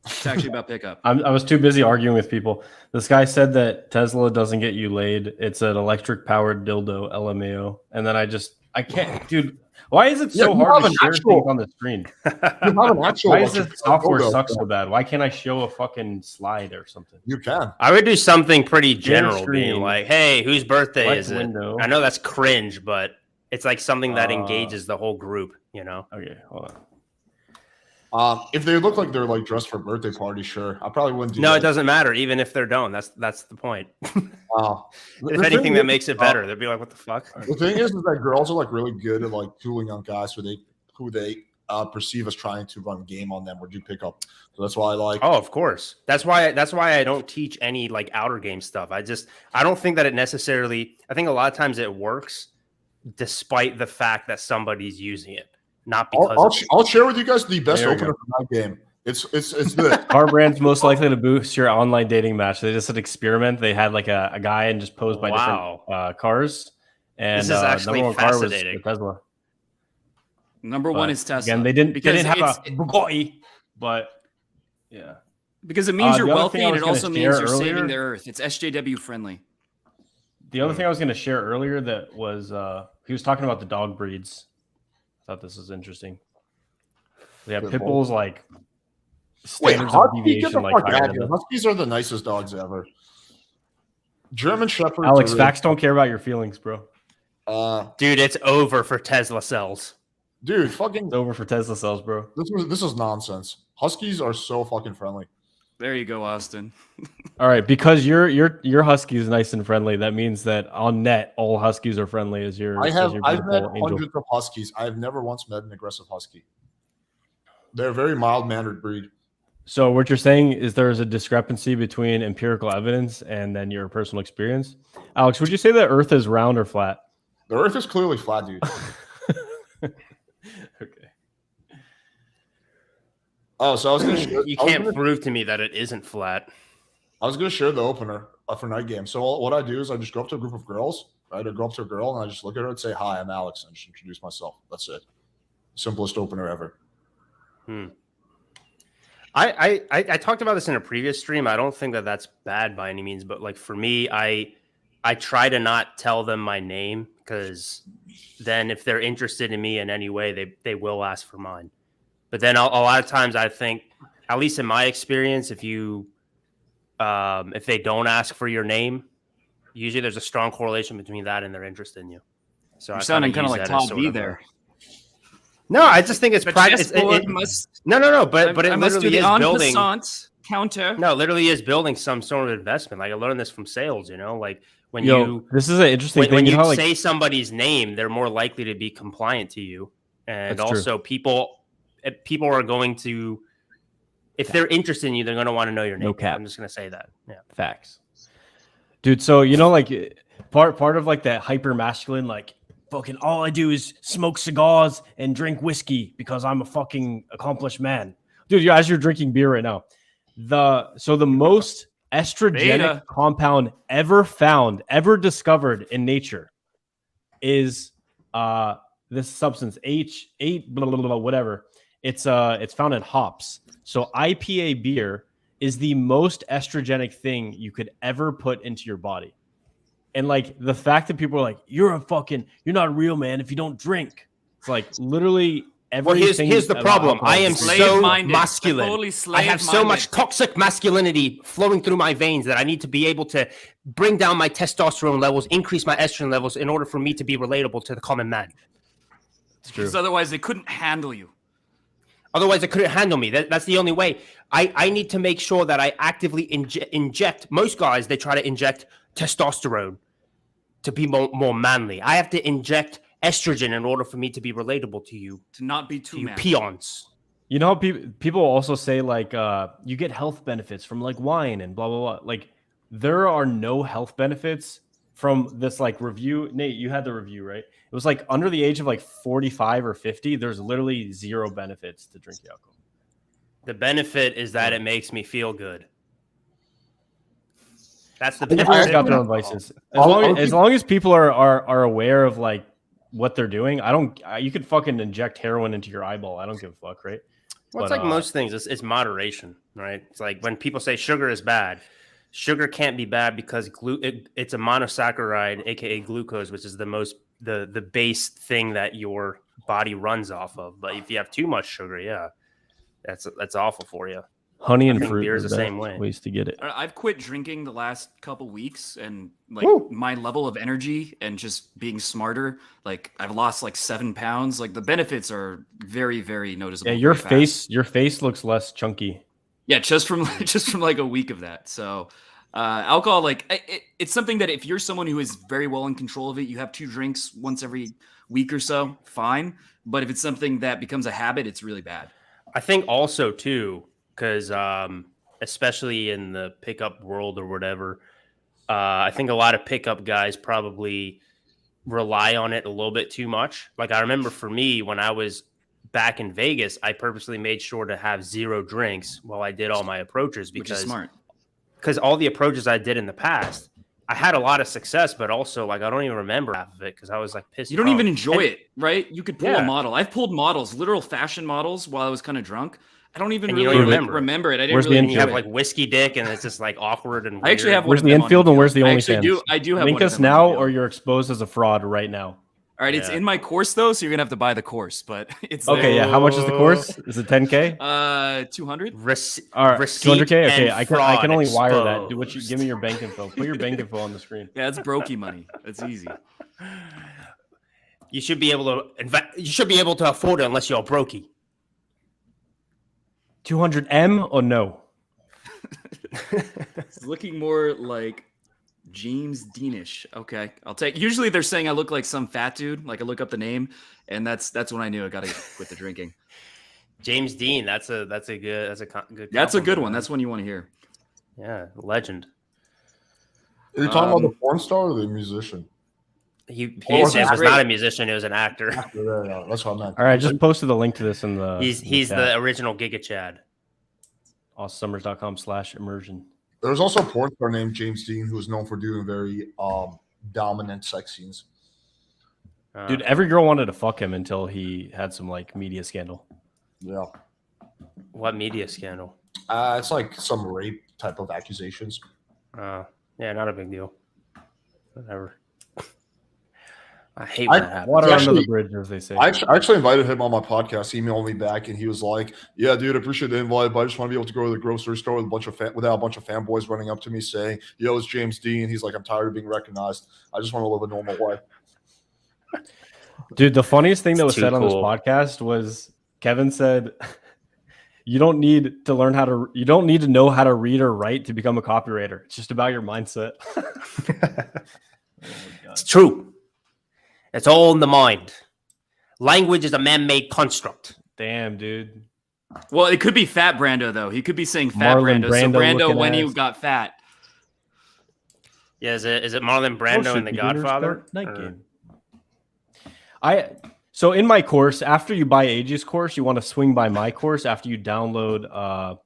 It's actually about pickup.
I was too busy arguing with people. This guy said that Tesla doesn't get you laid. It's an electric powered dildo, LMAO. And then I can't, dude. Why is it so
you
hard
have
to
an
share
actual-
things on the screen?
You have an actual
Why is
electric
this software
dildo.
suck so bad? Why can't I show a fucking slide or something?
You can.
I would do something pretty general,
screen.
being like, "Hey, whose birthday
Select
is it?"
window.
I know that's cringe, but it's like something that engages the whole group. You know?
Okay, hold on.
If they look like they're like dressed for a birthday party, sure. I probably wouldn't do
No,
that.
it doesn't matter. Even if they're don't, that's the point.
The
If
thing
anything, that
is,
makes it better. They'd be like, "What the fuck?"
The thing is that girls are like really good at like tooling on guys who they perceive as trying to run game on them or do pickup. So that's why I like.
Oh, of course. That's why I don't teach any like outer game stuff. I don't think that it necessarily. I think a lot of times it works, despite the fact that somebody's using it, not because.
I'll share with you guys the best
There you
opener for my game. It's this.
Car brands most likely to boost your online dating match. They just an experiment. They had like a guy and just posed by different cars. And
This is actually
number one car was
fascinating.
the Tesla.
Number one is Tesla.
Again, they didn't have
it's-
a Bugatti, but yeah.
because it means you're
the other
wealthy
thing I
and
was
it
gonna
also means
share
you're saving
earlier-
the earth. It's SJW friendly.
The other thing I was going to share earlier that was he was talking about the dog breeds. I thought this was interesting. Yeah,
Good
pit
boy.
bulls like
Wait,
standards of
Husky, get
deviation
the
like
fuck
higher
out
than
of here.
the-
Huskies are the nicest dogs ever. German Shepherds.
Alex,
are
facts don't care about your feelings, bro.
really-
Dude, it's over for Tesla cells.
Dude, fucking
It's over for Tesla cells, bro.
this is nonsense. Huskies are so fucking friendly.
There you go, Austin.
All right, because your husky is nice and friendly. That means that on net, all huskies are friendly. As your
I've met
beautiful angel.
hundreds of huskies. I've never once met an aggressive husky. They're a very mild-mannered breed.
So what you're saying is there is a discrepancy between empirical evidence and then your personal experience. Alex, would you say the Earth is round or flat?
The Earth is clearly flat, dude.
Okay.
Oh, so I was gonna share,
You can't prove to me that it isn't flat.
I was gonna share the opener for night game. So what I do is I just go up to a group of girls, right? I go up to a girl and I just look at her and say, "Hi, I'm Alex," and just introduce myself. That's it. Simplest opener ever.
I talked about this in a previous stream. I don't think that that's bad by any means, but like for me, I try to not tell them my name because then if they're interested in me in any way, they will ask for mine. But then a lot of times I think, at least in my experience, if they don't ask for your name, usually there's a strong correlation between that and their interest in you. So
You're sounding kind of like Todd B there.
No, I just think it's practice.
No,
But it literally is building.
Counter.
No, it literally is building some sort of investment. Like I learned this from sales. You know, like when
this is an interesting thing.
When you
know,
say somebody's name, they're more likely to be compliant to you, and also people are going to, if they're interested in you, they're going to want to know your name.
No cap.
I'm just going to say that. Yeah,
facts, dude. So like part of like that hyper masculine, like fucking all I do is smoke cigars and drink whiskey because I'm a fucking accomplished man, dude. As you're drinking beer right now, the most estrogenic compound ever discovered in nature is this substance H8 blah, blah, blah, whatever. It's found in hops. So IPA beer is the most estrogenic thing you could ever put into your body. And like the fact that people are like, you're not a real man if you don't drink. It's like literally everything.
Well, here's the problem. I am so masculine.
Totally
I have so much toxic masculinity flowing through my veins that I need to be able to bring down my testosterone levels, increase my estrogen levels in order for me to be relatable to the common man.
It's true.
Because otherwise they couldn't handle you.
Otherwise, they couldn't handle me. That's the only way. I need to make sure that I actively inject. Most guys, they try to inject testosterone to be more manly. I have to inject estrogen in order for me to be relatable to you.
To not be too manly.
Peons.
You know, people also say like you get health benefits from like wine and blah, blah, blah. Like there are no health benefits from this like review. Nate, you had the review, right? It was like under the age of like 45 or 50, there's literally zero benefits to drinking alcohol.
The benefit is that it makes me feel good. That's the benefit.
Everyone's got their own vices. As long as people are aware of like what they're doing, you could fucking inject heroin into your eyeball. I don't give a fuck, right?
Well, it's like most things. It's moderation, right? It's like when people say sugar is bad. Sugar can't be bad because it's a monosaccharide, aka glucose, which is the base thing that your body runs off of. But if you have too much sugar, that's awful for you.
Honey and fruit
beer is
are
the same way.
Ways to get it.
I've quit drinking the last couple weeks, and like my level of energy and just being smarter, like I've lost like 7 pounds. Like the benefits are very, very noticeable.
Yeah, your face looks less chunky.
Yeah, just from like a week of that. So alcohol, like it's something that if you're someone who is very well in control of it, you have 2 drinks once every week or so, fine. But if it's something that becomes a habit, it's really bad.
I think also too, because especially in the pickup world or whatever, I think a lot of pickup guys probably rely on it a little bit too much. Like I remember for me, when I was back in Vegas, I purposely made sure to have 0 drinks while I did all my approaches because all the approaches I did in the past, I had a lot of success, but also like I don't even remember half of it because I was like pissed.
You don't even enjoy it, right? You could pull a model. I've pulled models, literal fashion models, while I was kind of drunk. I don't even really remember it. I didn't really
have like whiskey dick, and it's just like awkward and weird.
I actually have one.
Where's the infield and where's the OnlyFans?
I do have.
Link us now, or you're exposed as a fraud right now.
All right, it's in my course though, so you're gonna have to buy the course. But it's
okay. Yeah, how much is the course? Is it 10K?
200.
All right, 200K. Okay, I can only wire that. Give me your bank info. Put your bank info on the screen.
Yeah, that's brokey money. That's easy.
You should be able to You should be able to afford it unless you're a brokey.
200M or no?
It's looking more like James Deanish. Okay, I'll take. Usually they're saying I look like some fat dude. Like I look up the name, and that's when I knew I got to quit the drinking.
James Dean. That's a good.
That's a good
compliment,
one.
man.
That's one you want to hear.
Yeah, legend.
Are you talking about the porn star or the musician?
He
was
was not a musician. He was an actor.
Yeah, that's what I meant.
All right, I just posted the link to this in the.
He's the original Giga Chad.
Awesummers.com/immersion.
There's also a porn star named James Dean who is known for doing very dominant sex scenes.
Dude, every girl wanted to fuck him until he had some like media scandal.
Yeah.
What media scandal?
It's like some rape type of accusations.
Yeah, not a big deal. Whatever. I hate when that happens.
Water under the bridge, as they say.
I actually invited him on my podcast. He emailed me back, and he was like, "Yeah, dude, I appreciate the invite, but I just want to be able to go to the grocery store with without a bunch of fanboys running up to me saying, 'Yo, it's James Dean.'" He's like, "I'm tired of being recognized. I just want to live a normal life."
Dude, the funniest thing that was
Too
said on this
cool.
podcast was Kevin said, "You don't need to learn how to. You don't need to know how to read or write to become a copywriter. It's just about your mindset."
It's true. It's all in the mind. Language is a man-made construct.
Damn, dude.
Well, it could be Fat Brando though. He could be saying Fat
Marlon
Brando. So
Brando
Brando
looking
when he
ass.
got fat.
Yeah, is it Marlon Brando in The Godfather?
Night Game. So in my course, after you buy AJ's course, you want to swing by my course after you download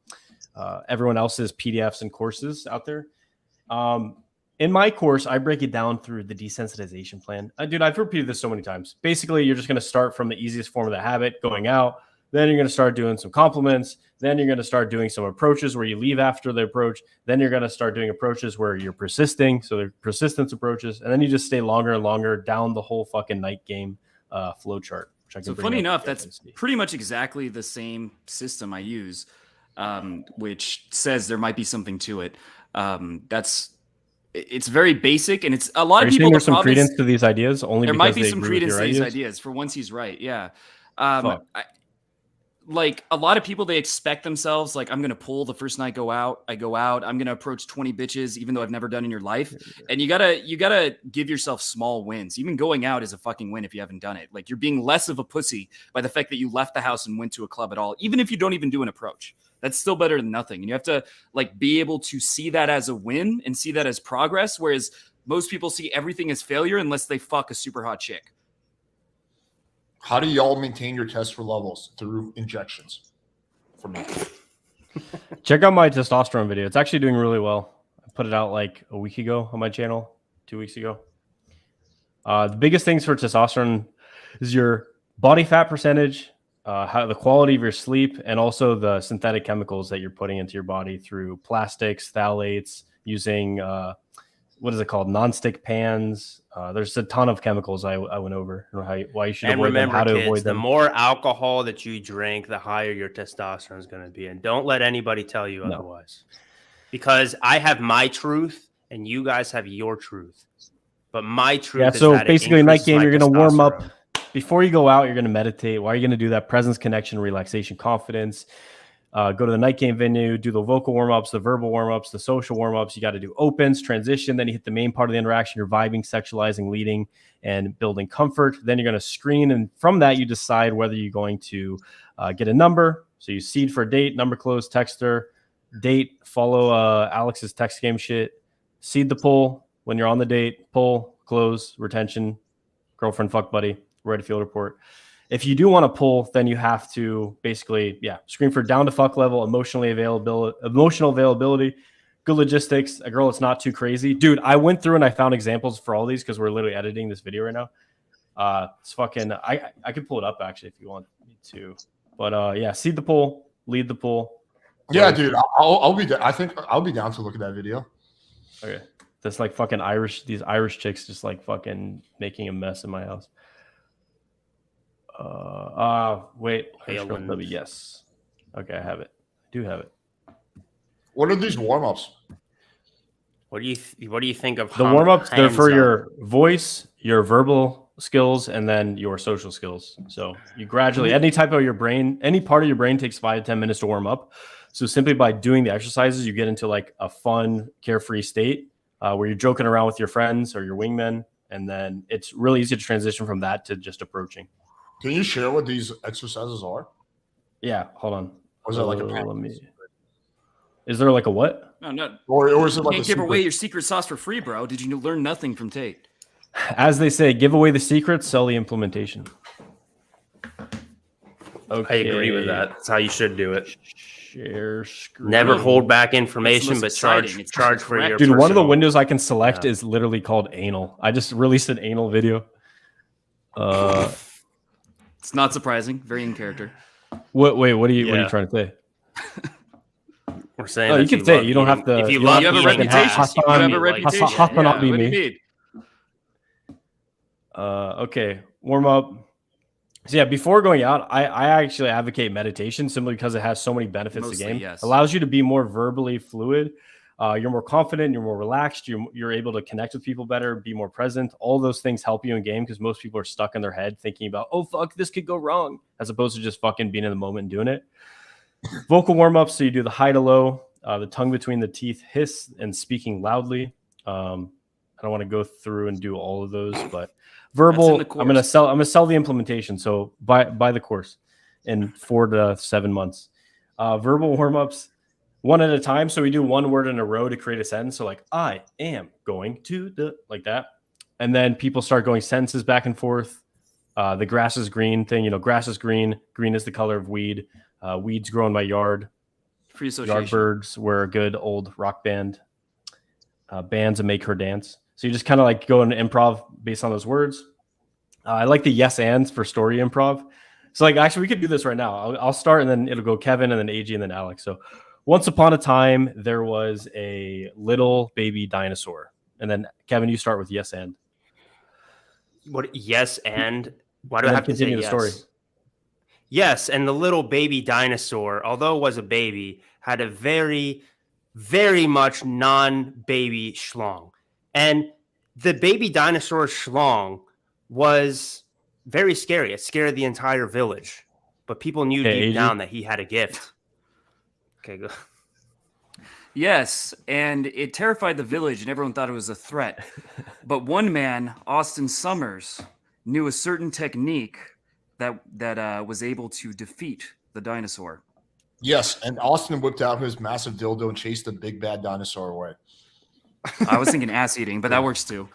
everyone else's PDFs and courses out there. In my course, I break it down through the desensitization plan. Dude, I've repeated this so many times. Basically, you're just going to start from the easiest form of the habit, going out. Then you're going to start doing some compliments. Then you're going to start doing some approaches where you leave after the approach. Then you're going to start doing approaches where you're persisting. So they're persistence approaches. And then you just stay longer and longer down the whole fucking night game flow chart.
So funny enough, that's pretty much exactly the same system I use, which says there might be something to it. It's very basic, and it's a lot of people.
There's some credence to these ideas. Only
there
because
might be some credence to these
ideas.
ideas. For once, he's right. Yeah. Like a lot of people, they expect themselves like, I'm going to pull the first night I go out, I'm going to approach 20 bitches, even though I've never done in your life. And you gotta give yourself small wins. Even going out is a fucking win if you haven't done it. Like you're being less of a pussy by the fact that you left the house and went to a club at all. Even if you don't even do an approach, that's still better than nothing. And you have to like be able to see that as a win and see that as progress. Whereas most people see everything as failure unless they fuck a super hot chick.
How do y'all maintain your test for levels? Through injections. For me.
Check out my testosterone video. It's actually doing really well. I put it out like a week ago on my channel, 2 weeks ago. The biggest things for testosterone is your body fat percentage, how the quality of your sleep, and also the synthetic chemicals that you're putting into your body through plastics, phthalates, using what is it called? Non-stick pans. There's a ton of chemicals I went over. I don't know why you should
And
avoid
remember,
them, how to
kids,
avoid
the
them.
more alcohol that you drink, the higher your testosterone is going to be. And don't let anybody tell you otherwise. Because I have my truth and you guys have your truth. But my truth is
so
that
basically, night game, you're going to warm up.
testosterone.
Before you go out, you're going to meditate. Why are you going to do that? Presence, connection, relaxation, confidence. Go to the night game venue, do the vocal warm-ups, the verbal warm-ups, the social warm-ups. You got to do opens, transition. Then you hit the main part of the interaction. You're vibing, sexualizing, leading, and building comfort. Then you're going to screen. And from that, you decide whether you're going to get a number. So you seed for a date, number close, texter, date, follow Alex's text game shit, seed the pull when you're on the date, pull, close, retention, girlfriend, fuck buddy, ready field report. If you do want to pull, then you have to basically, screen for down to fuck level, emotional availability, good logistics, a girl that's not too crazy. Dude, I went through and I found examples for all these because we're literally editing this video right now. It's fucking, I could pull it up actually if you want me to. But seed the pull, lead the pull.
Yeah, dude, I'll be. I think I'll be down to look at that video.
Okay, that's like fucking these Irish chicks just like fucking making a mess in my house. Wait. Yes. Okay, I have it. I do have it.
What are these warm-ups?
What do you think of
the warm-ups? They're for your voice, your verbal skills and then your social skills. So you gradually, any type of your brain, any part of your brain takes 5 to 10 minutes to warm up. So simply by doing the exercises, you get into like a fun, carefree state where you're joking around with your friends or your wingmen. And then it's really easy to transition from that to just approaching.
Can you share what these exercises are?
Yeah, hold on.
Or is it like a
Is there like a what?
No.
Or is it like
you
a
can't give away
secret?
your secret sauce for free, bro. Did you learn nothing from Tate?
As they say, give away the secrets, sell the implementation.
I agree with that. That's how you should do it.
Share screen.
Never hold back information, but
exciting. It's
charge for your
Dude, one of the
personal-
windows I can select is literally called anal. I just released an anal video.
It's not surprising. Very in character.
What are you trying to say?
We're saying
Oh, you can say it. You don't have to.
If you
you
love
don't
have a
eating
reputation.
ass,
You have a reputation.
Hasan
Yeah,
be
what do you
me.
need?
Okay, warm up. So yeah, before going out, I actually advocate meditation simply because it has so many benefits to the game.
Yes.
Allows you to be more verbally fluid. You're more confident. You're more relaxed. You're able to connect with people better, be more present. All those things help you in game because most people are stuck in their head thinking about, oh, fuck, this could go wrong, as opposed to just fucking being in the moment and doing it. Vocal warm-ups. So you do the high to low, the tongue between the teeth hiss, and speaking loudly. I don't want to go through and do all of those, but verbal, I'm gonna sell the implementation. So buy the course in 4 to 7 months. Verbal warm-ups, one at a time. So we do one word in a row to create a sentence. So like, I am going to the, like that. And then people start going sentences back and forth. The grass is green thing, grass is green. Green is the color of weed. Weeds grow in my yard.
Free association.
Yardbirds were a good old rock band. Bands and make her dance. So you just kind of like go into improv based on those words. I like the yes ands for story improv. So like, actually we could do this right now. I'll start and then it'll go Kevin and then AG and then Alex. So once upon a time, there was a little baby dinosaur. And then Kevin, you start with yes and.
What? Yes and? Why do
And
I
then
have to say
continue the
yes?
story.
Yes, and the little baby dinosaur, although it was a baby, had a very, very much non-baby schlong. And the baby dinosaur schlong was very scary. It scared the entire village. But people knew deep down that he had a gift. Okay, go.
Yes, and it terrified the village, and everyone thought it was a threat. But one man, Austin Summers, knew a certain technique that was able to defeat the dinosaur.
Yes, and Austin whipped out his massive dildo and chased the big bad dinosaur away.
I was thinking ass eating, but that works too.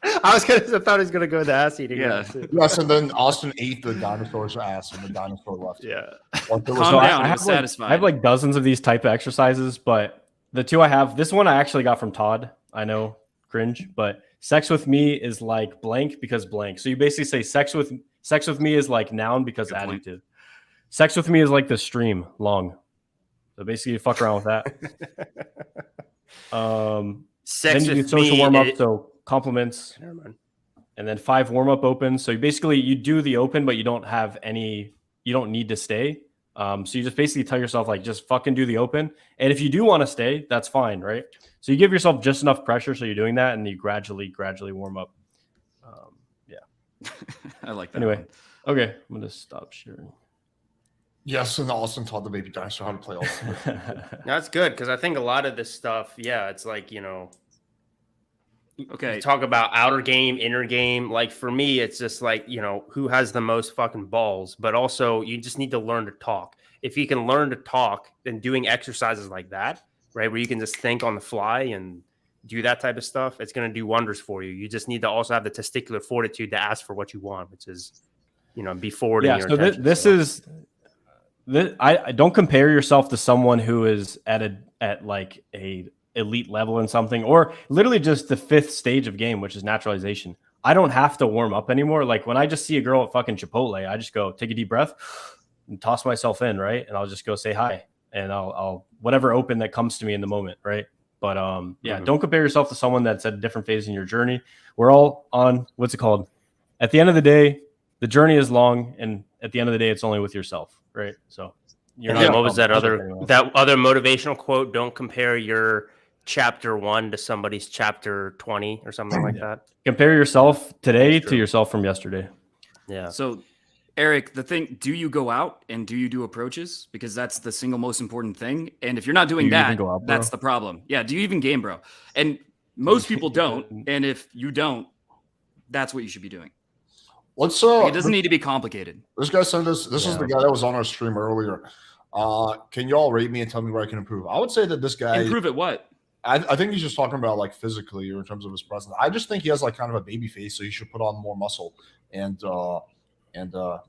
I thought he was gonna go with the ass eating.
Yeah.
Yes, and then Austin ate the dinosaur's ass, and the dinosaur left.
Yeah.
Like, there was
Calm
no-
down.
I
It was
have, like,
satisfying.
I have like dozens of these type of exercises, but the two I have, this one I actually got from Todd. I know, cringe, but sex with me is like blank because blank. So you basically say sex with me is like noun because
Good point.
adjective. Sex with me is like the stream long. So basically you fuck around with that.
Sex
then you do
with
social
me,
warm up,
it-
so compliments.
Never mind.
And then 5 warm up opens. So you do the open, but you don't need to stay. So you just basically tell yourself like, just fucking do the open. And if you do want to stay, that's fine. Right. So you give yourself just enough pressure. So you're doing that and you gradually warm up. Yeah.
I like that.
Anyway.
one.
Okay. I'm going to stop sharing.
Yes, and Austin taught the baby dinosaur how to play Austin.
That's good because I think a lot of this stuff, it's like,
Okay.
talk about outer game, inner game. Like for me, it's just like, who has the most fucking balls, but also you just need to learn to talk. If you can learn to talk, then doing exercises like that, right, where you can just think on the fly and do that type of stuff, it's going to do wonders for you. You just need to also have the testicular fortitude to ask for what you want, which is, be forwarding your
So
intentions.
this is I don't compare yourself to someone who is at like a elite level in something, or literally just the 5th stage of game, which is naturalization. I don't have to warm up anymore. Like when I just see a girl at fucking Chipotle, I just go take a deep breath and toss myself in, right? And I'll just go say hi, and I'll whatever open that comes to me in the moment, right? But don't compare yourself to someone that's at a different phase in your journey. We're all on what's it called? At the end of the day, the journey is long, and at the end of the day, it's only with yourself, right? So
What was that other motivational quote? Don't compare your chapter 1 to somebody's chapter 20 or something like that.
Compare yourself today to yourself from yesterday.
Yeah.
So, Eric, the thing, do you go out and do you do approaches? Because that's the single most important thing. And if you're not doing that, that's the problem. Yeah. Do you even game, bro? And most people don't. And if you don't, that's what you should be doing.
Let's
it doesn't need to be complicated.
This guy sent us. This is the guy that was on our stream earlier. Can y'all rate me and tell me where I can improve? I would say that this guy
improve at what?
I think he's just talking about like physically or in terms of his presence. I just think he has like kind of a baby face, so he should put on more muscle and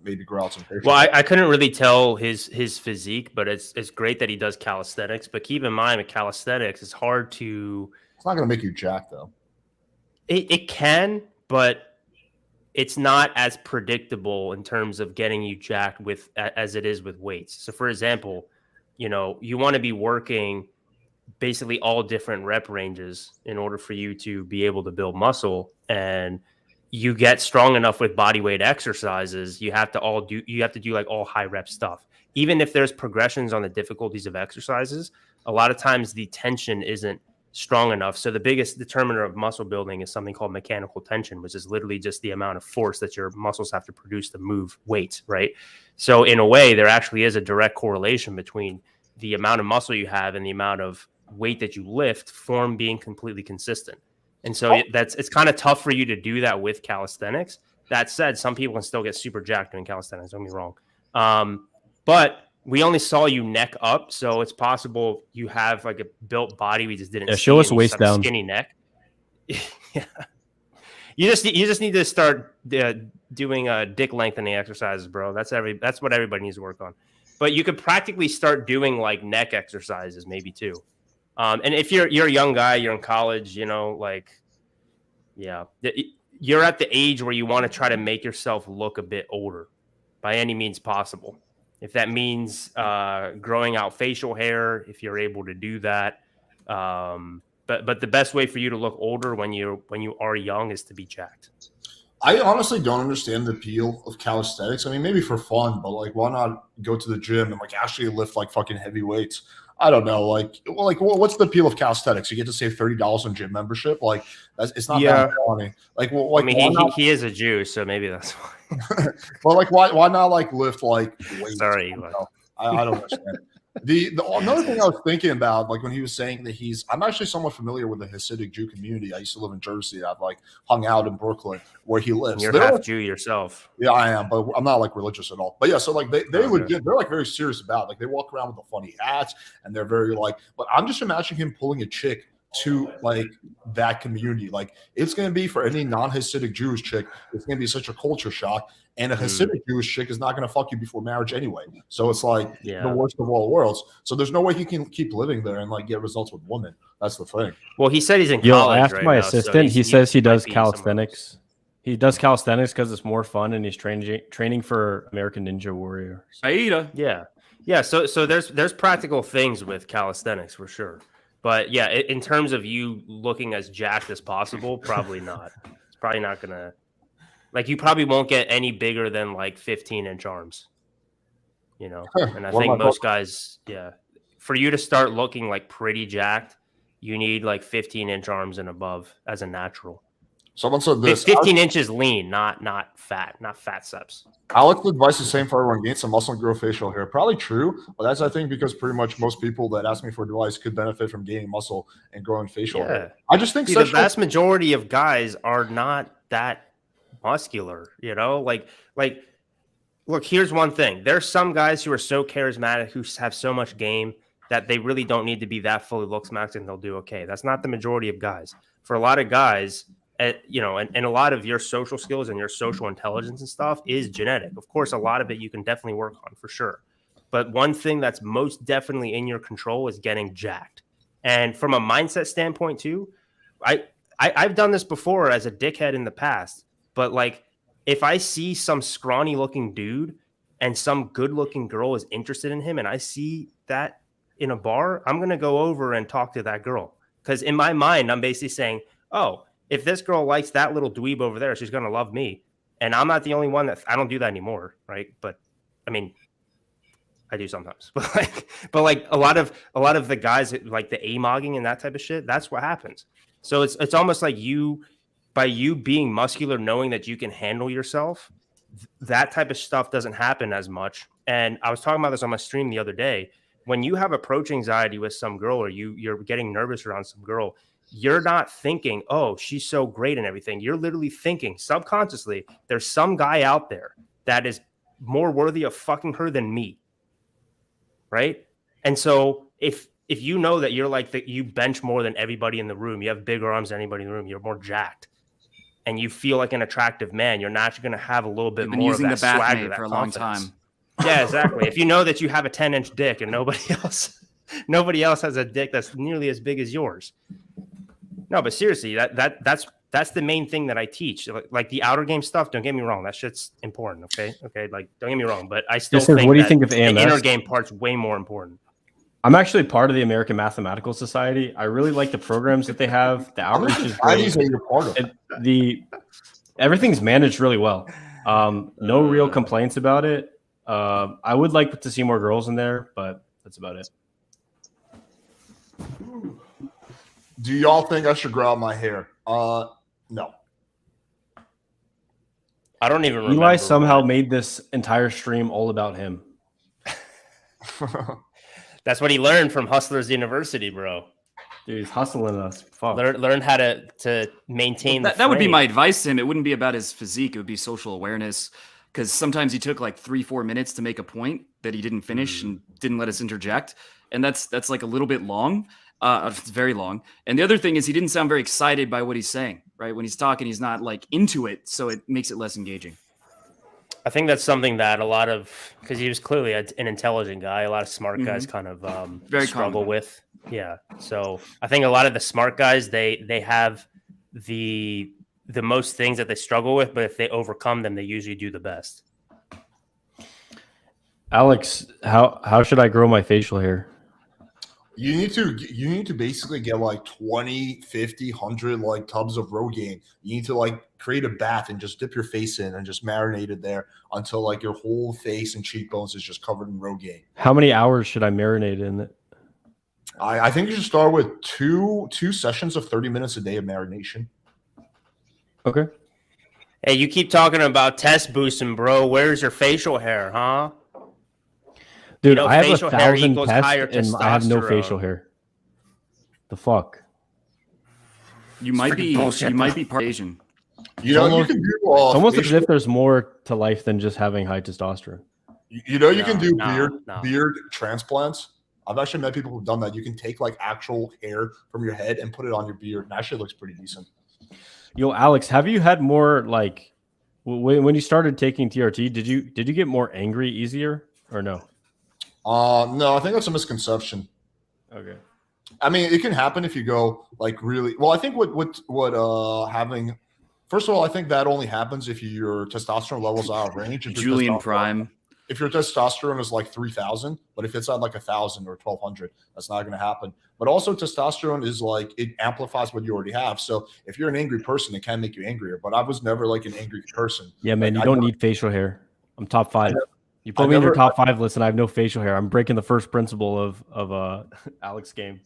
maybe grow out some facial.
Well, I couldn't really tell his physique, but it's great that he does calisthenics. But keep in mind, with calisthenics, it's hard to.
It's not going to make you jack though.
It can, but it's not as predictable in terms of getting you jacked with as it is with weights. So, for example, you want to be working basically all different rep ranges in order for you to be able to build muscle, and you get strong enough with body weight exercises. You have to do like all high rep stuff. Even if there's progressions on the difficulties of exercises, a lot of times the tension isn't strong enough. So the biggest determiner of muscle building is something called mechanical tension, which is literally just the amount of force that your muscles have to produce to move weights, right? So in a way, there actually is a direct correlation between the amount of muscle you have and the amount of weight that you lift, form being completely consistent. And so it's kind of tough for you to do that with calisthenics. That said, some people can still get super jacked doing calisthenics, don't get me wrong. But we only saw you neck up, so it's possible you have like a built body we just didn't see.
Show us waist down.
Skinny neck. Yeah. You just need to start doing dick lengthening exercises, bro. That's what everybody needs to work on. But you could practically start doing like neck exercises maybe too. And if you're a young guy, you're in college, you're at the age where you want to try to make yourself look a bit older by any means possible. If that means growing out facial hair, if you're able to do that. But the best way for you to look older when you are young is to be jacked.
I honestly don't understand the appeal of calisthenics. I mean, maybe for fun, but like, why not go to the gym and like actually lift like fucking heavy weights? I don't know. What's the appeal of calisthenics? You get to save $30 on gym membership. Like, it's not that funny.
I mean, he is a Jew, so maybe that's why.
Well, like, why not like lift like weights?
Sorry,
I don't understand. Another thing I was thinking about, like when he was saying that I'm actually somewhat familiar with the Hasidic Jew community. I used to live in Jersey. I've like hung out in Brooklyn where he lives.
You're half Jew yourself.
Yeah, I am, but I'm not like religious at all. But yeah, so like they're like very serious about it. Like they walk around with the funny hats and they're very like, but I'm just imagining him pulling a chick to like that community. Like it's going to be for any non-Hasidic Jewish chick, it's going to be such a culture shock. And a Hasidic Jewish chick is not going to fuck you before marriage anyway. So it's like the worst of all worlds. So there's no way he can keep living there and like get results with women. That's the thing.
Well, he said he's in college.
I asked my assistant. He says he does calisthenics. He does calisthenics because it's more fun, and he's training for American Ninja Warrior.
Aida.
Yeah. So there's practical things with calisthenics for sure. But yeah, in terms of you looking as jacked as possible, probably not. It's probably not gonna. Like you probably won't get any bigger than like 15-inch arms, And I think most guys, for you to start looking like pretty jacked, you need like 15-inch arms and above as a natural.
Someone said this:
15 inches lean, not fat seps.
Alex's advice is the same for everyone: gain some muscle and grow facial hair. Probably true, but that's I think because pretty much most people that ask me for advice could benefit from gaining muscle and growing facial hair. I just think
the vast majority of guys are not that muscular, like look, here's one thing. There's some guys who are so charismatic, who have so much game that they really don't need to be that fully looks maxed and they'll do okay. That's not the majority of guys. For a lot of guys, and a lot of your social skills and your social intelligence and stuff is genetic. Of course, a lot of it you can definitely work on for sure. But one thing that's most definitely in your control is getting jacked. And from a mindset standpoint too, I've done this before as a dickhead in the past. But like, if I see some scrawny looking dude and some good looking girl is interested in him and I see that in a bar, I'm going to go over and talk to that girl. Because in my mind, I'm basically saying, oh, if this girl likes that little dweeb over there, she's going to love me. And I'm not the only one I don't do that anymore. Right. But I mean,
I do sometimes, but like a lot of the guys like the amogging and that type of shit. That's what happens. So it's almost like by you being muscular, knowing that you can handle yourself, that type of stuff doesn't happen as much. And I was talking about this on my stream the other day. When you have approach anxiety with some girl, or you're getting nervous around some girl, you're not thinking, oh, she's so great and everything. You're literally thinking subconsciously, there's some guy out there that is more worthy of fucking her than me. Right. And so if you know that you're like that, you bench more than everybody in the room, you have bigger arms than anybody in the room, you're more jacked, and you feel like an attractive man, you're naturally going to have a little bit more of that swagger, that
for a
confidence.
long time.
Yeah, exactly. If you know that you have a 10-inch dick and nobody else has a dick that's nearly as big as yours. No, but seriously, that's the main thing that I teach. Like the outer game stuff, don't get me wrong, that shit's important, okay? Like, don't get me wrong, but I still think
what do you
that
think of
the
AMS?
inner game part's way more important.
I'm actually part of the American Mathematical Society. I really like the programs that they have. The outreach is great.
You're part of it.
Everything's managed really well. No real complaints about it. I would like to see more girls in there, but that's about it.
Do y'all think I should grow out my hair? No.
I don't even remember.
Eli somehow made this entire stream all about him.
That's what he learned from Hustlers University, bro.
Dude, he's hustling us. Fuck.
Learn how to maintain
that would be my advice to him. It wouldn't be about his physique. It would be social awareness. Because sometimes he took like 3-4 minutes to make a point that he didn't finish and didn't let us interject. And that's like a little bit long. It's very long. And the other thing is he didn't sound very excited by what he's saying, right? When he's talking, he's not like into it. So it makes it less engaging.
I think that's something that a lot of, because he was clearly an intelligent guy, a lot of smart guys kind of
very
struggle
common.
with. Yeah. So I think a lot of the smart guys, they have the most things that they struggle with, but if they overcome them, they usually do the best.
Alex, how should I grow my facial hair?
You need to basically get like 20, 50, 100 like tubs of Rogaine. You need to like create a bath and just dip your face in and just marinate it there until like your whole face and cheekbones is just covered in Rogaine.
How many hours should I marinate in it?
I think you should start with two sessions of 30 minutes a day of marination.
Okay.
Hey, you keep talking about test boosting, bro. Where's your facial hair, huh?
Dude,
You know,
I have
facial
1,000
hair equals higher
tests and I have no
testosterone.
facial hair. The fuck?
You might be part Asian.
You know, you can do
It's almost as if there's more to life than just having high testosterone.
You know, you can do
No.
beard transplants. I've actually met people who've done that. You can take like actual hair from your head and put it on your beard, and actually looks pretty decent.
Yo, Alex, have you had more like when you started taking TRT? Did you get more angry easier or no?
No, I think that's a misconception.
Okay.
I mean, it can happen if you go like really well. I think what having first of all, I think that only happens if your testosterone levels are out of range. If your
Julian
testosterone-
Prime.
If your testosterone is like 3,000, but if it's at like 1,000 or 1,200, that's not going to happen. But also, testosterone is like it amplifies what you already have. So if you're an angry person, it can make you angrier. But I was never like an angry person.
Yeah, man,
Like,
you don't need facial hair. I'm top 5. You put me in your top 5 list, and I have no facial hair. I'm breaking the first principle of Alex game.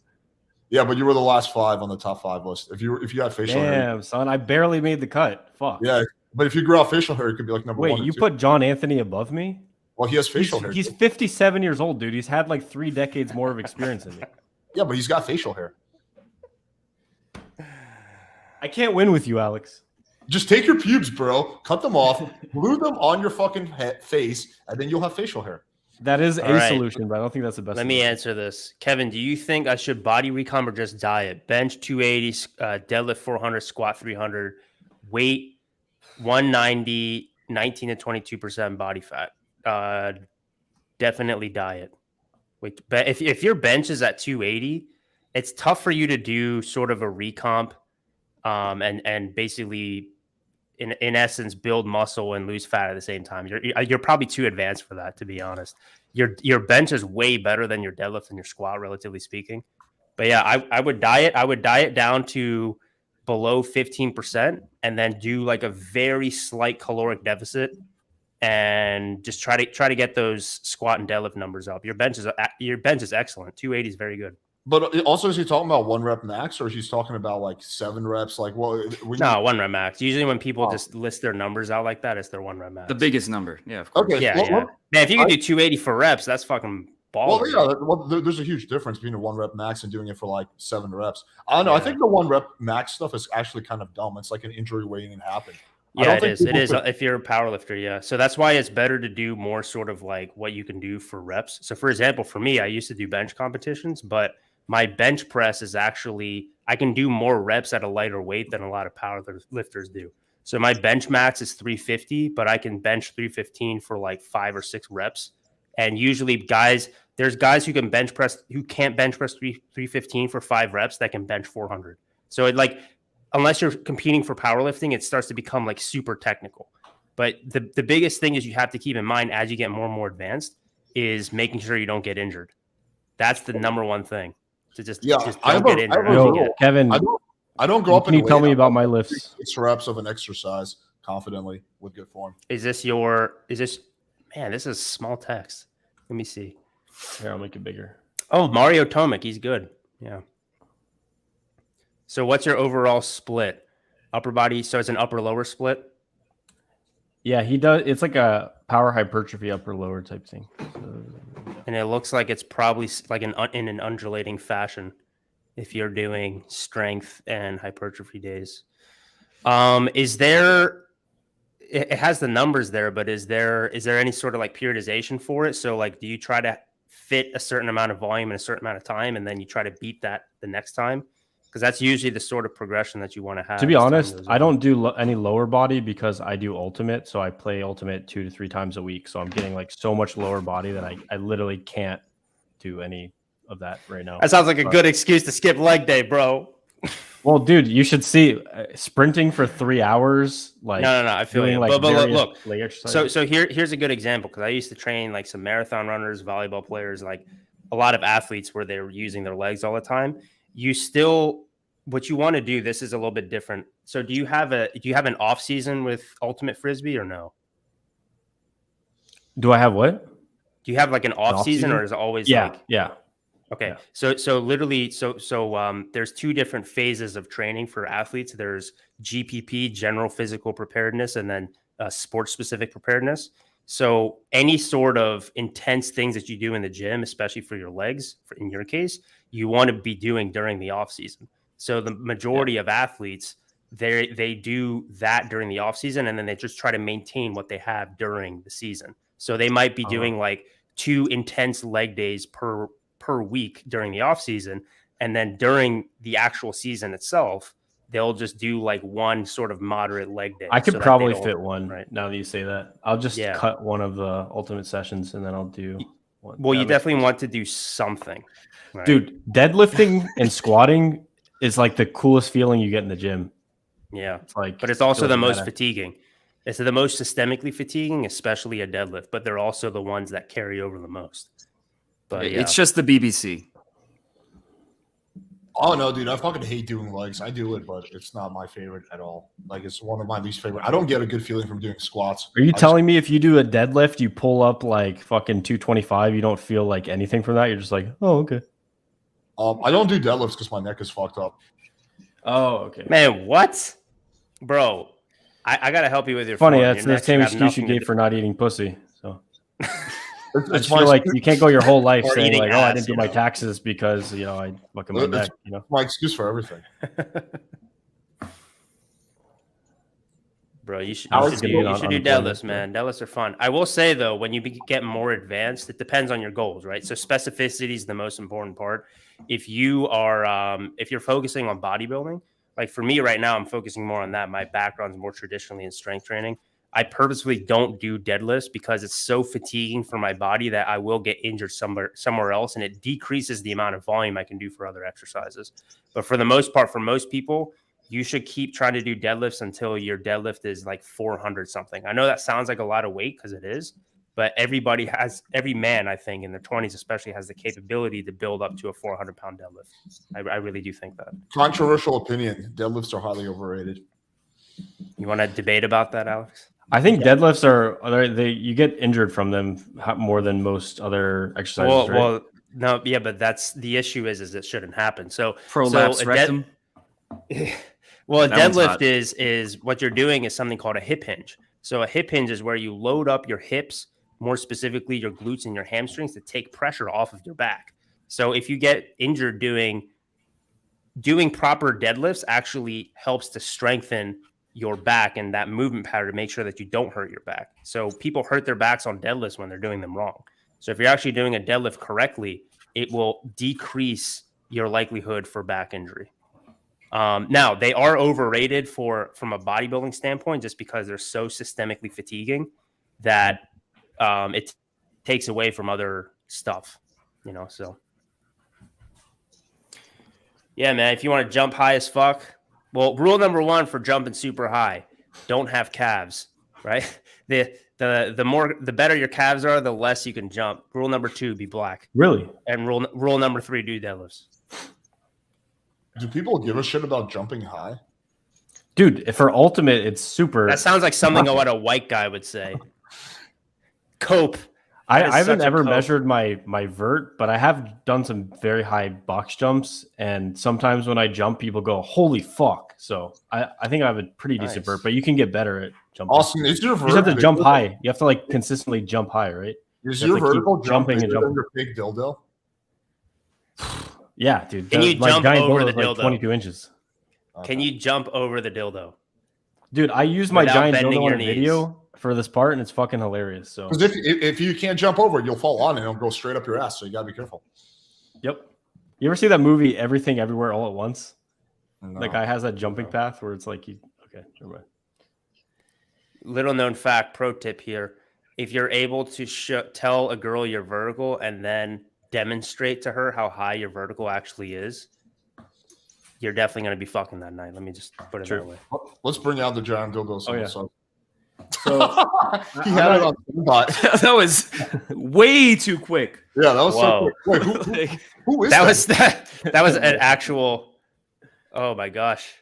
Yeah, but you were the last 5 on the top 5 list. If you had facial hair,
Damn, son, I barely made the cut. Fuck.
yeah. But if you grow out facial hair, it could be like number 1.
Wait,
or
you
2.
put John Anthony above me?
Well, he has facial hair.
He's 57 years old, dude. He's had like 3 decades more of experience than me.
Yeah, but he's got facial hair.
I can't win with you, Alex.
Just take your pubes, bro. Cut them off, glue them on your fucking face, and then you'll have facial hair.
That is
All
a
right.
solution, but I don't think that's the best.
Let me answer this. Kevin, do you think I should body recomp or just diet? Bench 280, deadlift 400, squat 300, weight 190, 19 to 22% body fat. Definitely diet. Wait, but if your bench is at 280, it's tough for you to do sort of a recomp, and basically, in essence, build muscle and lose fat at the same time. You're probably too advanced for that, to be honest. Your bench is way better than your deadlift and your squat, relatively speaking. But yeah, I would diet. I would diet down to below 15%, and then do like a very slight caloric deficit,
and just try to get those squat and deadlift numbers up. Your bench is excellent. 280 is very good.
But also, is he talking about 1 rep max, or is he talking about like 7 reps? Like, well,
no, 1 rep max. Usually, when people just list their numbers out like that, it's their 1 rep max.
The biggest number, yeah, of course.
Okay,
Yeah, man. If you can do 280 for reps, that's fucking baller.
Well, yeah, there's a huge difference between a 1 rep max and doing it for like 7 reps. I don't know. I think the 1 rep max stuff is actually kind of dumb. It's like an injury waiting to happen.
Yeah, it is. It is if you're a powerlifter, yeah. So that's why it's better to do more sort of like what you can do for reps. So for example, for me, I used to do bench competitions, but my bench press is actually, I can do more reps at a lighter weight than a lot of power lifters do. So my bench max is 350, but I can bench 315 for like 5 or 6 reps. And usually there's guys who can bench press, who can't bench press 315 for 5 reps that can bench 400. So it like, unless you're competing for powerlifting, it starts to become like super technical. But the biggest thing is you have to keep in mind as you get more and more advanced is making sure you don't get injured. That's the number one thing. To just don't get injured.
Kevin,
I don't go up.
Can you tell me about my lifts?
6 reps of an exercise confidently with good form.
Man, this is small text. Let me see.
Here, I'll make it bigger.
Oh, Mario Tomic. He's good. Yeah. So what's your overall split? Upper body. So it's an upper lower split.
Yeah, he does. It's like a power hypertrophy upper lower type thing. So,
and it looks like it's probably like in an undulating fashion if you're doing strength and hypertrophy days. Is there, it has the numbers there, but is there any sort of like periodization for it? So like, do you try to fit a certain amount of volume in a certain amount of time and then you try to beat that the next time? Because that's usually the sort of progression that you want to have.
To be honest, I don't do any lower body because I do ultimate. So I play ultimate 2 to 3 times a week. So I'm getting like so much lower body that I literally can't do any of that right now.
That sounds like a good excuse to skip leg day, bro.
Well, dude, you should see sprinting for 3 hours. Like
no, I feel you.
Like
but look, so here's a good example because I used to train like some marathon runners, volleyball players, like a lot of athletes where they were using their legs all the time. What you want to do, this is a little bit different. So do you have an off season with Ultimate Frisbee or no?
Do I have what?
Do you have like an off season or is it always
yeah.
Okay.
Yeah.
So literally, there's 2 different phases of training for athletes. There's GPP, general physical preparedness, and then sports specific preparedness. So any sort of intense things that you do in the gym, especially for your legs, in your case, you want to be doing during the off season. So the majority of athletes, they do that during the off season, and then they just try to maintain what they have during the season. So they might be doing like 2 intense leg days per week during the off season, and then during the actual season itself, they'll just do like 1 sort of moderate leg day.
I could probably fit one right now that you say that. I'll just cut one of the ultimate sessions and then I'll do one.
Well, you definitely want to do something. Right?
Dude, deadlifting and squatting is like the coolest feeling you get in the gym.
Yeah.
But
it's also the most fatiguing. It's the most systemically fatiguing, especially a deadlift, but they're also the ones that carry over the most. But
it's just the BBC.
Oh no, dude! I fucking hate doing legs. I do it, but it's not my favorite at all. Like it's one of my least favorite. I don't get a good feeling from doing squats.
Are you telling me if you do a deadlift, you pull up like fucking 225, you don't feel like anything from that? You're just like, oh, okay.
I don't do deadlifts because my neck is fucked up.
Oh, okay.
Man, what, bro? I gotta help you with your.
Funny, that's the same excuse you gave for not eating pussy. So. I just feel like you can't go your whole life saying like, "Oh, I didn't do my taxes because I fucking my neck."
My excuse for everything.
Bro, you should do deadlifts, man. Deadlifts are fun. I will say though, when you get more advanced, it depends on your goals, right? So specificity is the most important part. If you are, if you're focusing on bodybuilding, like for me right now, I'm focusing more on that. My background is more traditionally in strength training. I purposely don't do deadlifts because it's so fatiguing for my body that I will get injured somewhere else, and it decreases the amount of volume I can do for other exercises. But for the most part, for most people, you should keep trying to do deadlifts until your deadlift is like 400 something. I know that sounds like a lot of weight because it is, but every man, I think, in their 20s especially, has the capability to build up to a 400-pound deadlift. I really do think that.
Controversial opinion: deadlifts are highly overrated.
You want to debate about that, Alex?
I think deadlifts are they you get injured from them more than most other exercises.
Well, no, yeah, but that's the issue is it shouldn't happen. So
Prolapse rectum.
Well, a
That one's
deadlift
hot.
is what you're doing is something called a hip hinge. So a hip hinge is where you load up your hips, more specifically your glutes and your hamstrings, to take pressure off of your back. So if you get injured doing proper deadlifts, actually helps to strengthen your back and that movement pattern to make sure that you don't hurt your back. So people hurt their backs on deadlifts when they're doing them wrong. So if you're actually doing a deadlift correctly, it will decrease your likelihood for back injury. Now, they are overrated from a bodybuilding standpoint, just because they're so systemically fatiguing that it takes away from other stuff, so. Yeah, man, if you want to jump high as fuck, well, rule number 1 for jumping super high, don't have calves, right? The better your calves are, the less you can jump. Rule number 2, be black.
Really?
And rule number 3, do deadlifts.
Do people give a shit about jumping high?
Dude, for ultimate, it's super.
That sounds like something what a white guy would say. Cope.
I haven't ever measured my vert, but I have done some very high box jumps, and sometimes when I jump, people go, "Holy fuck!" So I think I have a pretty decent vert, but you can get better at jumping.
Austin, is your vert?
You just have to jump high. You have to consistently jump high, right?
Is your vertical
jumping and jumping?
Your big dildo?
Yeah, dude.
Can you jump over the dildo?
22 inches.
Can you jump over the dildo?
Dude, I use my giant dildo
your
on a video for this part, and it's fucking hilarious. So,
because if you can't jump over it, you'll fall on it and it'll go straight up your ass. So you gotta be careful.
Yep. You ever see that movie Everything Everywhere All at Once?
No.
The guy has that jumping path where it's like okay, never mind.
Little known fact, pro tip here: if you're able to tell a girl you're vertical and then demonstrate to her how high your vertical actually is, you're definitely going to be fucking that night. Let me just put it that way.
Let's bring out the giant dildo.
Oh, yeah.
So
he
had it on the
That was way too quick.
Yeah, that was so quick. Wait, who is
that? That was an actual. Oh my gosh!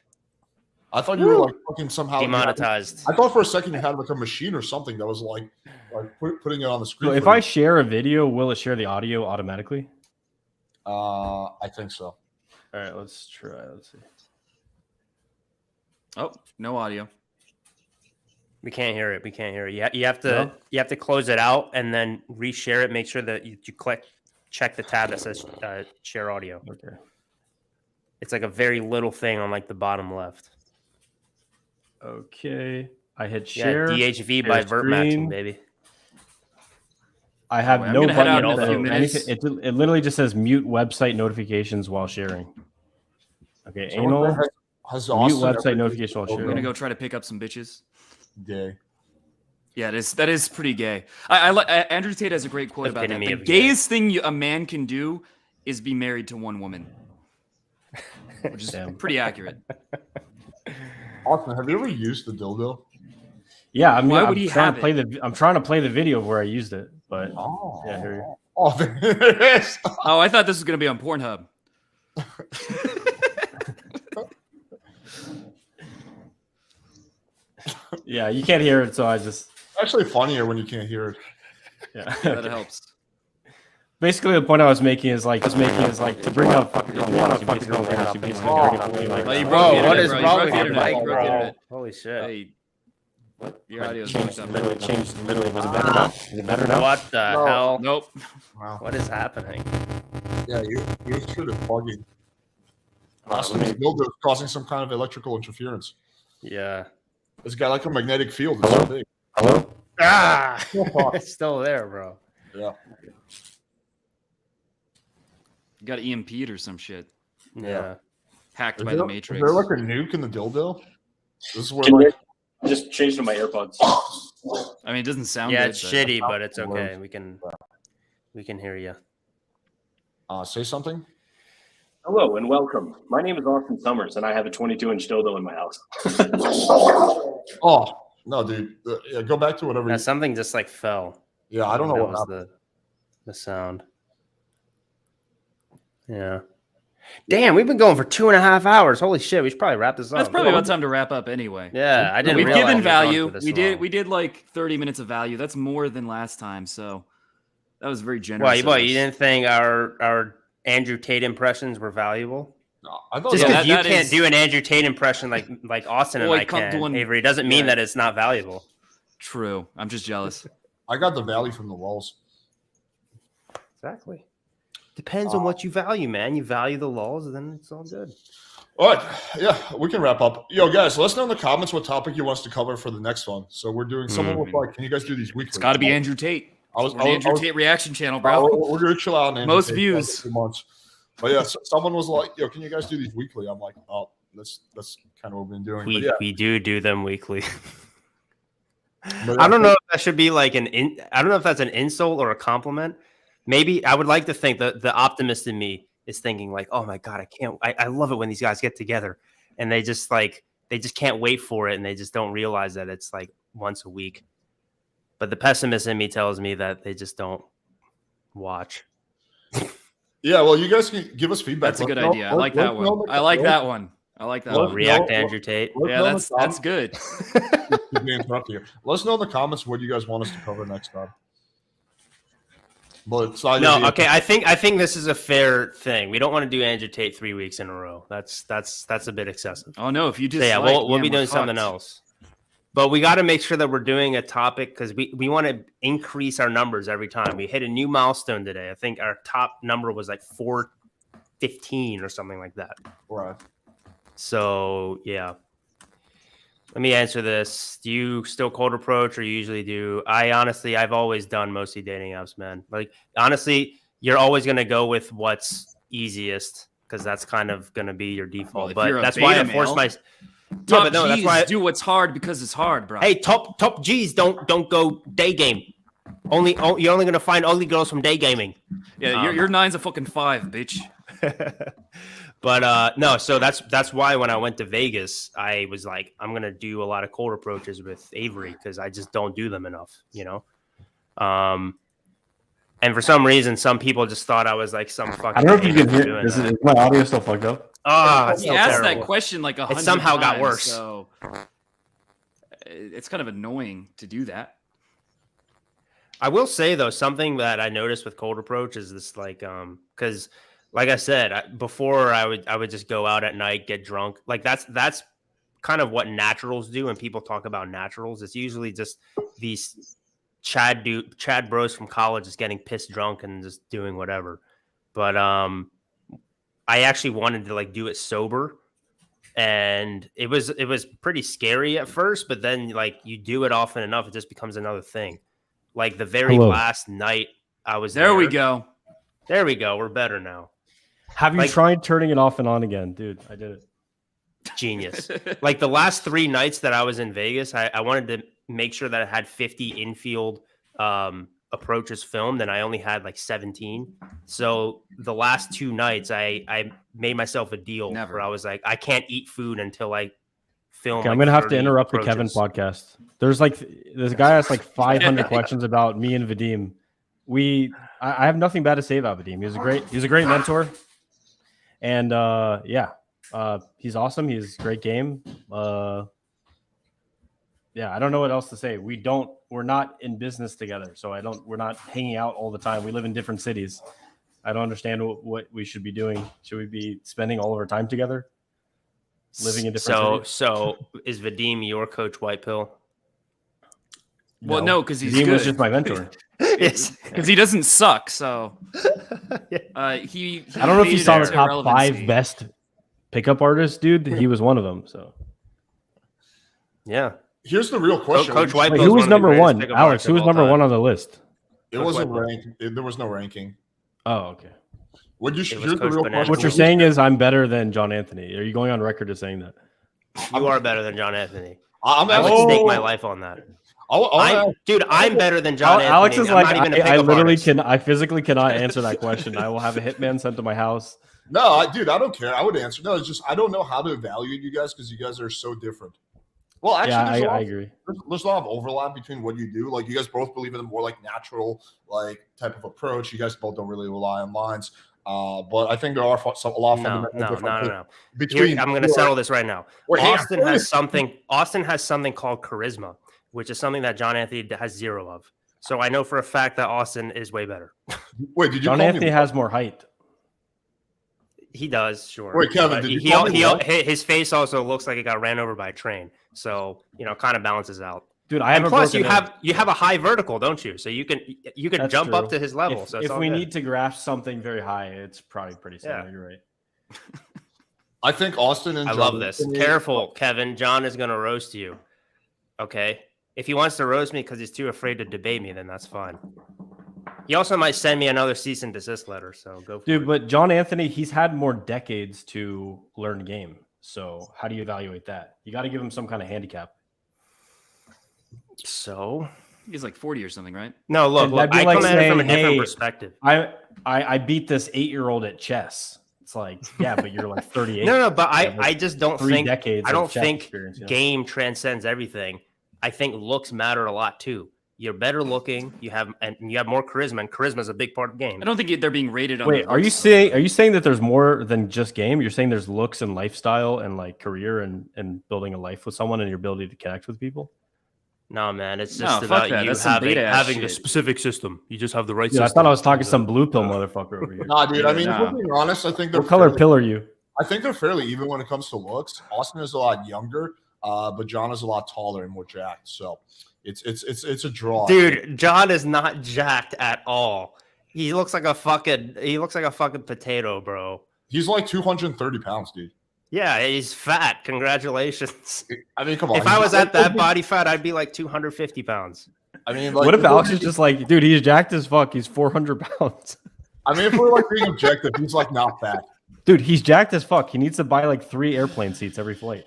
I thought you were fucking somehow
demonetized.
I thought for a second you had a machine or something that was putting it on the screen.
So if I share a video, will it share the audio automatically?
I think so.
All right, let's try. Let's see.
Oh, no audio.
We can't hear it. You have to close it out and then reshare it. Make sure that you check the tab that says share audio.
Okay.
It's like a very little thing on the bottom left.
Okay. I hit share.
Yeah, DHV by vert matching, baby.
I have no button.
It
literally just says mute website notifications while sharing. Okay,
So
anal.
has
Mute
Austin
website
ever
notification while
I'm
sharing.
gonna go try to pick up some bitches.
Gay.
Yeah, that is pretty gay. Andrew Tate has a great quote about that.
Epitome
The
of gay.
gayest thing a man can do is be married to one woman, which is pretty accurate.
Austin, have you ever used the dildo?
Yeah, I mean,
Why would he have
I'm trying to play the video where I used it, but
Oh,
yeah, here you
oh, there it is.
Oh, I thought this was gonna be on Pornhub.
Yeah, you can't hear it, so I just
Actually, funnier when you can't hear it.
yeah.
That helps.
Basically, the point I was making is to bring up fucking
What is wrong with your mic, bro? Holy shit!
Hey, your audio is fucked up.
Literally, was it better now? Is it better now?
What the hell?
Nope.
Wow.
What is happening?
Yeah, you should have plugging. Austin's dildo is causing some kind of electrical interference.
Yeah.
This guy like a magnetic field. It's so big.
Hello?
Ah, it's still there, bro.
Yeah.
You got EMP'd or some shit.
Yeah.
Hacked
Is
by
there,
the
is
Matrix.
there like a nuke in the dildo? This is where
I just changed to my AirPods.
I mean, it doesn't sound
Yeah,
good.
it's
but-
shitty, but it's okay. We can hear you.
say something.
Hello and welcome. My name is Austin Summers, and I have a 22-inch dildo in my house.
Oh no, dude. Yeah, go back to whatever.
Yeah, something just fell.
Yeah, I don't know
That
what
was
happened.
the sound. Yeah. Damn, we've been going for 2.5 hours. Holy shit, we should probably wrap this up.
That's probably about time to wrap up anyway.
Yeah, I didn't
We've
realize
given
we were going
value.
for this
We did like 30 minutes of value. That's more than last time. So that was very generous.
Well,
of
you
us.
didn't think our Andrew Tate impressions were valuable?
No, I thought
Just
that-
because you
that
can't
is-
do an Andrew Tate impression like Austin and
Well,
I
I can't do
can,
one-
Avery, doesn't mean
yeah.
that it's not valuable.
True. I'm just jealous.
I got the value from the walls.
Exactly. Depends on what you value, man. You value the laws, and then it's all good.
All right, yeah, we can wrap up. Yo, guys, let us know in the comments what topic you want us to cover for the next one. So we're doing someone with like, can you guys do these weekly?
It's got to be Andrew Tate.
I was
Andrew Tate reaction channel, bro.
We're gonna chill out. And
Most views.
2 months. But yeah, someone was like, "Yo, can you guys do these weekly?" I'm like, "Oh, that's kind of what we've been doing." But yeah,
We do them weekly.
but
I don't know if that should be like I don't know if that's an insult or a compliment. Maybe I would like to think that the optimist in me is thinking like, oh my God, I love it when these guys get together and they just can't wait for it. And they just don't realize that it's like once a week. But the pessimist in me tells me that they just don't watch.
Yeah, well, you guys can give us feedback.
That's a good idea. I like that one. I like that one. I like that one.
React to Andrew Tate.
Yeah, that's good.
Let us know in the comments what you guys want us to cover next time. But it's not
No, okay. I think this is a fair thing. We don't want to do Andrew Tate 3 weeks in a row. That's a bit excessive.
Oh no, if you just
So, yeah, we'll be doing something else. But we got to make sure that we're doing a topic because we want to increase our numbers every time. We hit a new milestone today. I think our top number was like 415 or something like that.
Right.
So yeah. Let me answer this. Do you still cold approach or you usually do? I've always done mostly dating apps, man. Like honestly, you're always gonna go with what's easiest because that's kind of gonna be your default.
Well,
but that's why I force my
top G's that's why do what's hard because it's hard, bro.
Hey, top G's don't go day game. You're only gonna find ugly girls from day gaming.
Yeah, your 9's a fucking 5, bitch.
But no, so that's why when I went to Vegas, I was like, I'm gonna do a lot of cold approaches with Avery because I just don't do them enough, you know. And for some reason, some people just thought I was like some fucking.
I don't know if you can hear. Is my audio still fucked up?
Oh,
he asked that question like 100
It somehow got
times,
worse.
So it's kind of annoying to do that.
I will say though, something that I noticed with cold approach is this like because like I said before, I would just go out at night, get drunk. Like that's kind of what naturals do. When people talk about naturals, it's usually just these Chad bros from college just getting pissed drunk and just doing whatever. But I actually wanted to like do it sober, and it was pretty scary at first. But then like you do it often enough, it just becomes another thing. Like the very last night I was there.
We go.
There we go. We're better now.
Have you tried turning it off and on again, dude? I did it.
Genius. Like the last 3 nights that I was in Vegas, I wanted to make sure that I had 50 infield approaches filmed, and I only had like 17. So the last 2 nights, I made myself a deal where I was like, I can't eat food until I film.
Okay, I'm gonna have to interrupt the Kevin podcast. There's like this guy has like 500 questions about me and Vadim. I have nothing bad to say about Vadim. He's a great mentor, and he's awesome. He's a great game. Yeah, I don't know what else to say. We're not in business together, so we're not hanging out all the time. We live in different cities. I don't understand what we should be doing. Should we be spending all of our time together? Living in different cities?
So is Vadim your coach White Pill?
Well, no, because he's
Vadim
good.
was just my mentor.
Yes, because he doesn't suck. So he
I don't know if you saw the top 5 best pickup artists, dude. He was one of them. So
yeah.
Here's the real question.
Coach White.
Wait, who was number 1? Alex, who was number 1 on the list?
It wasn't ranked. There was no ranking.
Oh, okay.
Here's the real question.
What you're saying is I'm better than John Anthony. Are you going on record as saying that?
You are better than John Anthony.
I
would stake my life on that. Dude, I'm better than John Anthony.
Alex is like, I literally
artist.
I physically cannot answer that question. I will have a hitman sent to my house.
No, dude, I don't care. I would answer. No, it's just I don't know how to evaluate you guys because you guys are so different. Well, actually,
I agree.
There's a lot of overlap between what you do. Like, you guys both believe in a more like natural, like type of approach. You guys both don't really rely on lines. But I think there are a lot of fundamental differences
No.
between.
I'm going to settle this right now.
Wait,
Austin has something called charisma, which is something that John Anthony has zero of. So I know for a fact that Austin is way better.
Wait, did you?
John Anthony has more height.
He does, sure.
Wait, Kevin, did you call me what?
His face also looks like it got ran over by a train, so kind of balances out.
Dude, I have.
Plus, you have a high vertical, don't you? So you can
That's
jump
true.
up to his level.
If we need to grasp something very high, it's probably pretty similar.
Yeah.
You're right.
I think Austin and
I
John
love this.
Anthony-
Careful, Kevin. John is going to roast you. Okay. If he wants to roast me because he's too afraid to debate me, then that's fine. He also might send me another cease and desist letter. So go.
Dude, but John Anthony, he's had more decades to learn the game. So how do you evaluate that? You got to give him some kind of handicap.
So
he's like 40 or something, right?
No, look, I come at it from a different perspective.
I beat this 8-year-old at chess. It's like, yeah, but you're like 38.
No, but I just don't think
I
don't think game transcends everything. I think looks matter a lot too. You're better looking, you have more charisma, and charisma is a big part of the game.
I don't think they're being rated on.
Wait, are you saying that there's more than just game? You're saying there's looks and lifestyle and like career and building a life with someone and your ability to connect with people?
No, man, it's just about you having a specific system. You just have the right system.
I thought I was talking to some blue pill motherfucker over here.
Nah, dude. I mean, if we're being honest, I think they're
what color pill are you?
I think they're fairly even when it comes to looks. Austin is a lot younger, but John is a lot taller and more jacked. So it's a draw.
Dude, John is not jacked at all. He looks like a fucking potato, bro.
He's like 230 pounds, dude.
Yeah, he's fat. Congratulations.
I mean, come on.
If I was at that body fat, I'd be like 250 pounds.
I mean, like,
what if Alex is just like, dude, he's jacked as fuck. He's 400 pounds.
I mean, if we're like being objective, he's like not fat.
Dude, he's jacked as fuck. He needs to buy like 3 airplane seats every flight.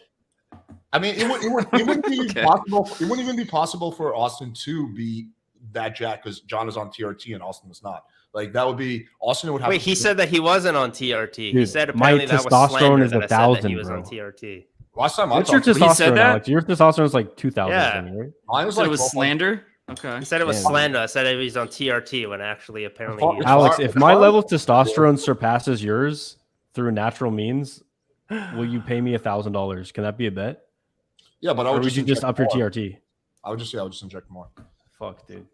I mean, it wouldn't be possible. It wouldn't even be possible for Austin to be that jacked because John is on TRT and Austin is not. Like that would be Austin would have.
Wait, he said that he wasn't on TRT.
Dude,
he said apparently that was slander that I said that he was
bro.
on TRT.
Last time
what's your testosterone, Alex? Your testosterone is like 2,000.
Yeah,
right?
Mine was
so
like
it was slander. Okay,
he said it was slander. I said he was on TRT when actually apparently. He was
Alex, if my level of testosterone surpasses yours through natural means, will you pay me $1,000? Can that be a bet?
Yeah, but I would
you just up your TRT?
I would just inject more.
Fuck, dude.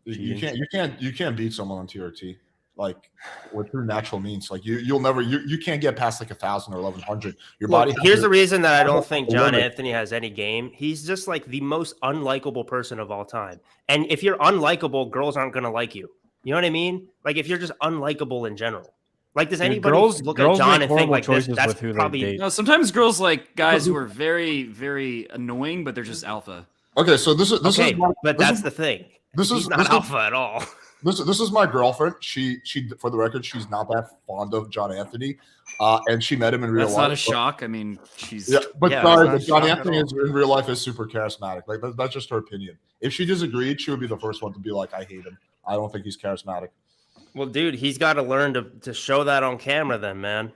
You can't beat someone on TRT like through natural means. Like you'll never you can't get past like 1,000 or 1,100. Your body.
Here's the reason that I don't think John Anthony has any game. He's just like the most unlikable person of all time. And if you're unlikable, girls aren't gonna like you. You know what I mean? Like if you're just unlikable in general. Like, does anybody look at John and think like this? That's probably
no. Sometimes girls like guys who are very, very annoying, but they're just alpha.
Okay, so this is
but that's the thing. He's not alpha at all.
This is my girlfriend. She for the record, she's not that fond of John Anthony, and she met him in real life.
That's not a shock. I mean, she's
but John Anthony in real life is super charismatic. Like that's just her opinion. If she disagreed, she would be the first one to be like, "I hate him. I don't think he's charismatic."
Well, dude, he's got to learn to show that on camera, then, man.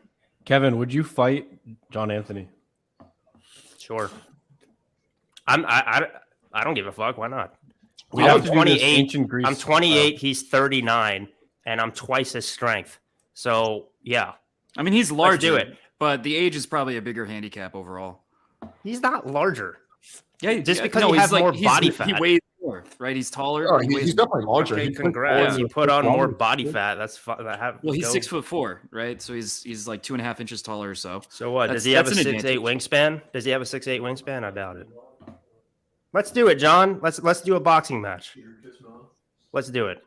Kevin, would you fight John Anthony?
Sure. I don't give a fuck. Why not?
I'm
28. I'm 28. He's 39, and I'm twice his strength. So yeah.
I mean, he's larger.
Let's do it.
But the age is probably a bigger handicap overall.
He's not larger.
Yeah,
just because he has more body fat.
He weighs more, right? He's taller.
Oh, he's definitely larger.
Okay, congrats. You put on more body fat. That's
well, he's 6'4", right? So he's like 2.5 inches taller or so.
So what? Does he have a 6'8" wingspan? Does he have a 6'8" wingspan? I doubt it. Let's do it, John. Let's do a boxing match. Let's do it.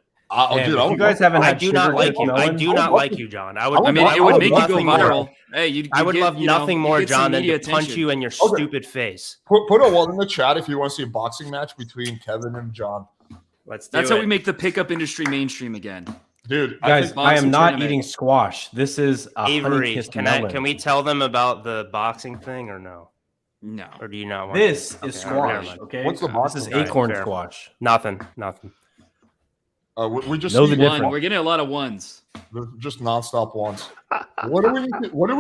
Dude, you guys haven't.
I do not like you. I do not like you, John. I would.
It would make you go viral. Hey,
I would love nothing more, John, than to punch you in your stupid face.
Put a one in the chat if you want to see a boxing match between Kevin and John.
Let's do
That's how we make the pickup industry mainstream again.
Dude,
guys, I am not eating squash. This is
Avery. Can we tell them about the boxing thing or no?
No.
Or do you not want
this is squash? Okay.
What's the boxing?
This is acorn squash.
Nothing.
We just
know the difference.
We're getting a lot of ones.
Just nonstop ones. What do we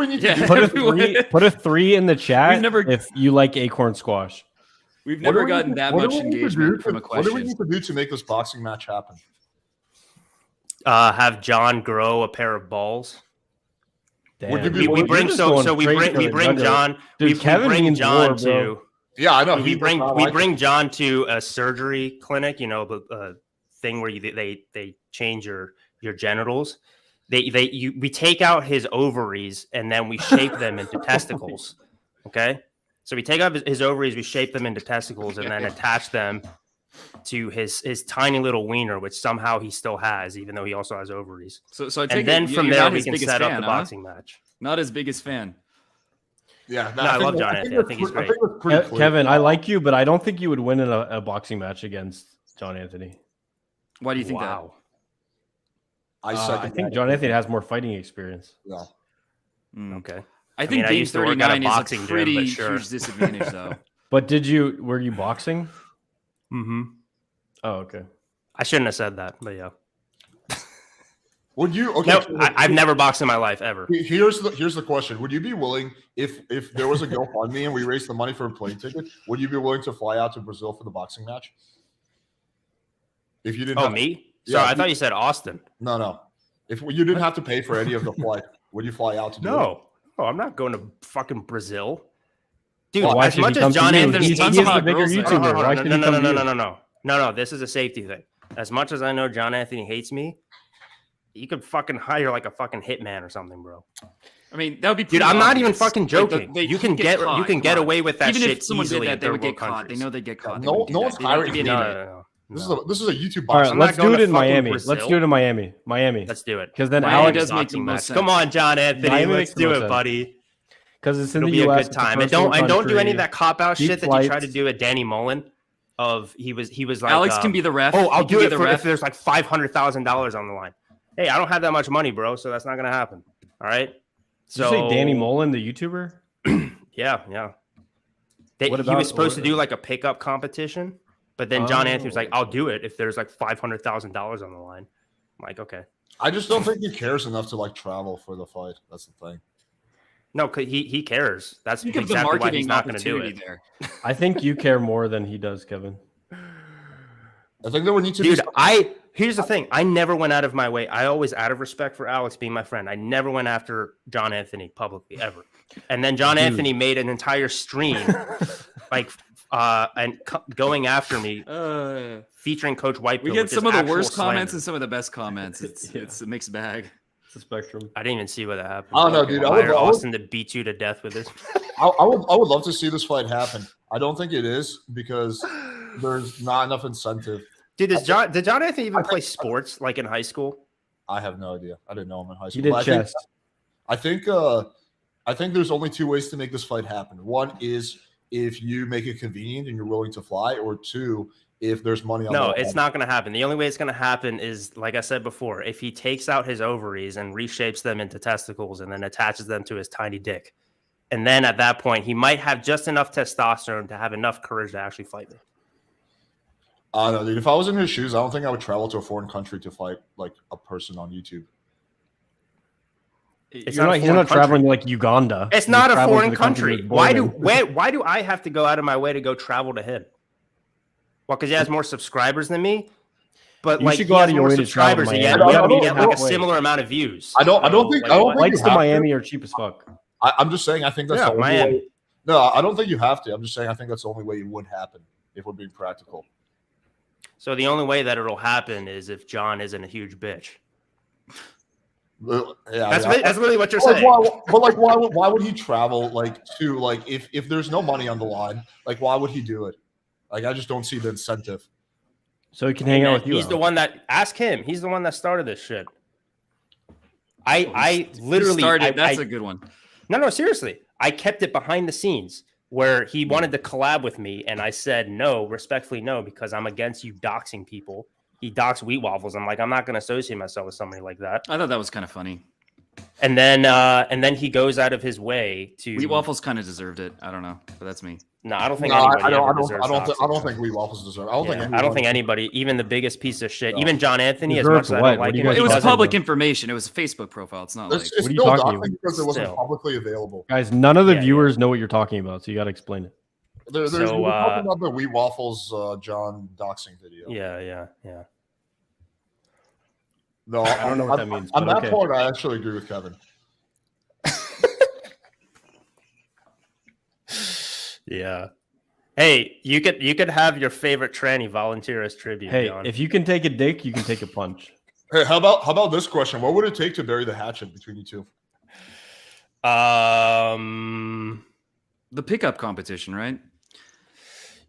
need to do?
Put a 3 in the chat if you like acorn squash.
We've never gotten that much engagement from a question.
What do we need to do to make this boxing match happen?
Have John grow a pair of balls.
Damn.
We bring John.
Dude, Kevin
bring
means
John
war, bro.
to.
Yeah, I know.
We bring John to a surgery clinic. You know, the thing where they change your genitals. We take out his ovaries and then we shape them into testicles. Okay, so we take out his ovaries, we shape them into testicles, and then attach them to his tiny little wiener, which somehow he still has, even though he also has ovaries.
So I
and
take
then
it,
from
you're
there
not
we
his
can
biggest
set up
fan,
the
huh?
boxing match.
Not his biggest fan.
Yeah,
I love John Anthony. I think he's great.
Kevin, I like you, but I don't think you would win in a boxing match against John Anthony.
Why do you think
that?
I think John Anthony has more fighting experience.
Yeah.
Okay.
I think being
used to work at a
39
boxing
is a
gym,
pretty
but sure.
huge disadvantage, though.
But were you boxing?
Mm-hmm.
Oh, okay.
I shouldn't have said that, but yeah.
Would you? Okay.
No, I've never boxed in my life ever.
Here's the question: would you be willing, if there was a GoFundMe and we raised the money for a plane ticket, would you be willing to fly out to Brazil for the boxing match? If you didn't.
Oh, me? Sorry, I thought you said Austin.
No. If you didn't have to pay for any of the flight, would you fly out to do it?
No, I'm not going to fucking Brazil, dude.
Well,
as much as John Anthony,
he's the bigger YouTuber. Why should he come to you?
No. This is a safety thing. As much as I know John Anthony hates me, you could fucking hire like a fucking hitman or something, bro.
I mean, that would be.
Dude, I'm not even
obvious.
fucking joking.
Like,
you can get away with that
even
shit
if someone
easily
did that,
in
they would
third
get
world
caught.
countries.
They know they get caught.
No one's hiring.
No.
This is a YouTube
All right,
boxing.
let's do it in Miami.
Brazil.
Let's do it in Miami.
Let's do it.
Because then
Miami
Alex
does make the most sense.
Come on, John Anthony.
Miami
Let's
makes the
do
most
it,
sense.
buddy.
Because it's in
It'll
the
be
US.
a good time. And don't do any of that cop out
Cheap
shit that you tried to
flights.
do at Danny Mullen. He was like
Alex can be the ref.
Oh, I'll
He can
do
be
it
the
for
ref.
if there's like $500,000 on the line. Hey, I don't have that much money, bro, so that's not gonna happen. All right.
Did you say Danny Mullen, the YouTuber?
Yeah. He
What about-
was supposed to do like a pickup competition, but then John Anthony was like, "I'll do it if there's like $500,000 on the line." I'm like, okay.
I just don't think he cares enough to like travel for the fight. That's the thing.
No, cause he cares. That's
Think of the
exactly why
marketing
he's not going to do
opportunity
it.
there.
I think you care more than he does, Kevin.
I think there would need to
Dude,
be.
here's the thing. I never went out of my way. I always, out of respect for Alex being my friend, I never went after John Anthony publicly ever. And then John Anthony made an entire stream, going after me, featuring Coach Whitefield.
We get
which
some
is
of the
actual
worst
slander.
comments and some of the best comments. It's a mixed bag.
It's a spectrum.
I didn't even see what happened.
I don't know, dude. I would-
Hire Austin to beat you to death with this.
I would love to see this fight happen. I don't think it is because there's not enough incentive.
Dude, did John Anthony even play sports like in high school?
I have no idea. I didn't know him in high
He
school.
did chess.
I think there's only two ways to make this fight happen. One is if you make it convenient and you're willing to fly, or two, if there's money on the
No,
line.
it's not going to happen. The only way it's going to happen is, like I said before, if he takes out his ovaries and reshapes them into testicles and then attaches them to his tiny dick. And then at that point, he might have just enough testosterone to have enough courage to actually fight me.
I don't know, dude. If I was in his shoes, I don't think I would travel to a foreign country to fight like a person on YouTube.
You're not traveling to like Uganda.
It's
You're
not a
traveling to
foreign
the country
country.
he was born in.
Why do I have to go out of my way to go travel to him? Well, because he has more subscribers than me. But
You
like,
should
he
go out
has
of your
more
way to travel
subscribers.
to
He
Miami.
get like a similar amount of views.
I don't think
Flights
you
to
have
Miami are cheap as fuck.
I'm just saying. I think that's the only
Miami.
way. No, I don't think you have to. I'm just saying. I think that's the only way it would happen if we're being practical.
So the only way that it'll happen is if John isn't a huge bitch. That's really what you're saying.
Why would he travel if there's no money on the line? Like, why would he do it? Like, I just don't see the incentive.
So he can hang out with you.
He's the one that ask him. He's the one that started this shit. I literally
started. That's a good one.
No, seriously. I kept it behind the scenes where he wanted to collab with me, and I said no, respectfully no, because I'm against you doxing people. He doxed Wheat Waffles. I'm like, I'm not going to associate myself with somebody like that.
I thought that was kind of funny.
And then he goes out of his way to.
Wheat Waffles kind of deserved it. I don't know, but that's me.
No, I don't think
No,
anybody
I don't.
ever deserves doxing.
I don't think Wheat Waffles deserve. I don't think
anybody, even the biggest piece of shit,
No.
even John Anthony, as
Deserves
much as I
what?
don't like
What do you
him,
guys
It was
doesn't-
public information. It was a Facebook profile. It's not like.
It's
What are you
still
talking
doxing because it wasn't
Still.
publicly available.
Guys, none of the
Yeah,
viewers know what you're talking about, so you got to explain it.
We're
So,
talking about the Wheat Waffles John doxing video.
Yeah.
No,
I don't know what that means.
On
but
that
okay.
part, I actually agree with Kevin.
Yeah. Hey, you could have your favorite tranny volunteer as tribute.
Hey,
John.
if you can take a dick, you can take a punch.
Hey, how about this question? What would it take to bury the hatchet between you two?
The pickup competition, right?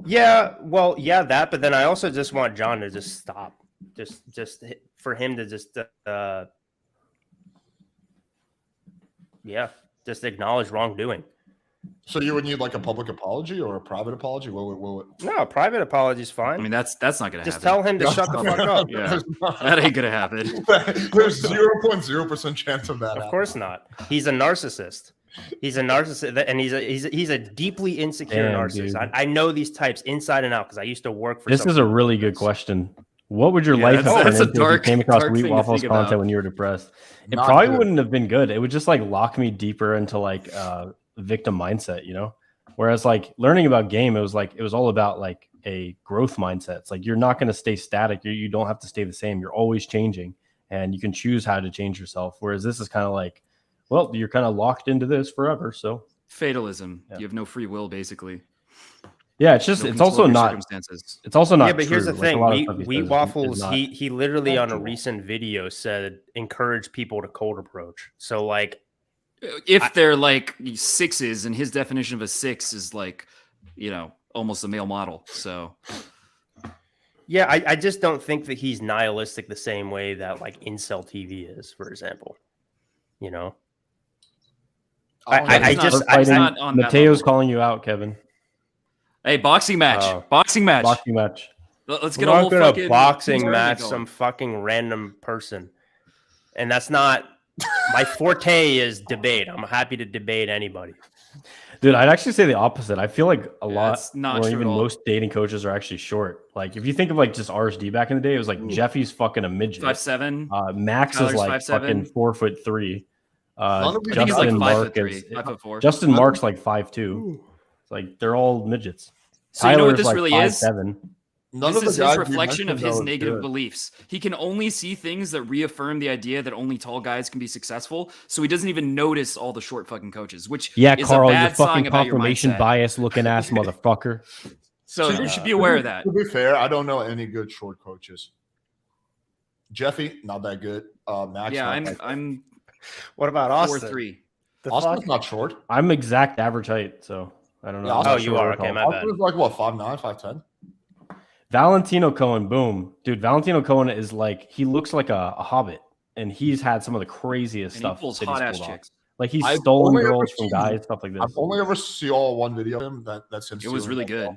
Yeah, well, yeah, that. But then I also just want John to just stop, just for him to just, just acknowledge wrongdoing.
So you would need like a public apology or a private apology? What?
No, a private apology is fine.
I mean, that's not gonna happen.
Just tell him to shut the fuck up.
Yeah, that ain't gonna happen.
There's 0.0% chance of that.
Of course not. He's a narcissist. He's a narcissist, and he's a deeply insecure narcissist. I know these types inside and out because I used to work for.
This is a really good question. What would your life have been if you came across Wheat Waffles content when you were depressed? It probably wouldn't have been good. It would just like lock me deeper into like victim mindset, you know? Whereas like learning about game, it was all about like a growth mindset. It's like you're not going to stay static. You don't have to stay the same. You're always changing, and you can choose how to change yourself. Whereas this is kind of like, well, you're kind of locked into this forever. So
fatalism. Yeah. You have no free will, basically.
Yeah, it's just it's also not. It's also not.
Yeah, but here's the thing: Wheat Waffles. He literally on a
true.
recent video said encourage people to cold approach. So like,
if they're like 6s, and his definition of a 6 is like, you know, almost a male model. So
yeah, I just don't think that he's nihilistic the same way that like Incel TV is, for example. You know,
Mateo's calling you out, Kevin.
Hey, boxing match. Boxing match.
Boxing match.
Let's get a whole fucking
boxing match some fucking random person. And that's not my forte is debate. I'm happy to debate anybody.
Dude, I'd actually say the opposite. I feel like a lot,
not
or even most dating coaches are actually short. Like if you think of like just RSD back in the day, it was like Jeffy's fucking a midget.
5'7".
Max
Tyler's
is like
5'7".
fucking 4'3".
Justin Mark is
5'4". Justin Mark's like 5'2". It's like they're all midgets.
So you know what this
like
really
5'7".
This is his reflection of his negative beliefs. He can only see things that reaffirm the idea that only tall guys can be successful. So he doesn't even notice all the short fucking coaches, which is
Carl,
a bad
you
sign
fucking
about your
confirmation
mindset.
bias looking ass motherfucker.
So you should be aware of that.
To be fair, I don't know any good short coaches. Jeffy, not that good. Max,
yeah, I'm.
What about Austin?
4'3".
Austin's not short.
I'm exact average height, so I don't know.
Yeah, you are. Okay, my bad.
Austin's like what, 5'9", 5'10"?
Valentino Cohen, boom, dude. Valentino Cohen is like he looks like a hobbit, and he's had some of the craziest stuff.
He pulls
that
hot
he's
ass
pulled off.
chicks.
Like he's
I've
stolen
only ever
girls from
seen-
guys, stuff like this.
I've only ever saw one video of him that's him.
It was really good.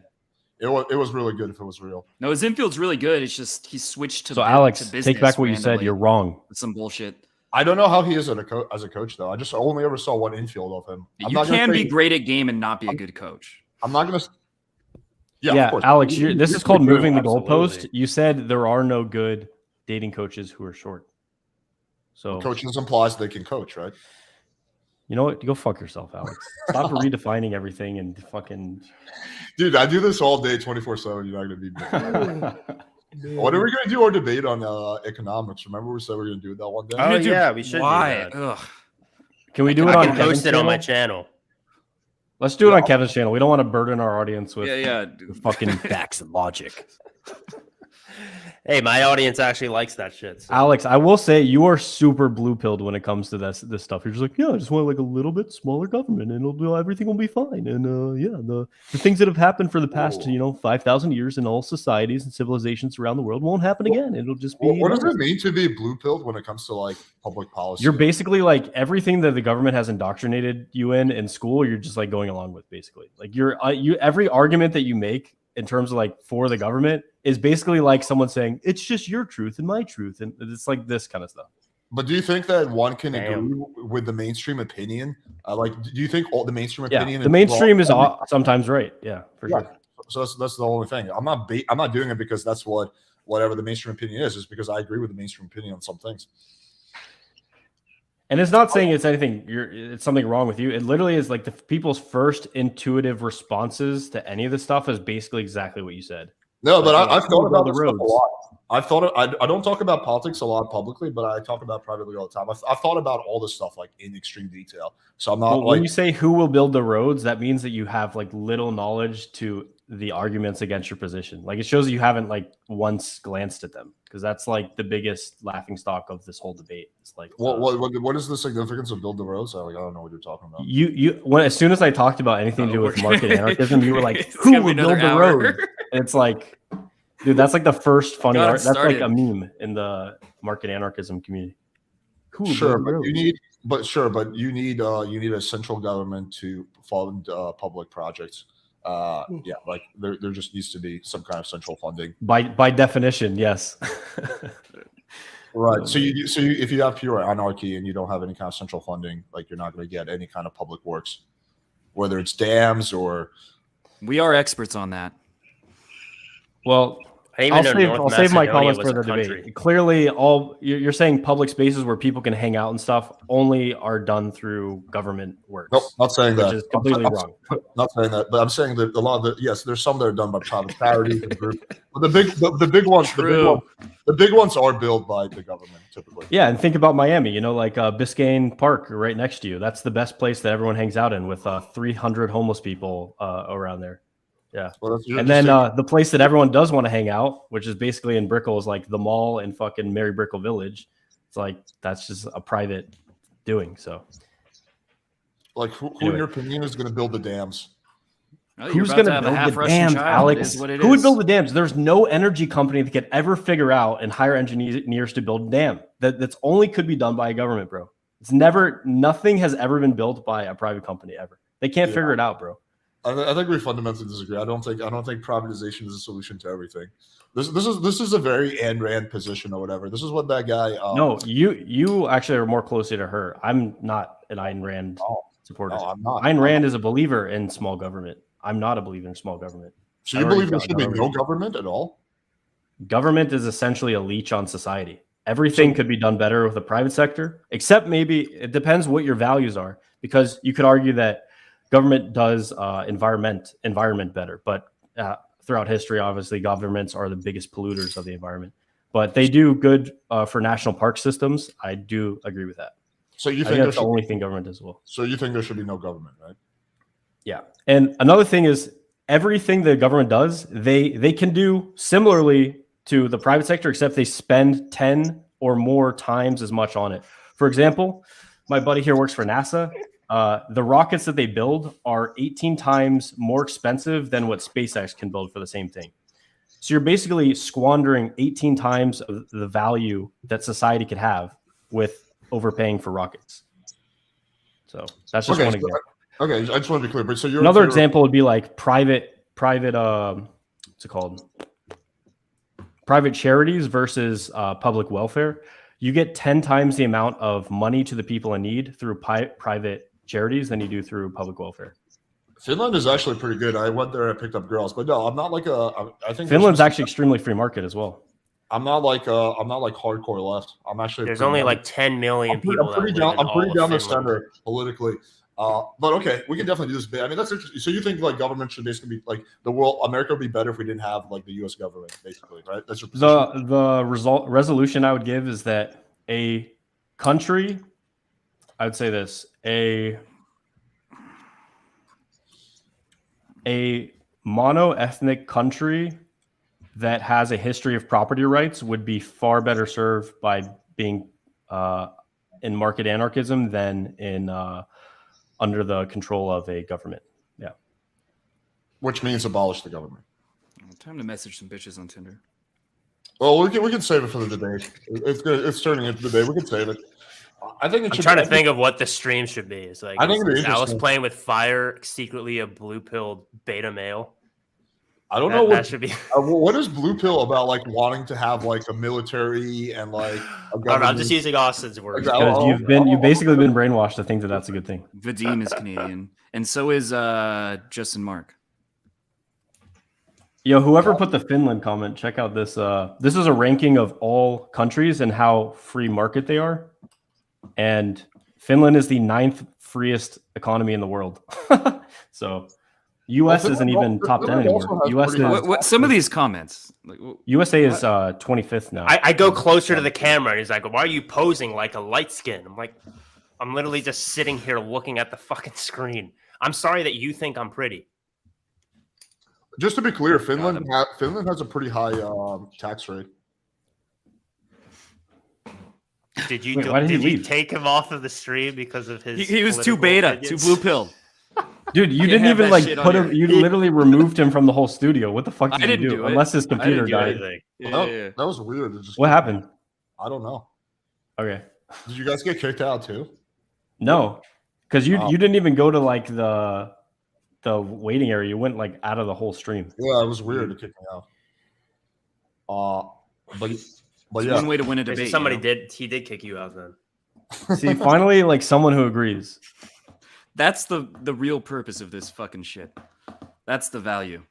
It was really good if it was real.
No, his infield's really good. It's just he switched to
So Alex,
to business
take back what you said.
randomly.
You're wrong.
It's some bullshit.
I don't know how he is as a coach though. I just only ever saw one infield of him. I'm
You
not gonna
can
say-
be great at game and not be a good coach.
I'm not gonna. Yeah,
Yeah,
of course.
Alex, this is called moving the goalpost.
absolutely.
You said there are no good dating coaches who are short. So
Coaching implies they can coach, right?
you know what? Go fuck yourself, Alex. Stop redefining everything and fucking.
Dude, I do this all day, 24/7. You're not gonna be. What are we gonna do our debate on economics? Remember we said we were gonna do that one day.
Oh yeah, we should.
Why?
Do that.
Ugh.
Can we do it
I
on
can
Kevin's
post it on my
channel?
channel.
Let's do it on Kevin's channel. We don't want to burden our audience with
Yeah.
fucking facts and logic.
Hey, my audience actually likes that shit. So.
Alex, I will say you are super blue pilled when it comes to this stuff. You're just like, yeah, I just want like a little bit smaller government, and everything will be fine. And the things that have happened for the past 5,000 years in all societies and civilizations around the world won't happen again. It'll just be.
What does it mean to be blue pilled when it comes to like public policy?
You're basically like everything that the government has indoctrinated you in school. You're just like going along with basically. Like every argument that you make in terms of like for the government is basically like someone saying it's just your truth and my truth, and it's like this kind of stuff.
But do you think that one can agree with the mainstream opinion? Do you think all the mainstream opinion?
The mainstream is sometimes right. Yeah, for sure.
So that's the only thing. I'm not doing it because that's whatever the mainstream opinion is because I agree with the mainstream opinion on some things.
And it's not saying it's something wrong with you. It literally is like the people's first intuitive responses to any of this stuff is basically exactly what you said.
No, but I've
who
thought
will
about
build
this
the
stuff a
roads?
lot. I've thought I don't talk about politics a lot publicly, but I talk about privately all the time. I've thought about all this stuff like in extreme detail. So I'm not
Well,
like
when you say who will build the roads, that means that you have like little knowledge to the arguments against your position. Like it shows you haven't like once glanced at them, because that's like the biggest laughing stock of this whole debate. It's like
what is the significance of build the roads? I don't know what you're talking about.
As soon as I talked about anything to do with market anarchism, you were like,
It's
who
gonna be
will build
another
the
hour.
road? And it's like, dude, that's like the first funny
Got it
art. That's like
started.
a meme in the market anarchism community. Who will
Sure,
build the
but
road?
you need a central government to fund public projects. Yeah, like there just needs to be some kind of central funding.
By definition, yes.
Right. So if you have pure anarchy and you don't have any kind of central funding, like you're not going to get any kind of public works, whether it's dams or.
We are experts on that.
Well,
I didn't even know North
I'll save my
Macedonia
comments
was
for
a
the debate.
country.
Clearly, you're saying public spaces where people can hang out and stuff only are done through government works.
Nope, not saying
which
that.
is completely wrong.
Not saying that, but I'm saying that a lot of the yes, there's some that are done by private charities and groups, but the big ones are built by the government typically.
Yeah, and think about Miami. You know, like Biscayne Park right next to you. That's the best place that everyone hangs out in, with 300 homeless people around there. Yeah.
Well,
And then the place that everyone does want to hang out, which is basically in Brickell, is like the mall in fucking Mary Brickell Village. It's like that's just a private doing. So,
like, who in your opinion is going to build the dams?
Well,
who's going to build the dams, Alex? Who would build the dams? There's no energy company that could ever figure out and hire engineers to build a dam. That's only could be done by a government, bro. Nothing has ever been built by a private company ever. They can't figure it out, bro.
I think we fundamentally disagree. I don't think privatization is a solution to everything. This is a very Ayn Rand position or whatever. This is what that guy.
No, you actually are more closely to her. I'm not an Ayn Rand supporter.
No, I'm not.
Ayn Rand is a believer in small government. I'm not a believer in small government.
So you believe there should be no government at all?
Government is essentially a leech on society. Everything could be done better with the private sector, except maybe it depends what your values are, because you could argue that government does environment better, but throughout history, obviously, governments are the biggest polluters of the environment. But they do good for national park systems. I do agree with that.
So you
I
think
that's the only thing government does well.
So you think there should be no government, right?
Yeah. And another thing is everything the government does, they can do similarly to the private sector, except they spend 10 or more times as much on it. For example, my buddy here works for NASA. The rockets that they build are 18 times more expensive than what SpaceX can build for the same thing. So you're basically squandering 18 times of the value that society could have with overpaying for rockets. So that's just one example.
Okay, I just want to be clear. But so
another example would be like private what's it called? Private charities versus public welfare. You get 10 times the amount of money to the people in need through private charities than you do through public welfare.
Finland is actually pretty good. I went there and picked up girls, but no, I'm not like I think
Finland's actually extremely free market as well.
I'm not like hardcore left. I'm actually
There's only like 10 million people.
I'm pretty down the center politically. But okay, we can definitely do this. I mean, that's interesting. So you think like government should basically be like America would be better if we didn't have like the U.S. government, basically, right? That's your position.
The resolution I would give is that a country, I would say this, a mono-ethnic country that has a history of property rights would be far better served by being in market anarchism than in under the control of a government. Yeah.
Which means abolish the government.
Time to message some bitches on Tinder.
Well, we can save it for the debate. It's turning into the debate. We can save it. I think
I'm trying to think of what the stream should be. It's like, is Alice playing with fire, secretly a blue-pilled beta male?
I don't know what
that should be.
What is blue pill about? Like wanting to have like a military and like.
I don't know, I'm just using Austin's words.
Because you've basically been brainwashed to think that that's a good thing.
Vadim is Canadian, and so is Justin Mark.
Yo, whoever put the Finland comment, check out this. This is a ranking of all countries and how free market they are, and Finland is the 9th freest economy in the world. So. U.S. isn't even top 10 anymore. U.S. is
some of these comments.
USA is 25th now.
I go closer to the camera, and he's like, "Why are you posing like a light skin?" I'm like, "I'm literally just sitting here looking at the fucking screen. I'm sorry that you think I'm pretty."
Just to be clear, Finland has a pretty high tax rate.
Did you
Wait,
did you take him off of the stream because of his?
He was too beta,
opinions?
too blue pill.
Dude, you didn't even like put him. You literally removed him from the whole studio. What the fuck did you do? Unless his computer died.
That was weird.
What happened?
I don't know.
Okay.
Did you guys get kicked out too?
No, because you didn't even go to like the waiting area. You went like out of the whole stream.
Yeah, it was weird to kick me out. But yeah,
one way to win a debate.
Somebody did kick you out then.
See, finally, like someone who agrees.
That's the real purpose of this fucking shit. That's the value.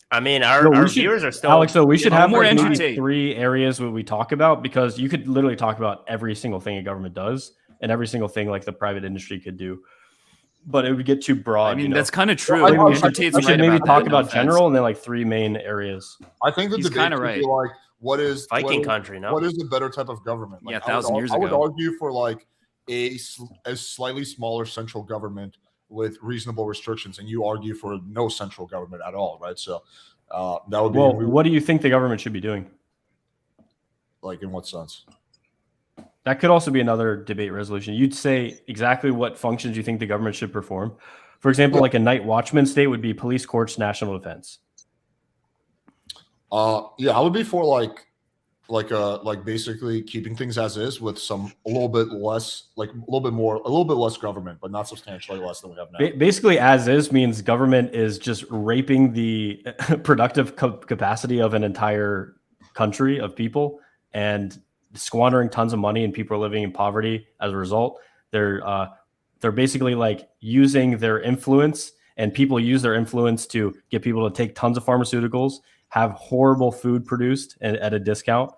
I mean, our viewers are still
Alex. So we should have
more
like maybe
entertained.
3 areas where we talk about, because you could literally talk about every single thing a government does and every single thing like the private industry could do. But it would get too broad.
I mean,
you know?
that's kind of true.
Well, we should
Tate's
maybe talk
that,
about general and then like 3 main areas.
I think the
He's
debate
kinda
should
right.
be like, what is
Viking country? No,
what is the better type of government? Like,
Yeah, 1,000 years ago.
I would argue for like a slightly smaller central government with reasonable restrictions, and you argue for no central government at all, right? So that would be.
Well, what do you think the government should be doing?
Like, in what sense?
That could also be another debate resolution. You'd say exactly what functions you think the government should perform. For example, like a night watchman state would be police, courts, national defense.
Yeah, I would be for like basically keeping things as is with a little bit less government, but not substantially less than we have now.
Basically, as is means government is just raping the productive capacity of an entire country of people and squandering tons of money, and people are living in poverty as a result. They're basically like using their influence, and people use their influence to get people to take tons of pharmaceuticals, have horrible food produced at a discount,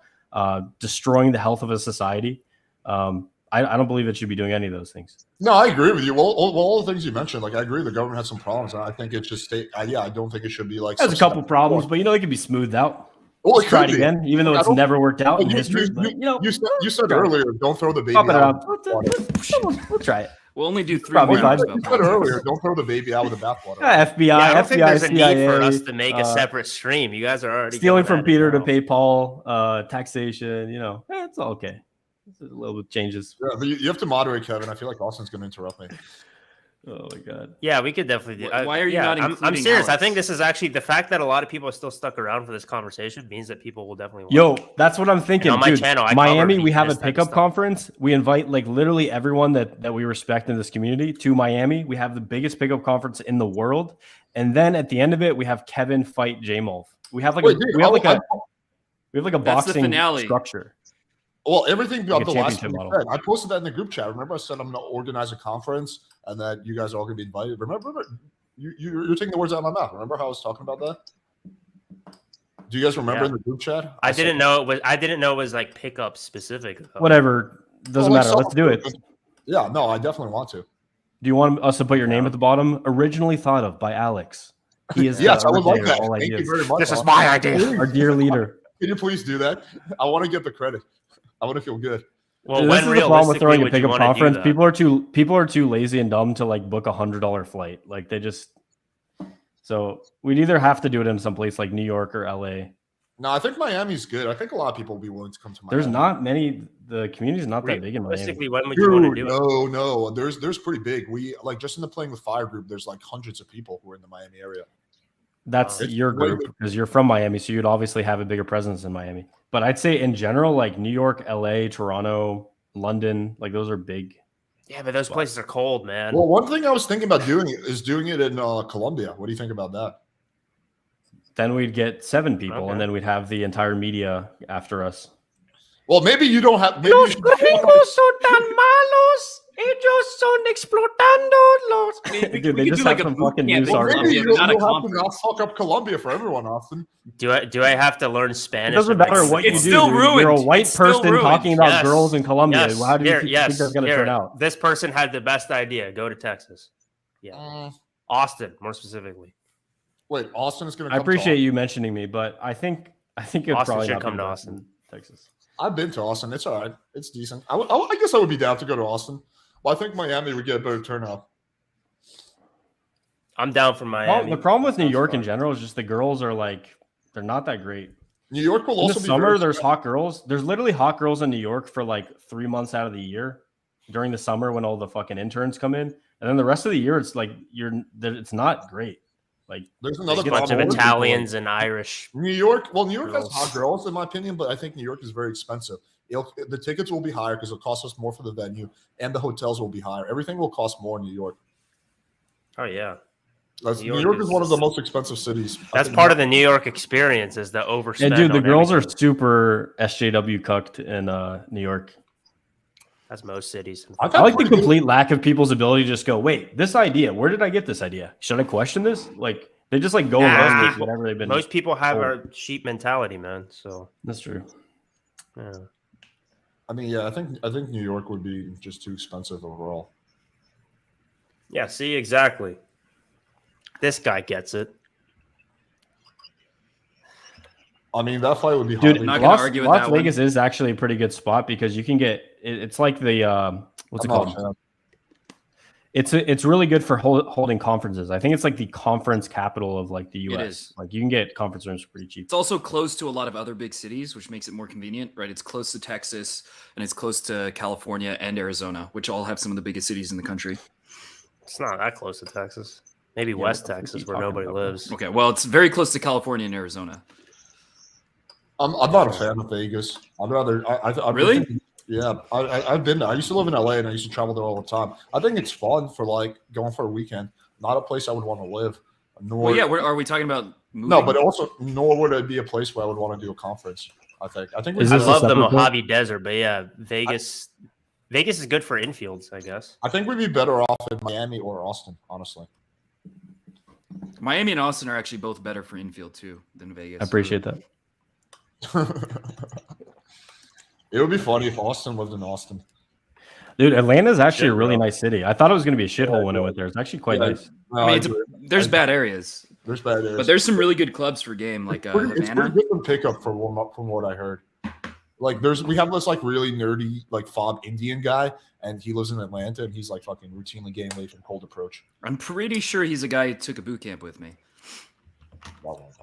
destroying the health of a society. I don't believe it should be doing any of those things.
No, I agree with you. Well, all the things you mentioned, like I agree, the government has some problems. I think it's just I don't think it should be like.
It has a couple problems, but it can be smoothed out.
Well,
Let's try it again, even though it's never worked out in history.
You said earlier, don't throw the baby out.
We'll try it.
We'll only do 3
Probably
rounds.
You said earlier, don't throw the baby out with the bathwater.
FBI,
I don't think there's a
CIA,
need for us to make a separate stream. You guys are already
stealing
going
from
at
Peter
it
to
now.
pay Paul, taxation. It's all okay. It's a little bit changes.
Yeah, but you have to moderate, Kevin. I feel like Austin's going to interrupt me.
Oh my god.
Yeah, we could definitely do.
Why are you not
I'm
including
serious. I
Alex?
think this is actually the fact that a lot of people are still stuck around for this conversation means that people will definitely.
Yo, that's what I'm thinking.
And on my
Dude,
channel, I
Miami,
cover
we have a
this type of
pickup
stuff.
conference. We invite like literally everyone that we respect in this community to Miami. We have the biggest pickup conference in the world, and then at the end of it, we have Kevin fight J-Molf. We have like we have like a
That's the
boxing
finale.
structure.
Well, everything about
Like a
the last
championship
thing you
model.
said, I posted that in the group chat. Remember, I said I'm going to organize a conference and that you guys are all going to be invited. Remember, you're taking the words out of my mouth. Remember how I was talking about that? Do you guys remember in the group chat?
I didn't know it was like pickup specific.
Whatever, doesn't matter. Let's do it.
Yeah, no, I definitely want to.
Do you want us to put your name at the bottom? Originally thought of by Alex. He is
Yes,
the
I would like
originator
that.
of all
Thank you
ideas.
very much.
This is
Austin.
my idea.
Our dear leader.
Can you please do that? I want to get the credit. I want to feel good.
Well,
Dude,
when
this is the problem with throwing a
realistically would you
pickup
wanna do
conference.
that?
People are too lazy and dumb to like book $100 flight. Like they just. So we'd either have to do it in some place like New York or LA.
No, I think Miami's good. I think a lot of people will be willing to come to Miami.
There's not many. The community's not that big in Miami.
Realistically, when would you want to
Dude,
do it?
no. There's pretty big. We like just in the Playing with Fire group. There's like hundreds of people who are in the Miami area.
That's
It's
your
way
group
big.
because you're from Miami, so you'd obviously have a bigger presence in Miami. But I'd say in general, like New York, LA, Toronto, London, like those are big.
Yeah, but those places are cold, man.
Well, one thing I was thinking about doing is doing it in Colombia. What do you think about that?
Then we'd get 7 people,
Okay.
and then we'd have the entire media after us.
Well, maybe you don't have. Maybe you should,
son tan malos. Ellos son explotando los.
Dude, they just have some fucking news
well, maybe
articles.
you'll have to not fuck up Colombia for everyone, Austin.
Do I have to learn Spanish?
It doesn't
and, like,
matter what you do.
It's still
dude.
ruined.
You're a white
It's still
person
ruined.
talking about
Yes.
girls in Colombia.
Yes.
How do you
Here,
think that's going to
here.
turn out?
This person had the best idea. Go to Texas. Yeah, Austin, more specifically.
Wait, Austin is going to.
I appreciate you mentioning me, but I think it'd
Austin
probably
should
not
come
be
to
the
Austin.
best in Texas.
I've been to Austin. It's all right. It's decent. I guess I would be down to go to Austin. But I think Miami would get a better turnout.
I'm down for Miami.
The problem with New York in general is just the girls are like they're not that great.
New York will
in
also
the
be
summer. There's hot girls. There's literally hot girls in New York for like 3 months out of the year during the summer when all the fucking interns come in, and then the rest of the year it's like it's not great. Like
there's another
bunch of Italians and Irish.
New York. Well, New York
girls.
has hot girls in my opinion, but I think New York is very expensive. The tickets will be higher because it'll cost us more for the venue, and the hotels will be higher. Everything will cost more in New York.
Oh yeah.
New York is one of the most expensive cities.
That's part of the New York experience is the overspend.
Yeah, dude, the
on
girls
everything.
are super SJW cucked in New York.
That's most cities.
I like the complete lack of people's ability to just go, wait, this idea, where did I get this idea? Should I question this? Like they just like go along with whatever they've been.
Most people have
told.
our sheep mentality, man. So
that's true.
Yeah.
I mean, yeah, I think New York would be just too expensive overall.
Yeah, see, exactly. This guy gets it.
I mean, that fight would be
Dude,
hard.
Las Vegas is actually a pretty good spot because you can get it's like the what's it called? It's really good for holding conferences. I think it's like the conference capital of like the US.
It is.
Like you can get conference rooms pretty cheap.
It's also close to a lot of other big cities, which makes it more convenient, right? It's close to Texas and it's close to California and Arizona, which all have some of the biggest cities in the country.
It's not that close to Texas. Maybe West Texas where nobody lives.
Okay, well, it's very close to California and Arizona.
I'm not a fan of Vegas. I'd rather.
Really?
Yeah, I've been there. I used to live in LA and I used to travel there all the time. I think it's fun for like going for a weekend. Not a place I would want to live.
Well, yeah. Are we talking about moving?
No, but also nor would it be a place where I would want to do a conference. I think.
I love the Mojave Desert, but yeah, Vegas is good for infields, I guess.
I think we'd be better off in Miami or Austin, honestly.
Miami and Austin are actually both better for infield too than Vegas.
I appreciate that.
It would be funny if Austin lived in Austin.
Dude, Atlanta's actually a really nice city. I thought it was going to be a shithole when I went there. It's actually quite nice.
I mean, there's bad areas.
There's bad areas,
but there's some really good clubs for game, like
it's pretty
Havana.
good pickup from what I heard. Like we have this like really nerdy like fob Indian guy, and he lives in Atlanta, and he's like fucking routinely getting away from cold approach.
I'm pretty sure he's a guy who took a boot camp with me.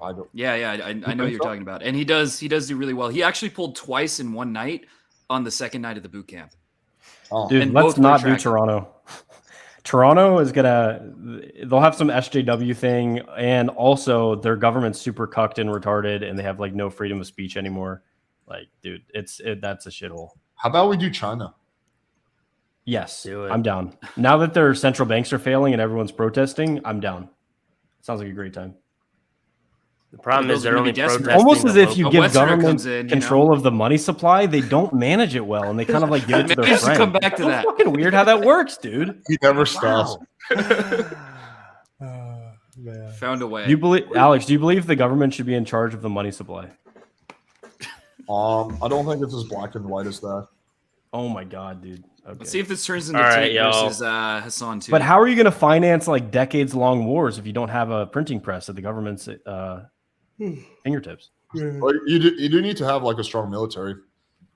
I don't.
Yeah, I know what you're talking about, and he does do really well. He actually pulled twice in one night on the second night of the boot camp.
Oh.
Dude,
And
let's
both were
not do
track.
Toronto. Toronto is they'll have some SJW thing, and also their government's super cucked and retarded, and they have like no freedom of speech anymore. Like, dude, that's a shithole.
How about we do China?
Yes,
Do it.
I'm down. Now that their central banks are failing and everyone's protesting, I'm down. Sounds like a great time.
The problem is they're only protesting.
Almost as if you
A
give
Westerner
government
comes in,
control of the money supply, they don't manage it well, and they kind of like give it to their
Maybe I should
friends.
come back to
It's
that.
fucking weird how that works, dude.
He never stops.
Found a way.
Alex, do you believe the government should be in charge of the money supply?
I don't think it's as black and white as that.
Oh my god, dude. Okay.
Let's see if this turns into
All right,
Tate
yo.
versus Hasan too.
But how are you going to finance like decades-long wars if you don't have a printing press at the government's fingertips?
Like, you do need to have like a strong military.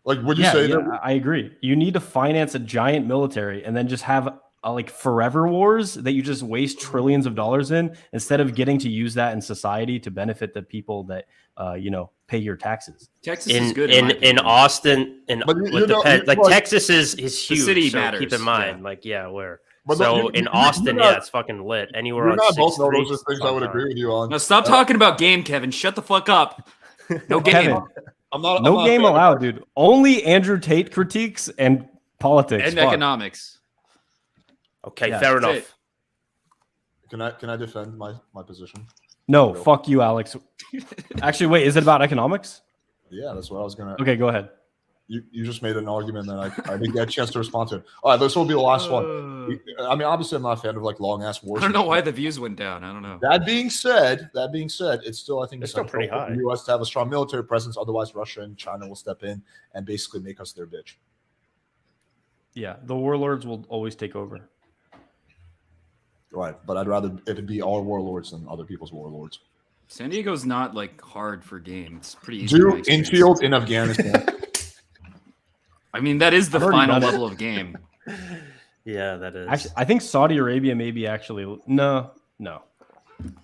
Like, would you say that?
I agree. You need to finance a giant military and then just have like forever wars that you just waste trillions of dollars in instead of getting to use that in society to benefit the people that pay your taxes.
Texas is good
in Austin
But
Texas is huge.
city
so
matters,
keep in mind,
yeah.
But
so in Austin,
not-
it's fucking lit. Anywhere
You
on
and I both
6th
know
Street,
those are things I would agree with you on.
Now stop talking about game, Kevin. Shut the fuck up. No game.
Kevin,
I'm not.
no
I'm
game
not a fan
allowed, dude. Only Andrew Tate critiques and politics.
And
Fuck.
economics.
Okay,
Yeah,
fair
that's
enough.
Can I defend my position?
No, fuck you, Alex. Actually, wait, is it about economics?
Yeah, that's what I was gonna.
Okay, go ahead.
You just made an argument that I didn't get a chance to respond to. All right, this will be the last one. I mean, obviously, I'm not a fan of like long ass wars.
I don't know why the views went down. I don't know.
That being said, it's still I think
It's still pretty
essential for
high.
the U.S. to have a strong military presence. Otherwise, Russia and China will step in and basically make us their bitch.
Yeah, the warlords will always take over.
Right, but I'd rather it be our warlords than other people's warlords.
San Diego's not like hard for game. It's pretty easy.
Do infield in Afghanistan.
I mean, that is the final level of game.
Yeah, that is.
Actually, I think Saudi Arabia maybe actually no.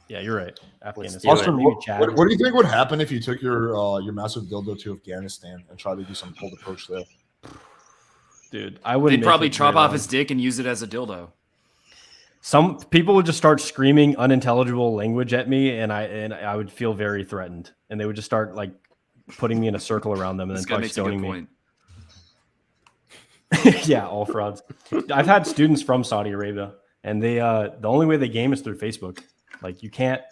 Yeah, you're right. Afghanistan.
Austin, what do you think would happen if you took your massive dildo to Afghanistan and tried to do some cold approach there?
Dude, I wouldn't.
They'd probably chop off his dick and use it as a dildo.
Some people would just start screaming unintelligible language at me, and I would feel very threatened, and they would just start like putting me in a circle around them and then probably stoning me. Yeah, all frauds. I've had students from Saudi Arabia, and they the only way they game is through Facebook. Like you can't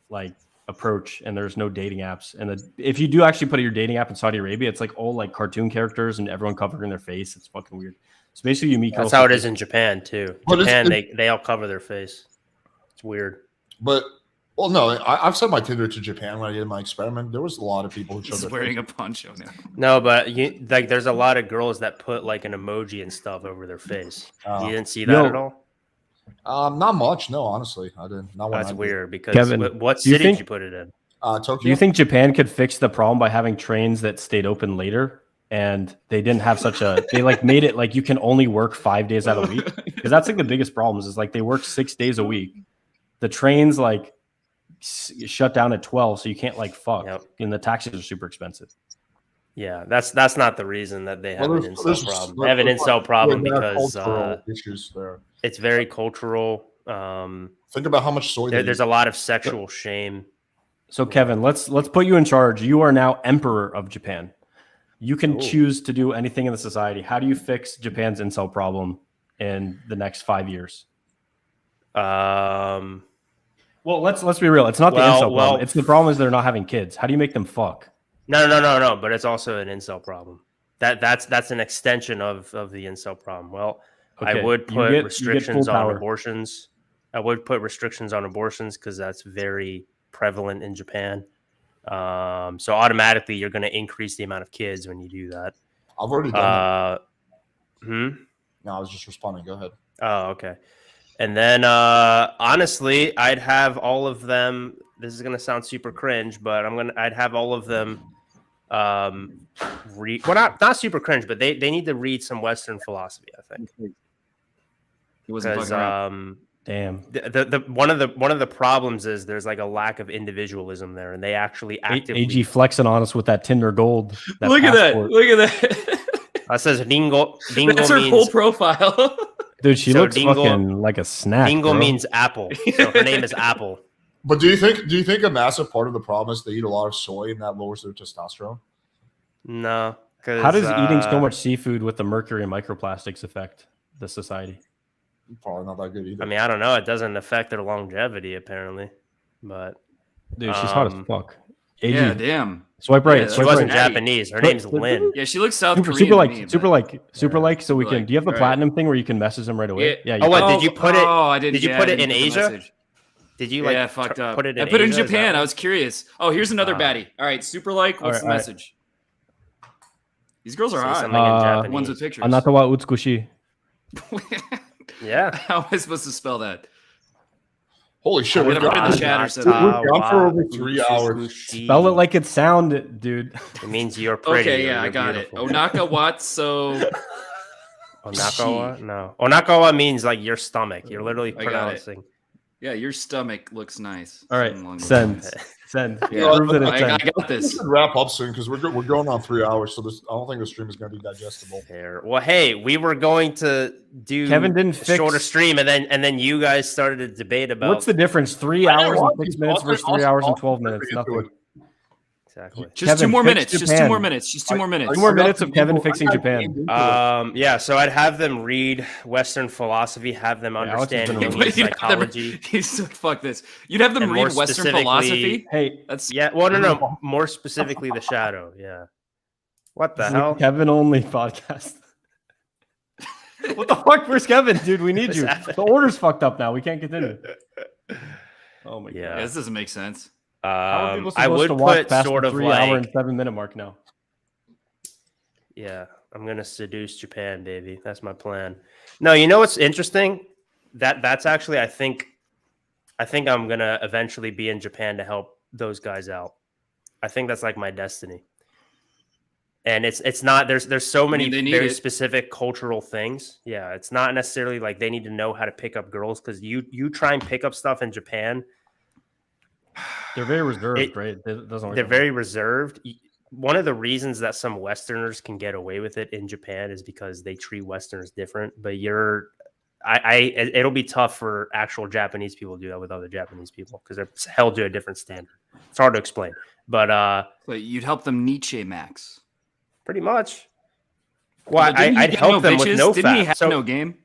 like approach, and there's no dating apps. And if you do actually put your dating app in Saudi Arabia, it's like all like cartoon characters and everyone covering their face. It's fucking weird. So basically, you meet.
That's how it is in Japan too. Japan, they all cover their face. It's weird.
But well, no, I've sent my Tinder to Japan when I did my experiment. There was a lot of people who showed their
wearing
face.
a poncho now.
No, but there's a lot of girls that put like an emoji and stuff over their face. You didn't see that at all?
Not much. No, honestly, I didn't. Not
That's weird because
Kevin,
what city did you put it in?
Tokyo.
Do you think Japan could fix the problem by having trains that stayed open later? And they didn't have they like made it like you can only work 5 days out of the week, because that's like the biggest problems is like they work 6 days a week. The trains like shut down at 12, so you can't like fuck, and the taxis are super expensive.
Yeah, that's not the reason that they have an incel problem. They have an incel problem because
issues there.
It's very cultural.
Think about how much soy
there's a lot of sexual shame.
So Kevin, let's put you in charge. You are now emperor of Japan. You can choose to do anything in the society. How do you fix Japan's incel problem in the next 5 years?
Well,
let's be real. It's not the incel problem. It's the problem is they're not having kids. How do you make them fuck?
No. But it's also an incel problem. That's an extension of the incel problem. Well,
okay.
I would put restrictions on abortions. I would put restrictions on abortions because that's very prevalent in Japan. So automatically you're going to increase the amount of kids when you do that.
I've already done that.
No,
I was just responding. Go ahead.
Oh, okay. And then honestly, I'd have all of them. This is going to sound super cringe, but I'd have all of them read. Well, not super cringe, but they need to read some Western philosophy, I think. Because
damn,
one of the problems is there's like a lack of individualism there, and they actually actively
AG flexing on us with that Tinder gold.
Look at that! Look at that!
That says Dingo.
That's her whole profile.
Dude, she looks fucking like a snack.
Dingo means apple, so her name is Apple.
But do you think a massive part of the problem is they eat a lot of soy and that lowers their testosterone?
No.
How does eating so much seafood with the mercury and microplastics affect the society?
Probably not that good either.
I mean, I don't know. It doesn't affect their longevity, apparently. But
dude, she's hot as fuck. AG,
yeah, damn.
Swipe right.
Yeah, she wasn't Japanese. Her name's Lynn.
Yeah, she looks South Korean.
Super like. So we can. Do you have the platinum thing where you can message them right away?
Yeah. Did you put it?
Oh, I didn't.
Did you put it in Asia? Did you like?
Yeah, fucked up.
Put it in
I put it in
Asia?
Japan. I was curious. Oh, here's another baddie. All right, super like. What's the message? These girls are hot.
Something in Japanese.
Ones with pictures.
Anata wa utsukushi.
Yeah.
How am I supposed to spell that?
Holy shit, we're
gone in the chat or something.
We're for over 3 hours.
Spell it like it sounded, dude.
It means you're pretty.
Okay, yeah, I got it. Onaka Watso.
Onakawa? No. Onakawa means like your stomach. You're literally pronouncing.
Yeah, your stomach looks nice.
All right, send.
Yeah, I got this.
We should wrap up soon because we're going on 3 hours, so I don't think the stream is going to be digestible.
Well, hey, we were going to do
Kevin didn't fix
shorter stream, and then you guys started a debate about
what's the difference? 3 hours and 6 minutes versus 3 hours and 12 minutes. Nothing.
Exactly.
Just Kevin, 2 more minutes. Just 2 more minutes. Just 2 more minutes.
2 more minutes of Kevin fixing Japan.
Yeah. So I'd have them read Western philosophy, have them understand psychology.
Fuck this. You'd have them read Western philosophy.
Hey,
that's Well, no. More specifically, the shadow. Yeah. What the hell?
Kevin only podcast. What the fuck? Where's Kevin, dude? We need you. The order's fucked up now. We can't continue. Oh my god.
Yeah, this doesn't make sense.
I would put sort of
3 hour and 7 minute mark now.
Yeah, I'm gonna seduce Japan, baby. That's my plan. No, you know what's interesting? that's actually I think I'm gonna eventually be in Japan to help those guys out. I think that's like my destiny. And it's not there's so many very specific cultural things. Yeah, it's not necessarily like they need to know how to pick up girls, because you try and pick up stuff in Japan.
They're very reserved, right? It doesn't work.
They're very reserved. One of the reasons that some Westerners can get away with it in Japan is because they treat Westerners different. But it'll be tough for actual Japanese people to do that with other Japanese people, because they're held to a different standard. It's hard to explain, but
you'd help them Nietzsche Max,
pretty much. Well, I'd help them with no
Didn't he
fap.
have no game?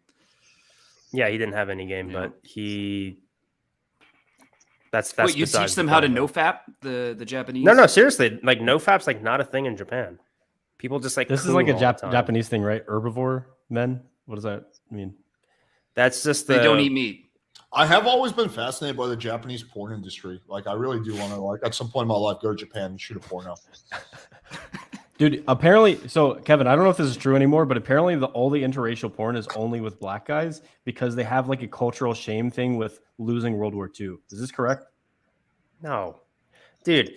Yeah, he didn't have any game, but he. That's
Wait, you teach them how to no fap the Japanese?
No, seriously. Like no fap's like not a thing in Japan. People just like
this is like a Japanese thing, right? Herbivore men. What does that mean?
That's just
they don't eat meat.
I have always been fascinated by the Japanese porn industry. Like, I really do want to, like, at some point in my life, go to Japan and shoot a porno.
Dude, apparently, so Kevin, I don't know if this is true anymore, but apparently all the interracial porn is only with black guys because they have like a cultural shame thing with losing World War II. Is this correct?
No, dude,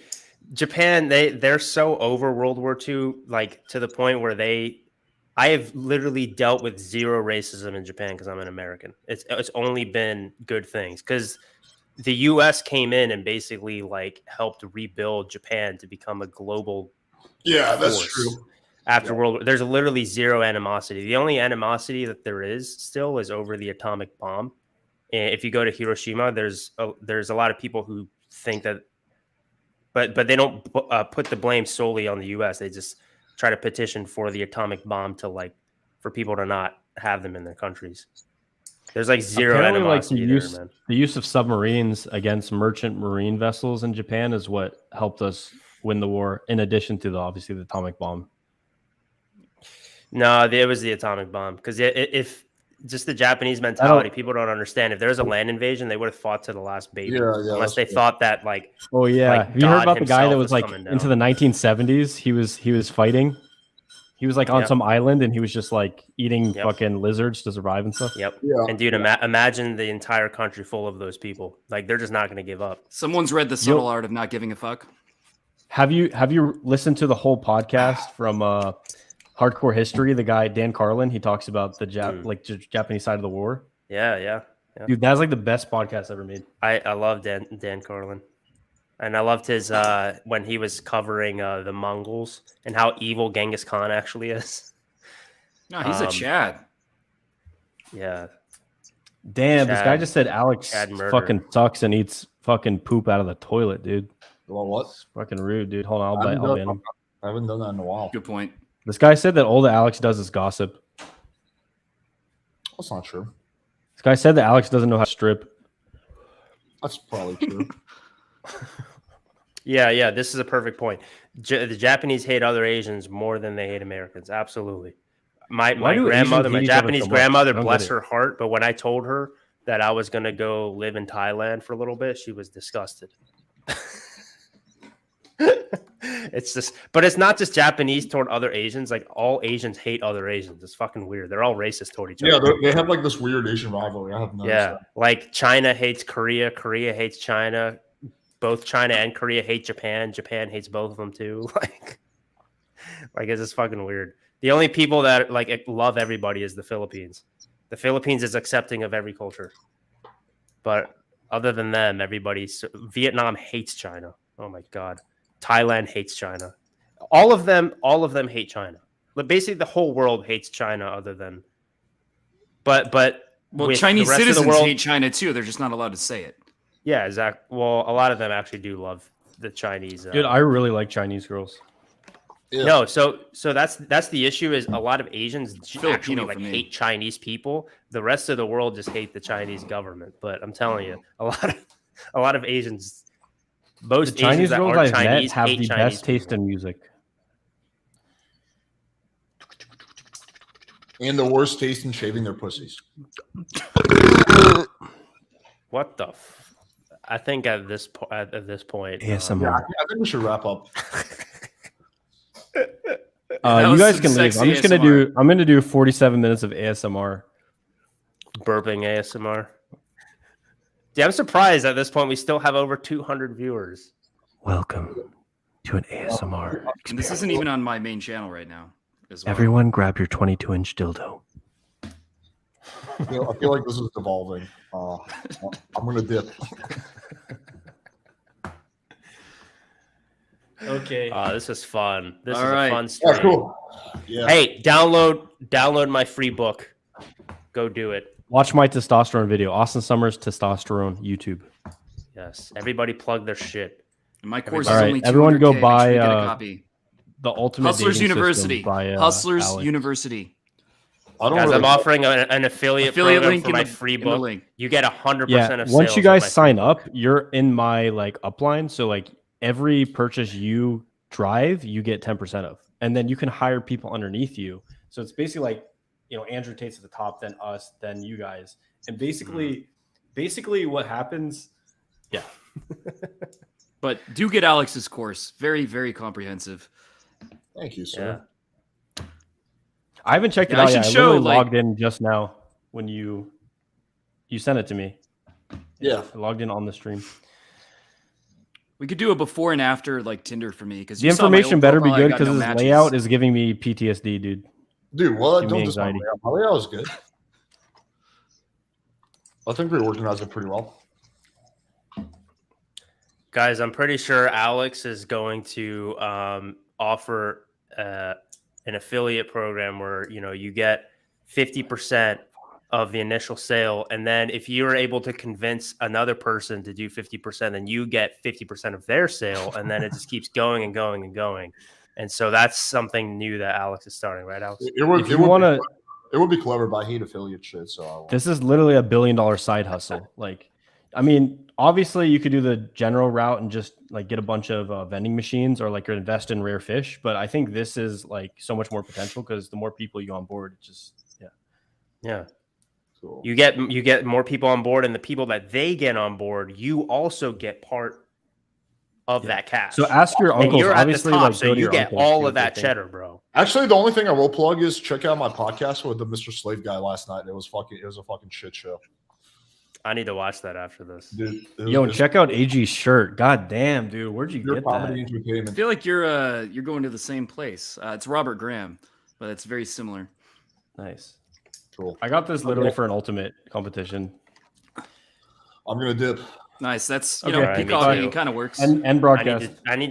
Japan, they're so over World War II, like to the point where I have literally dealt with zero racism in Japan because I'm an American. It's only been good things, because the U.S. came in and basically like helped rebuild Japan to become a global.
Yeah, that's true.
After World War, there's literally zero animosity. The only animosity that there is still is over the atomic bomb. And if you go to Hiroshima, there's a lot of people who think that, but they don't put the blame solely on the U.S. They just try to petition for the atomic bomb for people to not have them in their countries. There's like zero
apparently,
animosity
like
man.
The use of submarines against merchant marine vessels in Japan is what helped us win the war, in addition to obviously the atomic bomb.
No, it was the atomic bomb, because if just the Japanese mentality, people don't understand. If there was a land invasion, they would have fought to the last baby, unless they thought that like.
Oh yeah,
like
have you heard about the guy that was like
down.
into the 1970s? He was fighting. He was like on some island and he was just like eating fucking lizards to survive and stuff.
Yep. Yeah. And dude, imagine the entire country full of those people. Like they're just not going to give up.
Someone's read The Subtle Art of Not Giving a Fuck.
Have you listened to the whole podcast from Hardcore History? The guy Dan Carlin, he talks about the Japanese side of the war.
Yeah.
Dude, that's like the best podcast ever made.
I love Dan Carlin. And I loved his when he was covering the Mongols and how evil Genghis Khan actually is.
No, he's a Chad.
Yeah.
Damn, this guy just said Alex fucking sucks and eats fucking poop out of the toilet, dude.
Well, what?
It's fucking rude, dude. Hold on, I'll ban him.
I haven't done that in a while.
Good point.
This guy said that all that Alex does is gossip.
That's not true.
This guy said that Alex doesn't know how to strip.
That's probably true.
Yeah. This is a perfect point. The Japanese hate other Asians more than they hate Americans. Absolutely. My Japanese grandmother, bless her heart, but when I told her that I was going to go live in Thailand for a little bit, she was disgusted. But it's not just Japanese toward other Asians. Like all Asians hate other Asians. It's fucking weird. They're all racist toward each other.
Yeah, they have like this weird Asian rivalry. I have noticed that.
Like China hates Korea. Korea hates China. Both China and Korea hate Japan. Japan hates both of them too. Like it's just fucking weird. The only people that like love everybody is the Philippines. The Philippines is accepting of every culture. But other than them, Vietnam hates China. Oh my God. Thailand hates China. All of them hate China. But basically the whole world hates China other than but
Chinese citizens hate China too. They're just not allowed to say it.
Yeah, exactly. Well, a lot of them actually do love the Chinese.
Dude, I really like Chinese girls.
Yeah. No, so that's the issue is a lot of Asians actually like hate Chinese people. The rest of the world just hate the Chinese government. But I'm telling you, a lot of Asians, most
the Chinese
Asians
girls
that
I've
Chinese
met have the
Chinese
best taste
people.
in music.
And the worst taste in shaving their pussies.
What the? I think at this point,
ASMR.
I think we should wrap up.
You guys can leave. I'm gonna do 47 minutes of ASMR.
Burping ASMR. Yeah, I'm surprised at this point we still have over 200 viewers.
Welcome to an ASMR.
And this isn't even on my main channel right now. As well.
Everyone, grab your 22-inch dildo.
I feel like this is devolving. I'm gonna dip.
Okay.
This is fun. This
All
is
right.
a fun stream.
Yeah, cool. Yeah.
Hey, download my free book. Go do it.
Watch my testosterone video. Austin Summers Testosterone YouTube.
Yes. Everybody plug their shit.
And my course
All
is
right,
only 200K.
everyone go
Make sure
buy
you get a copy.
The Ultimate
Hustlers
Dating
University.
System by,
Hustlers
Alex.
University.
Guys, I'm offering an affiliate program
link
for
in
my
the-
free
in the
book.
link.
You get 100%
Yeah,
of
once
sales
you
of
guys
my
sign up, you're in my like upline. So like every purchase you drive, you get 10% of, and then you can hire people underneath you. So it's basically like, you know, Andrew Tate's at the top, then us, then you guys, and basically what happens. Yeah.
But do get Alex's course. Very, very comprehensive.
Thank you, sir.
I haven't checked it
Yeah, I
out
should
yet. I
show,
literally
like-
logged in just now when you sent it to me.
Yeah.
I logged in on the stream.
We could do a before and after like Tinder for me because
The information better be good because his layout is giving me PTSD, dude.
Dude, what?
Give me
Don't just my
anxiety.
layout. My layout is good. I think we organized it pretty well.
Guys, I'm pretty sure Alex is going to offer an affiliate program where, you know, you get 50% of the initial sale, and then if you're able to convince another person to do 50%, then you get 50% of their sale, and then it just keeps going and going and going. And so that's something new that Alex is starting, right, Alex?
It would be clever, but I hate affiliate shit. So I won't.
This is literally $1 billion side hustle. Like, I mean, obviously you could do the general route and just like get a bunch of vending machines or like invest in rare fish. But I think this is like so much more potential because the more people you go on board, it just
Yeah.
Cool.
You get more people on board, and the people that they get on board, you also get part of that cash.
So ask your
And
uncles.
you're at the
Obviously,
top,
like,
so
go to
you
your
get
uncles,
all
see
of
what they
that
think.
cheddar, bro.
Actually, the only thing I will plug is check out my podcast with the Mr. Slave guy last night. It was a fucking shit show.
I need to watch that after this.
Dude,
Yo, and check out AG's shirt. God damn, dude, where'd you get that?
I feel like you're going to the same place. It's Robert Graham, but it's very similar.
Nice.
Cool.
I got this literally for an ultimate competition.
I'm gonna dip.
Nice. That's
Okay.
peacocking kind of works.
And broadcast.
I need to